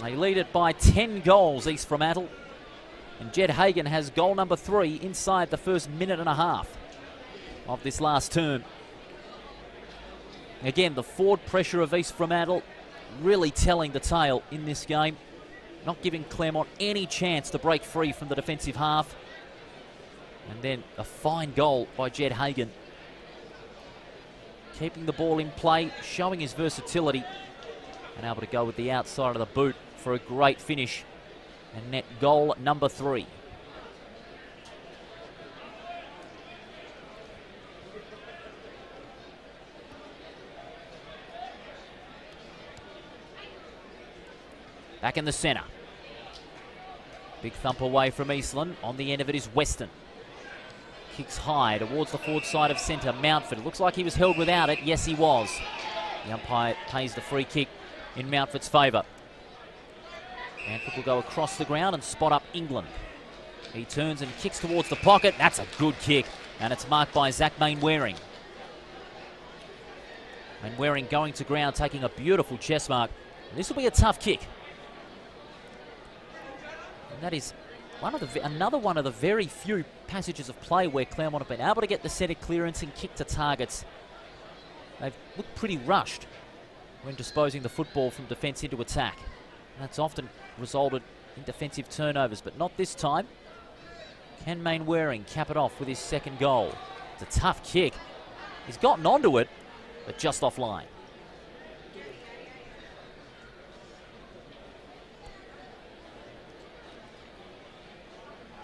They lead it by 10 goals, East Fremantle. And Jed Hagan has goal number 3 inside the first minute and a half of this last term. Again, the forward pressure of East Fremantle really telling the tale in this game. Not giving Claremont any chance to break free from the defensive half. And then a fine goal by Jed Hagan. Keeping the ball in play, showing his versatility, and able to go with the outside of the boot for a great finish. And net goal number 3. Back in the centre. Big thump away from Eastland. On the end of it is Weston. Kicks high towards the forward side of centre. Mountford. Looks like he was held without it. Yes, he was. The umpire pays the free kick in Mountford's favour. Mountford will go across the ground and spot up England. He turns and kicks towards the pocket. That's a good kick. And it's marked by Zach Mainwaring. Mainwaring going to ground, taking a beautiful chest mark. This will be a tough kick. And that is another one of the very few passages of play where Claremont have been able to get the centre clearance and kick to targets. They've looked pretty rushed when disposing the football from defence into attack. And that's often resulted in defensive turnovers, but not this time. Can Mainwaring cap it off with his second goal? It's a tough kick. He's gotten onto it, but just offline.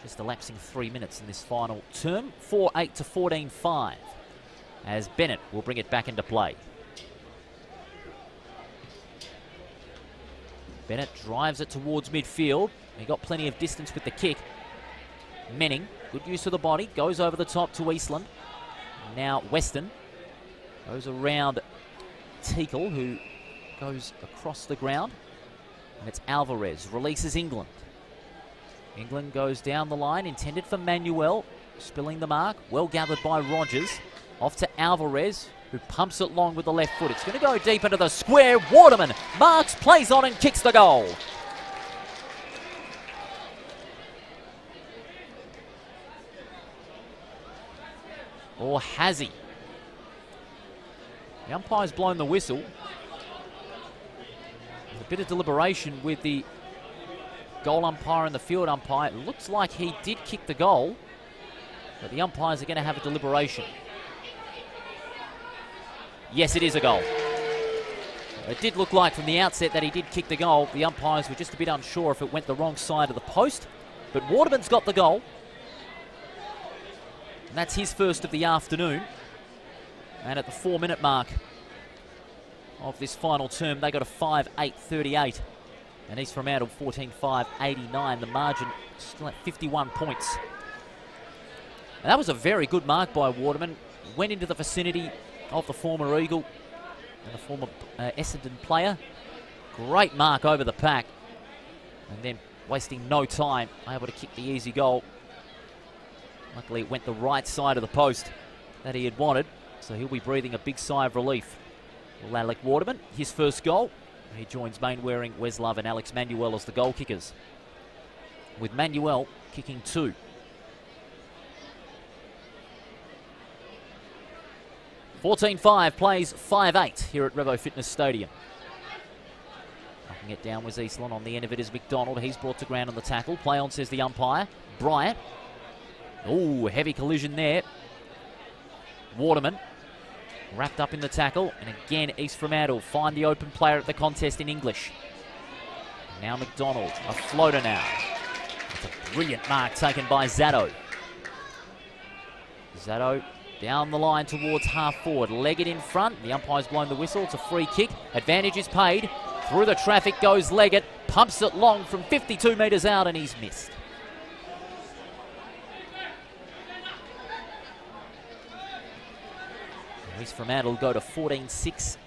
Just elapsing 3 minutes in this final term. 4-8 to 14-5 as Bennett will bring it back into play. Bennett drives it towards midfield. He got plenty of distance with the kick. Menning, good use of the body, goes over the top to Eastland. Now Weston goes around Teakle, who goes across the ground. And it's Alvarez, releases England. England goes down the line, intended for Manuel, spilling the mark, well gathered by Rogers. Off to Alvarez, who pumps it long with the left foot. It's going to go deep into the square. Waterman marks, plays on and kicks the goal. Or has he? The umpire's blown the whistle. There's a bit of deliberation with the goal umpire and the field umpire. It looks like he did kick the goal, but the umpires are going to have a deliberation. Yes, it is a goal. It did look like from the outset that he did kick the goal. The umpires were just a bit unsure if it went the wrong side of the post, but Waterman's got the goal. And that's his first of the afternoon. And at the 4-minute mark of this final term, they got a 5-8-38. And East Fremantle 14-5-89. The margin still at 51 points. And that was a very good mark by Waterman. Went into the vicinity of the former Eagle and the former Essendon player. Great mark over the pack. And then wasting no time, able to kick the easy goal. Luckily, it went the right side of the post that he had wanted. So he'll be breathing a big sigh of relief. Well, Alec Waterman, his first goal. He joins Mainwaring, Wes Love and Alex Manuel as the goal kickers, with Manuel kicking 2. (14-5) plays 5-8 here at Revo Fitness Stadium. Knocking it down was Eastland. On the end of it is McDonald. He's brought to ground on the tackle. Play on, says the umpire. Bryant. Oh, heavy collision there. Waterman wrapped up in the tackle, and again East Fremantle find the open player at the contest in English. Now McDonald, a floater now. It's a brilliant mark taken by Zato. Zato down the line towards half forward, leg it in front. The umpire's blown the whistle. It's a free kick. Advantage is paid. Through the traffic goes Leggett, pumps it long from 52 metres out, and he's missed. East Fremantle go to 14-6-90.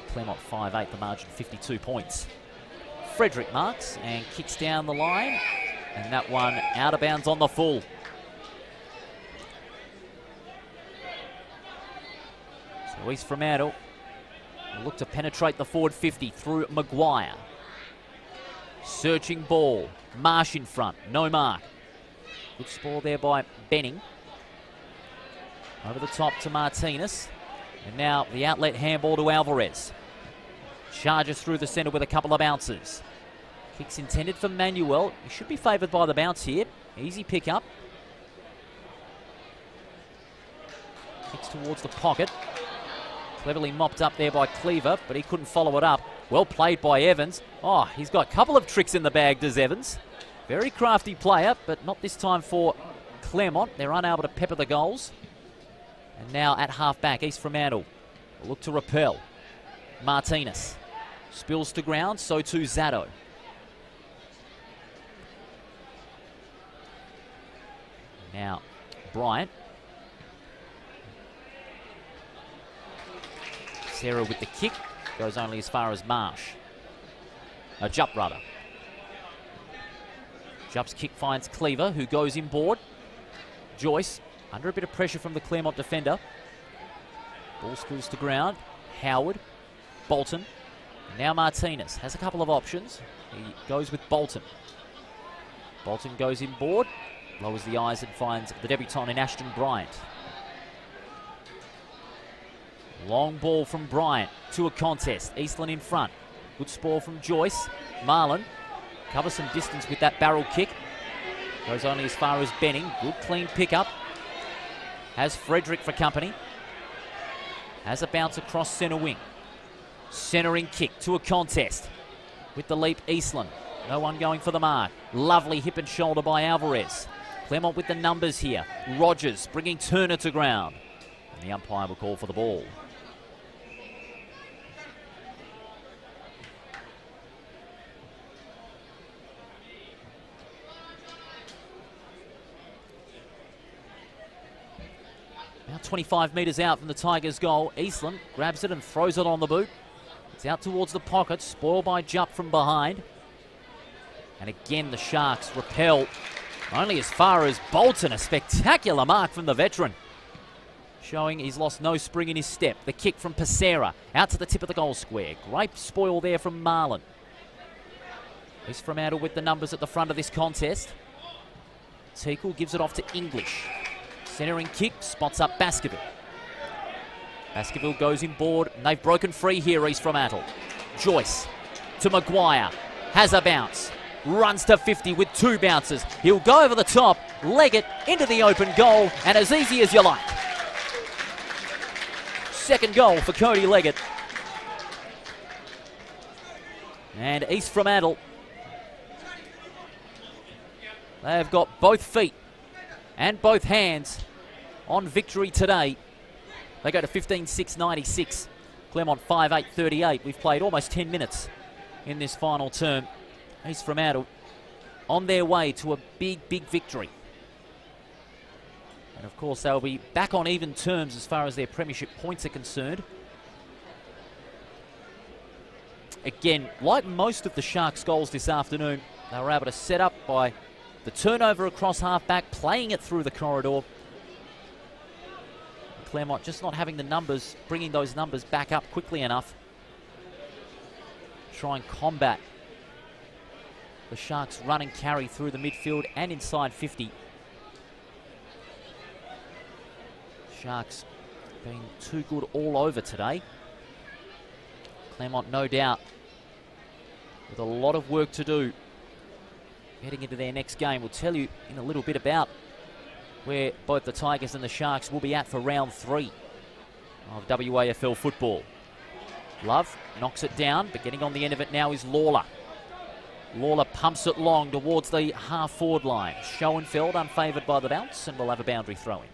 Claremont 5-8, the margin 52 points. Frederick marks and kicks down the line, and that one out of bounds on the full. So East Fremantle will look to penetrate the forward 50 through Maguire. Searching ball, Marsh in front, no mark. Good spoil there by Benning. Over the top to Martinez. And now the outlet handball to Alvarez. Charges through the centre with a couple of bounces. Kick's intended for Manuel. He should be favoured by the bounce here. Easy pick up. Kicks towards the pocket. Cleverly mopped up there by Cleaver, but he couldn't follow it up. Well played by Evans. Oh, he's got a couple of tricks in the bag, does Evans. Very crafty player, but not this time for Claremont. They're unable to pepper the goals. And now at half-back, East Fremantle will look to repel. Martinez spills to ground, so too Zato. Now, Bryant. Sarah with the kick. Goes only as far as Marsh. Jupp, rather. Jupp's kick finds Cleaver, who goes inboard. Joyce, under a bit of pressure from the Claremont defender. Ball spills to ground. Howard. Bolton. Now Martinez has a couple of options. He goes with Bolton. Bolton goes inboard. Lowers the eyes and finds the debutant in Ashton Bryant. Long ball from Bryant to a contest. Eastland in front. Good spoil from Joyce. Marlin covers some distance with that barrel kick. Goes only as far as Benning. Good clean pickup. Has Frederick for company. Has a bounce across centre wing. Centering kick to a contest. With the leap, Eastland. No one going for the mark. Lovely hip and shoulder by Alvarez. Claremont with the numbers here. Rogers bringing Turner to ground. And the umpire will call for the ball. Now 25 metres out from the Tigers' goal. Eastland grabs it and throws it on the boot. It's out towards the pocket, spoiled by Jupp from behind. And again the Sharks repel only as far as Bolton. A spectacular mark from the veteran, showing he's lost no spring in his step. The kick from Pacera out to the tip of the goal square. Great spoil there from Marlin. East Fremantle with the numbers at the front of this contest. Teakle gives it off to English. Centering kick, spots up Baskerville. Baskerville goes inboard, and they've broken free here, East Fremantle. Joyce to Maguire, has a bounce, runs to 50 with two bounces. He'll go over the top, leg it into the open goal, and as easy as you like. Second goal for Cody Leggett. And East Fremantle, they've got both feet and both hands on victory today. They go to 15-6-96. Claremont 5-8-38. We've played almost 10 minutes in this final term. East Fremantle on their way to a big, big victory. And of course, they'll be back on even terms as far as their premiership points are concerned. Again, like most of the Sharks' goals this afternoon, they were able to set up by the turnover across half-back, playing it through the corridor. Claremont just not having the numbers, bringing those numbers back up quickly enough. Try and combat the Sharks' run and carry through the midfield and inside 50. Sharks being too good all over today. Claremont, no doubt, with a lot of work to do heading into their next game. We'll tell you in a little bit about where both the Tigers and the Sharks will be at for round 3 of WAFL football. Love knocks it down, but getting on the end of it now is Lawler. Lawler pumps it long towards the half-forward line. Schoenfeld unfavoured by the bounce and will have a boundary throw-in.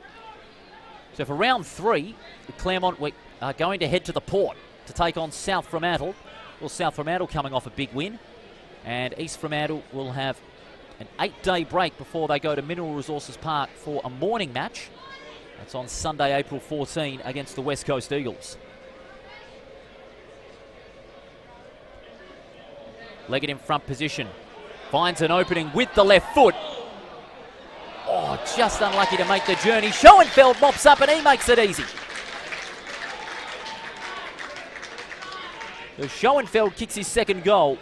So for round 3, Claremont are going to head to the Port to take on South Fremantle. Well, South Fremantle coming off a big win, and East Fremantle will have an 8-day break before they go to Mineral Resources Park for a morning match. That's on Sunday, April 14 against the West Coast Eagles. Leggett in front position. Finds an opening with the left foot. Oh, just unlucky to make the journey. Schoenfeld mops up and he makes it easy. So Schoenfeld kicks his second goal.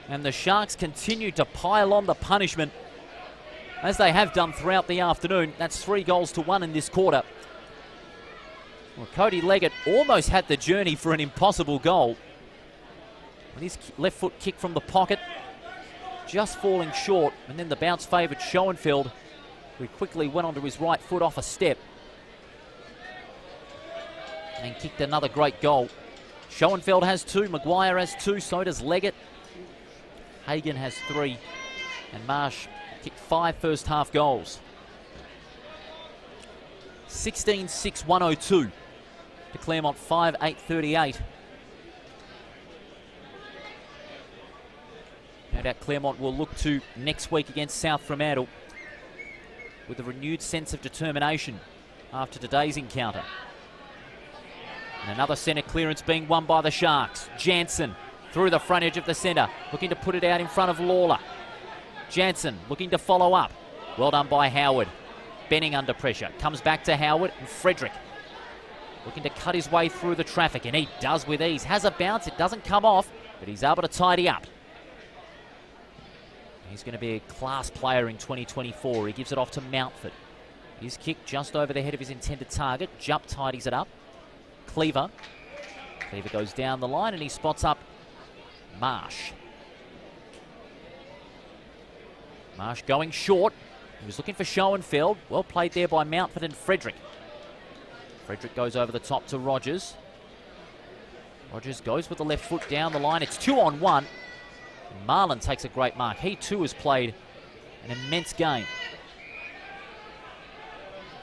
And the Sharks continue to pile on the punishment, as they have done throughout the afternoon. That's 3-1 in this quarter. Well, Cody Leggett almost had the journey for an impossible goal. And his left foot kick from the pocket, just falling short, and then the bounce favoured Schoenfeld, who quickly went onto his right foot off a step and kicked another great goal. Schoenfeld has 2, Maguire has 2, so does Leggett. Hagan has 3, and Marsh kicked 5 first half goals. 16-6-102 to Claremont 5-8-38. No doubt Claremont will look to next week against South Fremantle with a renewed sense of determination after today's encounter. And another centre clearance being won by the Sharks. Jansen through the front edge of the centre, looking to put it out in front of Lawler. Jansen looking to follow up. Well done by Howard. Benning under pressure. Comes back to Howard and Frederick. Looking to cut his way through the traffic, and he does with ease. Has a bounce, it doesn't come off, but he's able to tidy up. He's going to be a class player in 2024. He gives it off to Mountford. His kick just over the head of his intended target. Jupp tidies it up. Cleaver. Cleaver goes down the line and he spots up Marsh. Marsh going short. He was looking for Schoenfeld. Well played there by Mountford and Frederick. Frederick goes over the top to Rogers. Rogers goes with the left foot down the line. It's 2-on-1. Marlin takes a great mark. He too has played an immense game.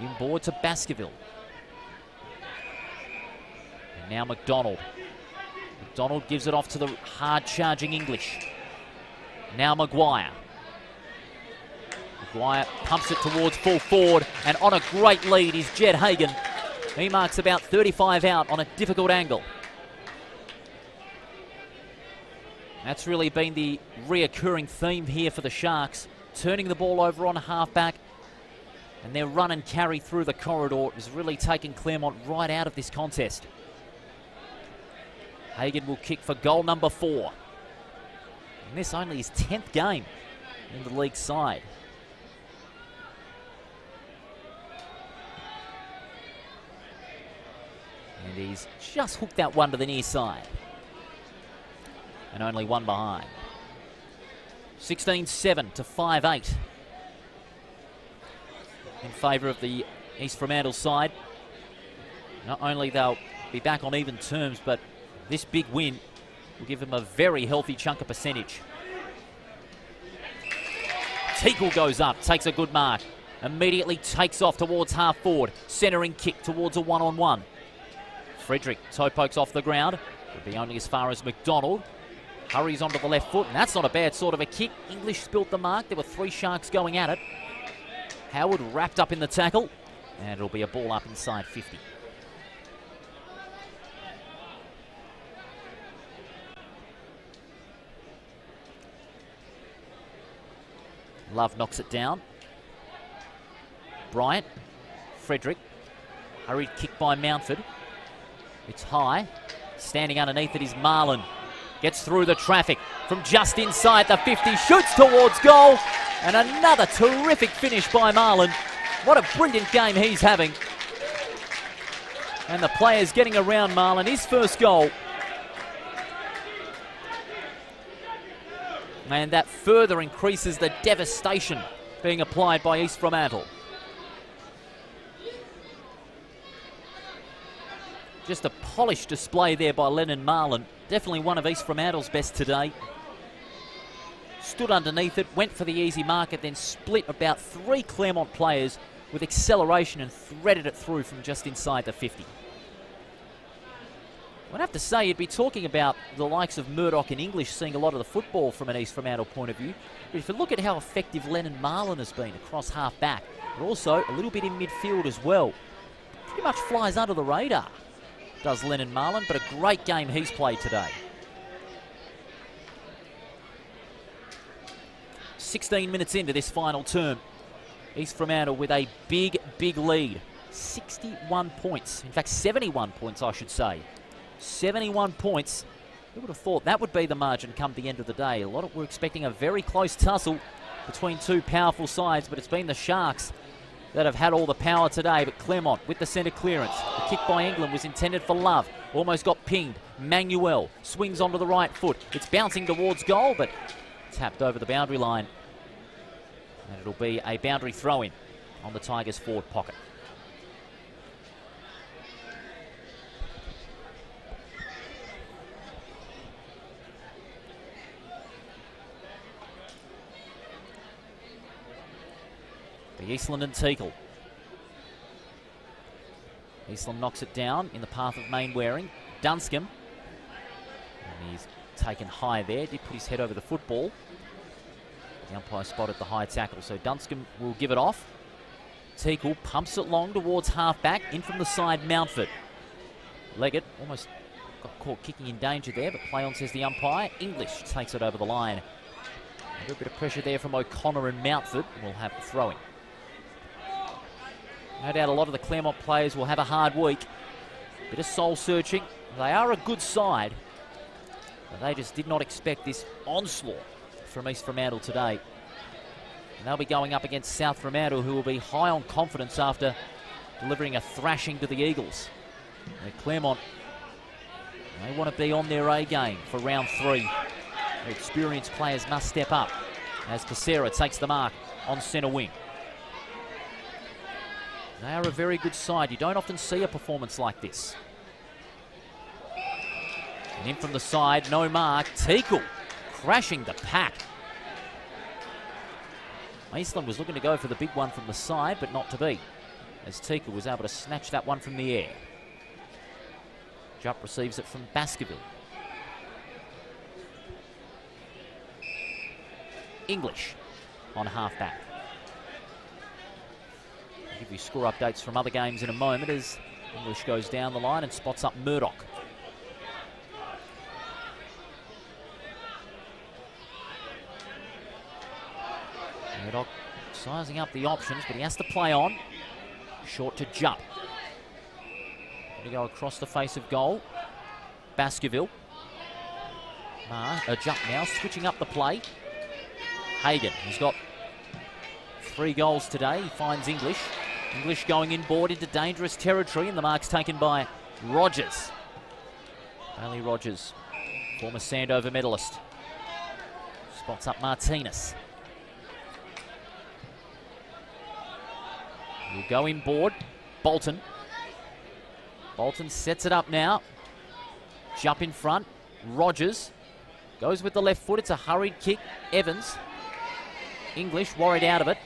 Inboard to Baskerville. And now McDonald. McDonald gives it off to the hard-charging English. Now Maguire. Maguire pumps it towards full forward, and on a great lead is Jed Hagan. He marks about 35 out on a difficult angle. That's really been the reoccurring theme here for the Sharks. Turning the ball over on half-back, and their run and carry through the corridor is really taking Claremont right out of this contest. Hagan will kick for goal number 4. And this only his 10th game in the league side. And he's just hooked that one to the near side. And only one behind. 16-7 to 5-8 in favour of the East Fremantle side. Not only they'll be back on even terms, but this big win will give them a very healthy chunk of percentage. Teakle goes up, takes a good mark. Immediately takes off towards half forward. Centering kick towards a one-on-one. Frederick toe pokes off the ground. Would be only as far as McDonald. Hurries onto the left foot, and that's not a bad sort of a kick. English spilt the mark. There were 3 Sharks going at it. Howard wrapped up in the tackle, and it'll be a ball up inside 50. Love knocks it down. Bryant, Frederick, hurried kick by Mountford. It's high. Standing underneath it is Marlin. Gets through the traffic from just inside the 50. Shoots towards goal. And another terrific finish by Marlin. What a brilliant game he's having. And the players getting around Marlin. His first goal. And that further increases the devastation being applied by East Fremantle. Just a polished display there by Lennon Marlin. Definitely one of East Fremantle's best today. Stood underneath it, went for the easy market, then split about 3 Claremont players with acceleration and threaded it through from just inside the 50. I'd have to say, you'd be talking about the likes of Murdoch and English seeing a lot of the football from an East Fremantle point of view. But if you look at how effective Lennon Marlin has been across half-back, but also a little bit in midfield as well, pretty much flies under the radar, does Lennon Marlin, but a great game he's played today. 16 minutes into this final term. East Fremantle with a big, big lead. 61 points. In fact, 71 points, I should say. 71 points. Who would have thought that would be the margin come the end of the day? We're expecting a very close tussle between 2 powerful sides, but it's been the Sharks that have had all the power today. But Claremont with the centre clearance. The kick by England was intended for Love. Almost got pinged. Manuel swings onto the right foot. It's bouncing towards goal, but tapped over the boundary line. And it'll be a boundary throw-in on the Tigers' forward pocket. The Eastland and Teakle. Eastland knocks it down in the path of Mainwaring. Dunscombe. And he's taken high there. Did put his head over the football. The umpire spotted the high tackle, so Dunscombe will give it off. Teakle pumps it long towards half-back. In from the side, Mountford. Leggett almost got caught kicking in danger there, but play on, says the umpire. English takes it over the line. A little bit of pressure there from O'Connor and Mountford. We'll have the throw-in. No doubt a lot of the Claremont players will have a hard week. Bit of soul-searching. They are a good side, but they just did not expect this onslaught from East Fremantle today. And they'll be going up against South Fremantle, who will be high on confidence after delivering a thrashing to the Eagles. And Claremont, they want to be on their A game for round 3. The experienced players must step up as Casera takes the mark on centre wing. They are a very good side. You don't often see a performance like this. And in from the side, no mark. Teakle crashing the pack. Eastland was looking to go for the big one from the side, but not to be, as Teakle was able to snatch that one from the air. Jupp receives it from Baskerville. English on half-back. I'll give you score updates from other games in a moment as English goes down the line and spots up Murdoch. Murdoch sizing up the options, but he has to play on. Short to Jupp. Going to go across the face of goal. Baskerville. Jupp now switching up the play. Hagan, he's got 3 goals today. He finds English. English going inboard into dangerous territory, and the mark's taken by Rogers. Bailey Rogers, former Sandover medalist. Spots up Martinez. He'll go inboard. Bolton. Bolton sets it up now. Jupp in front. Rogers goes with the left foot. It's a hurried kick. Evans. English worried out of it.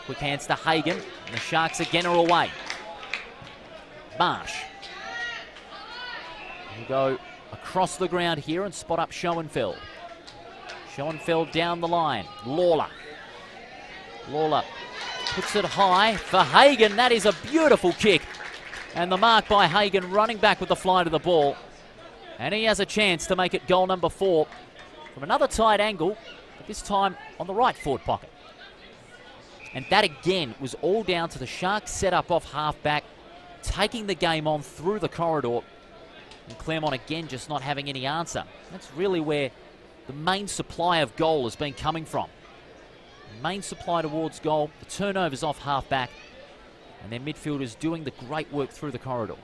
Quick hands to Hagan. And the Sharks again are away. Marsh. He'll go across the ground here and spot up Schoenfeld. Schoenfeld down the line. Lawler. Lawler puts it high for Hagan. That is a beautiful kick. And the mark by Hagan running back with the fly to the ball. And he has a chance to make it goal number 4 from another tight angle, but this time on the right forward pocket. And that again was all down to the Sharks set up off half-back, taking the game on through the corridor. And Claremont again just not having any answer. That's really where the main supply of goal has been coming from. The main supply towards goal, the turnovers off half-back, and their midfielders doing the great work through the corridor.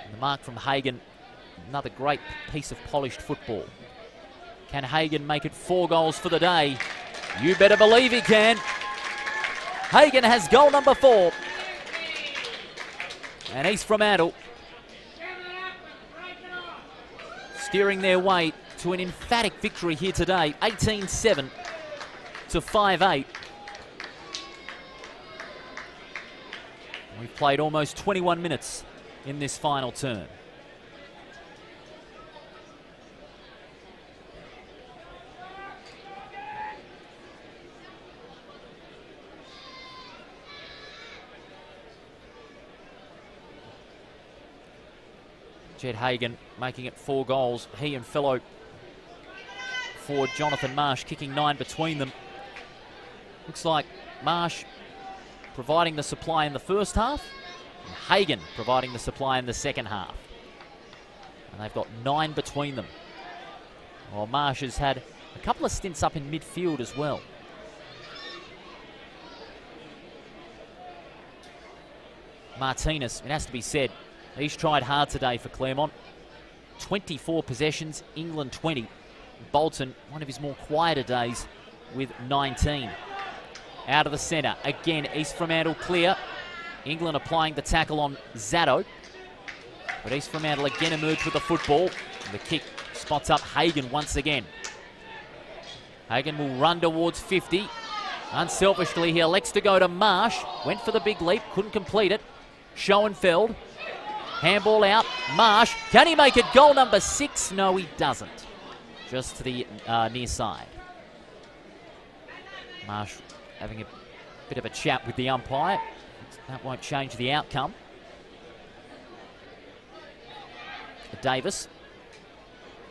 And the mark from Hagan, another great piece of polished football. Can Hagan make it 4 goals for the day? You better believe he can. Hagan has goal number 4. And East Fremantle steering their way to an emphatic victory here today, 18-7 to 5-8. We've played almost 21 minutes in this final term. Jed Hagan making it 4 goals. He and fellow forward Jonathan Marsh kicking 9 between them. Looks like Marsh providing the supply in the first half, and Hagan providing the supply in the second half. And they've got 9 between them. Well, Marsh has had a couple of stints up in midfield as well. Martinez, it has to be said, he's tried hard today for Claremont. 24 possessions, England 20. Bolton, one of his more quieter days, with 19. Out of the centre, again, East Fremantle clear. England applying the tackle on Zato. But East Fremantle again emerge with the football. And the kick spots up Hagan once again. Hagan will run towards 50. Unselfishly, he elects to go to Marsh. Went for the big leap, couldn't complete it. Schoenfeld. Handball out. Marsh. Can he make it? Goal number 6? No, he doesn't. Just to the near side. Marsh having a bit of a chat with the umpire. That won't change the outcome. Davis.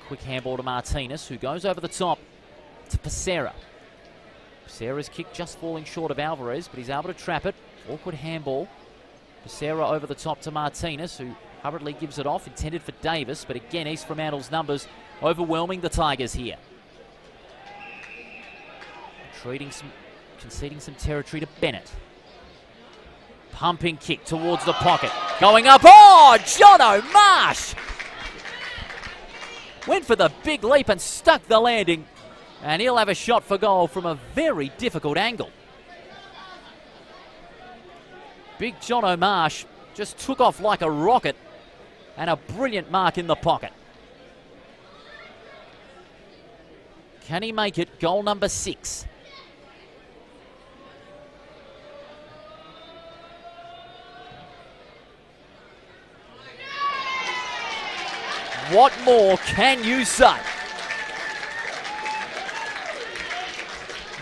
Quick handball to Martinez, who goes over the top to Becerra. Becerra's kick just falling short of Alvarez, but he's able to trap it. Awkward handball. Becerra over the top to Martinez, who hurriedly gives it off, intended for Davis, but again, East Fremantle's numbers overwhelming the Tigers here. Conceding some territory to Bennett. Pumping kick towards the pocket. Going up. Oh, Jono Marsh! Went for the big leap and stuck the landing. And he'll have a shot for goal from a very difficult angle. Big Jono Marsh just took off like a rocket. And a brilliant mark in the pocket. Can he make it? Goal number 6. What more can you say?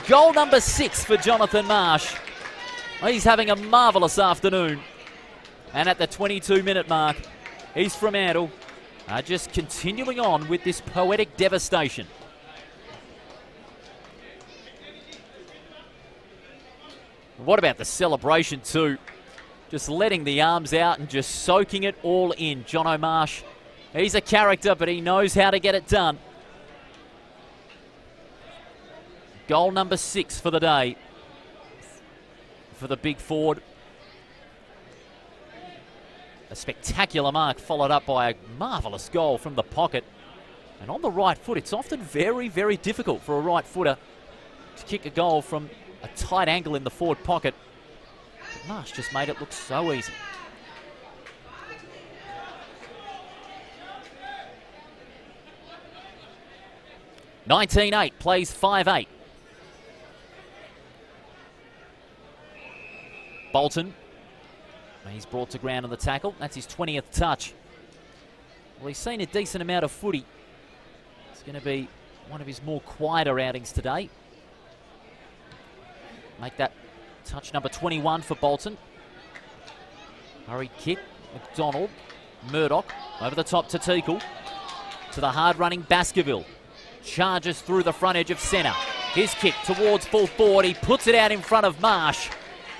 Goal number 6 for Jonathan Marsh. He's having a marvellous afternoon. And at the 22-minute mark, East Fremantle are just continuing on with this poetic devastation. What about the celebration too? Just letting the arms out and just soaking it all in. Jono Marsh, he's a character, but he knows how to get it done. Goal number 6 for the day for the big forward. A spectacular mark followed up by a marvellous goal from the pocket. And on the right foot, it's often very, very difficult for a right footer to kick a goal from a tight angle in the forward pocket. But Marsh just made it look so easy. (19-8) plays 5-8. Bolton. He's brought to ground on the tackle. That's his 20th touch. Well, he's seen a decent amount of footy. It's going to be one of his more quieter outings today. Make that touch number 21 for Bolton. Hurried kick. McDonald. Murdoch. Over the top to Teakle. To the hard-running Baskerville. Charges through the front edge of centre. His kick towards full forward. He puts it out in front of Marsh.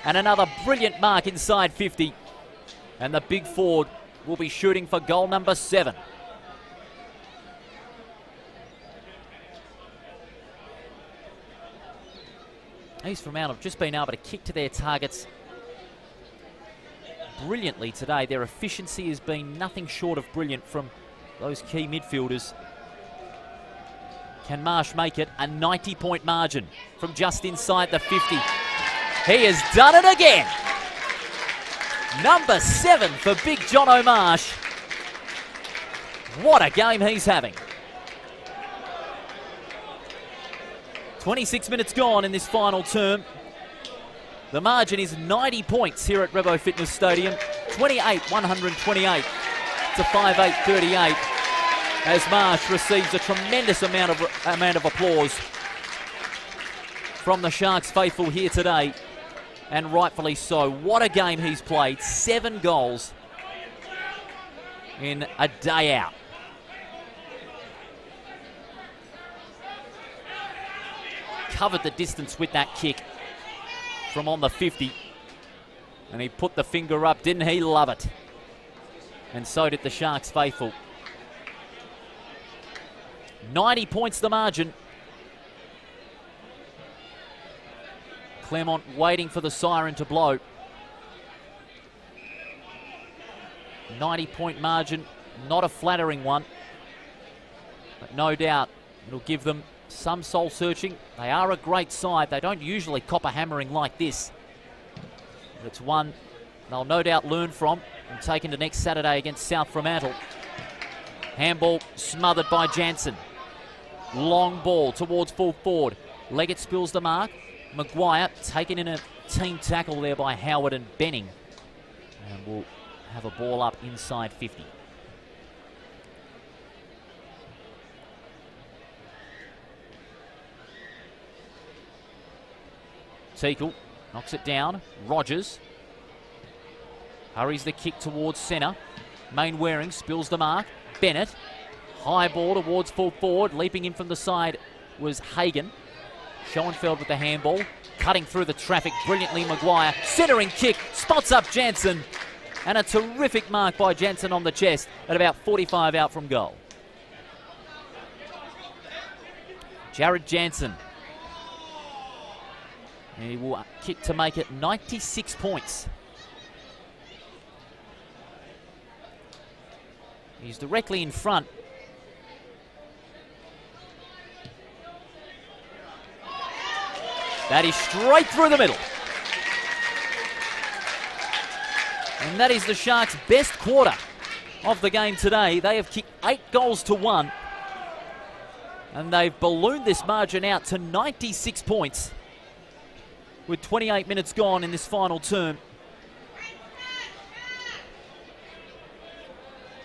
And another brilliant mark inside 50. And the big forward will be shooting for goal number 7. East Fremantle have just been able to kick to their targets brilliantly today. Their efficiency has been nothing short of brilliant from those key midfielders. Can Marsh make it? A 90-point margin from just inside the 50. He has done it again. Number 7 for big Jono Marsh. What a game he's having. 26 minutes gone in this final term. The margin is 90 points here at Revo Fitness Stadium. 28-128 to 5-8-38. As Marsh receives a tremendous amount of applause from the Sharks faithful here today. And rightfully so. What a game he's played. 7 goals in a day out. Covered the distance with that kick from on the 50. And he put the finger up. Didn't he love it? And so did the Sharks faithful. 90 points the margin. Claremont waiting for the siren to blow. 90-point margin, not a flattering one. But no doubt it'll give them some soul searching. They are a great side. They don't usually cop a hammering like this. But it's one they'll no doubt learn from and take into next Saturday against South Fremantle. Handball smothered by Jansen. Long ball towards full forward. Leggett spills the mark. Maguire taken in a team tackle there by Howard and Benning. And we'll have a ball up inside 50. Teakle knocks it down. Rogers hurries the kick towards centre. Mainwaring spills the mark. Bennett, high ball towards full forward. Leaping in from the side was Hagan. Schoenfeld with the handball. Cutting through the traffic brilliantly, Maguire. Centering kick, spots up Jansen. And a terrific mark by Jansen on the chest at about 45 out from goal. Jared Jansen. He will kick to make it 96 points. He's directly in front. That is straight through the middle. And that is the Sharks' best quarter of the game today. They have kicked 8 goals to 1. And they've ballooned this margin out to 96 points with 28 minutes gone in this final term.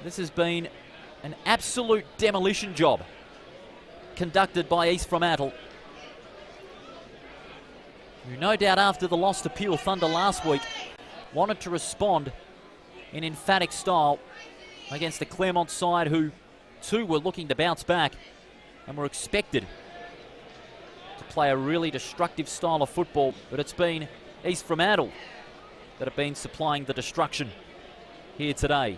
This has been an absolute demolition job conducted by East Fremantle, who no doubt after the loss to Peel Thunder last week wanted to respond in emphatic style against the Claremont side, who too were looking to bounce back and were expected to play a really destructive style of football. But it's been East Fremantle that have been supplying the destruction here today.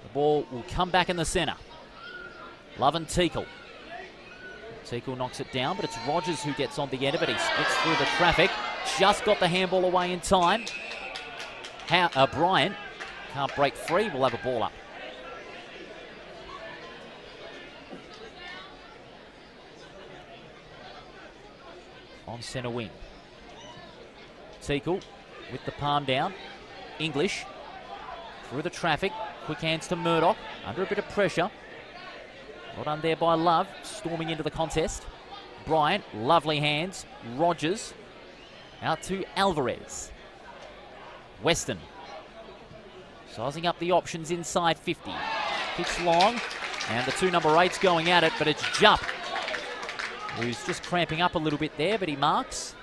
The ball will come back in the centre. Love and Teakle. Teakle knocks it down, but it's Rogers who gets on the end of it. He splits through the traffic. Just got the handball away in time. Bryant can't break free. We'll have a ball up. On centre wing. Teakle with the palm down. English through the traffic. Quick hands to Murdoch. Under a bit of pressure. Well done there by Love, storming into the contest. Bryant, lovely hands. Rogers, out to Alvarez. Weston, sizing up the options inside 50. Kicks long, and the 2 number 8s going at it, but it's Jupp, who's just cramping up a little bit there, but he marks.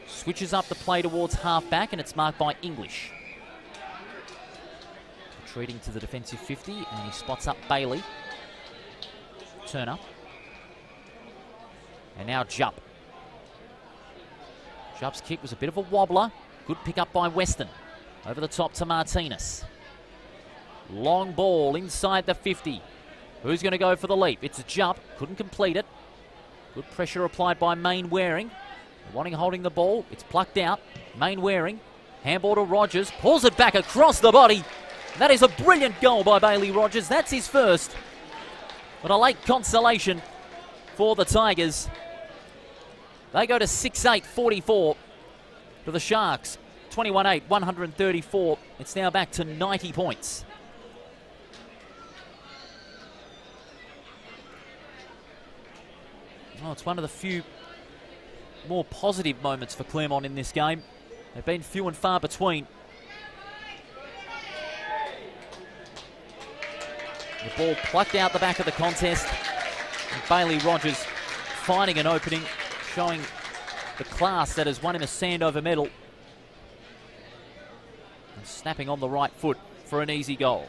Switches up the play towards half-back, and it's marked by English. Retreating to the defensive 50, and he spots up Bailey. Turner. And now Jupp. Jupp's kick was a bit of a wobbler. Good pick up by Weston. Over the top to Martinez. Long ball inside the 50. Who's going to go for the leap? It's Jupp. Couldn't complete it. Good pressure applied by Mainwaring. Wanting holding the ball. It's plucked out. Mainwaring. Handball to Rogers. Pulls it back across the body. That is a brilliant goal by Bailey Rogers. That's his first. But a late consolation for the Tigers. They go to 6-8-44 to the Sharks. 21-8, 134. It's now back to 90 points. Oh, it's one of the few more positive moments for Claremont in this game. They've been few and far between. The ball plucked out the back of the contest. And Bailey Rogers finding an opening, showing the class that has won him a sand over medal. And snapping on the right foot for an easy goal.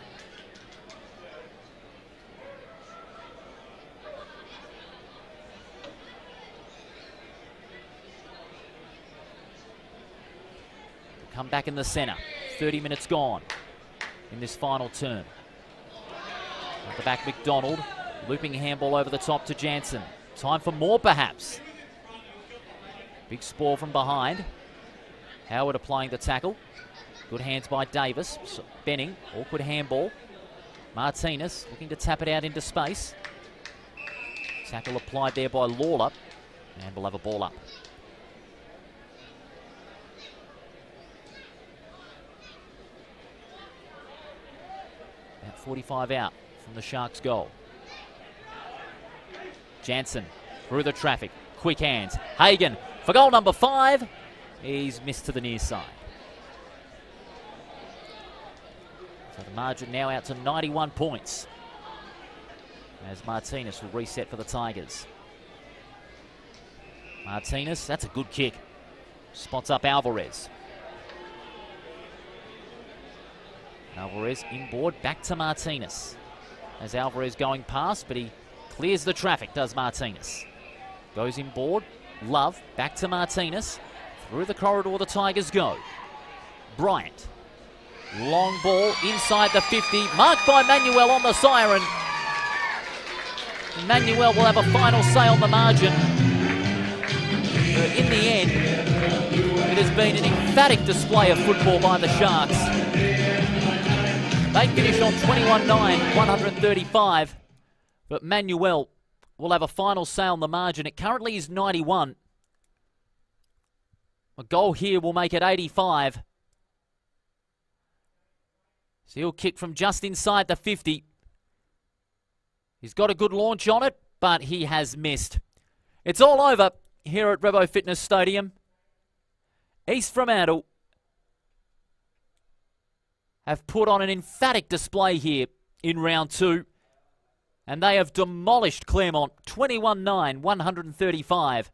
Come back in the centre. 30 minutes gone in this final term. At the back, McDonald. Looping handball over the top to Jansen. Time for more, perhaps. Big spoil from behind. Howard applying the tackle. Good hands by Davis. Benning. Awkward handball. Martinez looking to tap it out into space. Tackle applied there by Lawler, and we'll have a ball up. About 45 out from the Sharks' goal. Jansen through the traffic, quick hands. Hagan for goal number 5. He's missed to the near side. So the margin now out to 91 points. As Martinez will reset for the Tigers. Martinez, that's a good kick. Spots up Alvarez. Alvarez inboard, back to Martinez. As Alvarez going past, but he clears the traffic, does Martinez. Goes inboard, Love, back to Martinez. Through the corridor the Tigers go. Bryant. Long ball inside the 50, marked by Manuel on the siren. Manuel will have a final say on the margin. But in the end, it has been an emphatic display of football by the Sharks. They finish on 21-9, 135. But Manuel will have a final say on the margin. It currently is 91. A goal here will make it 85. So he'll kick from just inside the 50. He's got a good launch on it, but he has missed. It's all over here at Revo Fitness Stadium. East Fremantle have put on an emphatic display here in round 2. And they have demolished Claremont 21-9, 135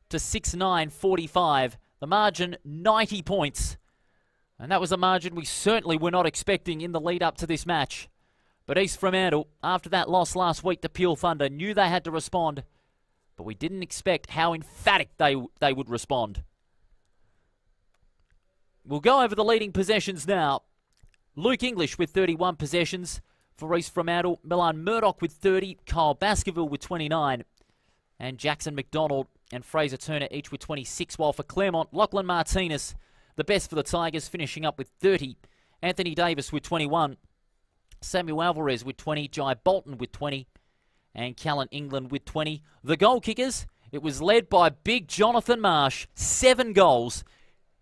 to 6-9, 45. The margin, 90 points. And that was a margin we certainly were not expecting in the lead up to this match. But East Fremantle, after that loss last week to Peel Thunder, knew they had to respond. But we didn't expect how emphatic they would respond. We'll go over the leading possessions now. Luke English with 31 possessions for East Fremantle. Milan Murdoch with 30. Kyle Baskerville with 29. And Jackson McDonald and Fraser Turner each with 26. While for Claremont, Lachlan Martinez, the best for the Tigers, finishing up with 30. Anthony Davis with 21. Samuel Alvarez with 20. Jai Bolton with 20. And Callan England with 20. The goal kickers, it was led by big Jonathan Marsh. 7 goals,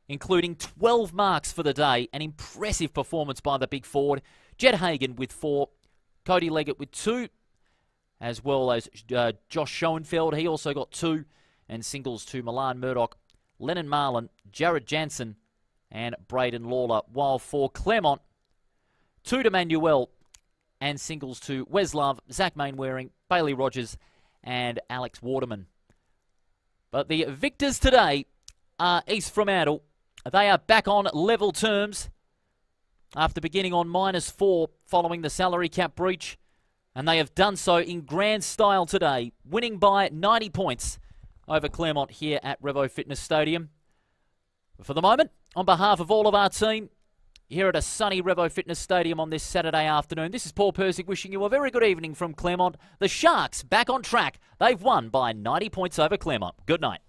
including 12 marks for the day. An impressive performance by the big forward. Jed Hagan with 4. Cody Leggett with 2. As well as Josh Schoenfeld. He also got 2. And singles to Milan Murdoch, Lennon Marlin, Jared Jansen, and Braden Lawler. While for Claremont, 2 to Manuel, and singles to Wes Love, Zach Mainwaring, Bailey Rogers, and Alex Waterman. But the victors today are East Fremantle. They are back on level terms after beginning on -4 following the salary cap breach. And they have done so in grand style today, winning by 90 points over Claremont here at Revo Fitness Stadium. For the moment, on behalf of all of our team, here at a sunny Revo Fitness Stadium on this Saturday afternoon, this is Paul Persick wishing you a very good evening from Claremont. The Sharks back on track. They've won by 90 points over Claremont. Good night.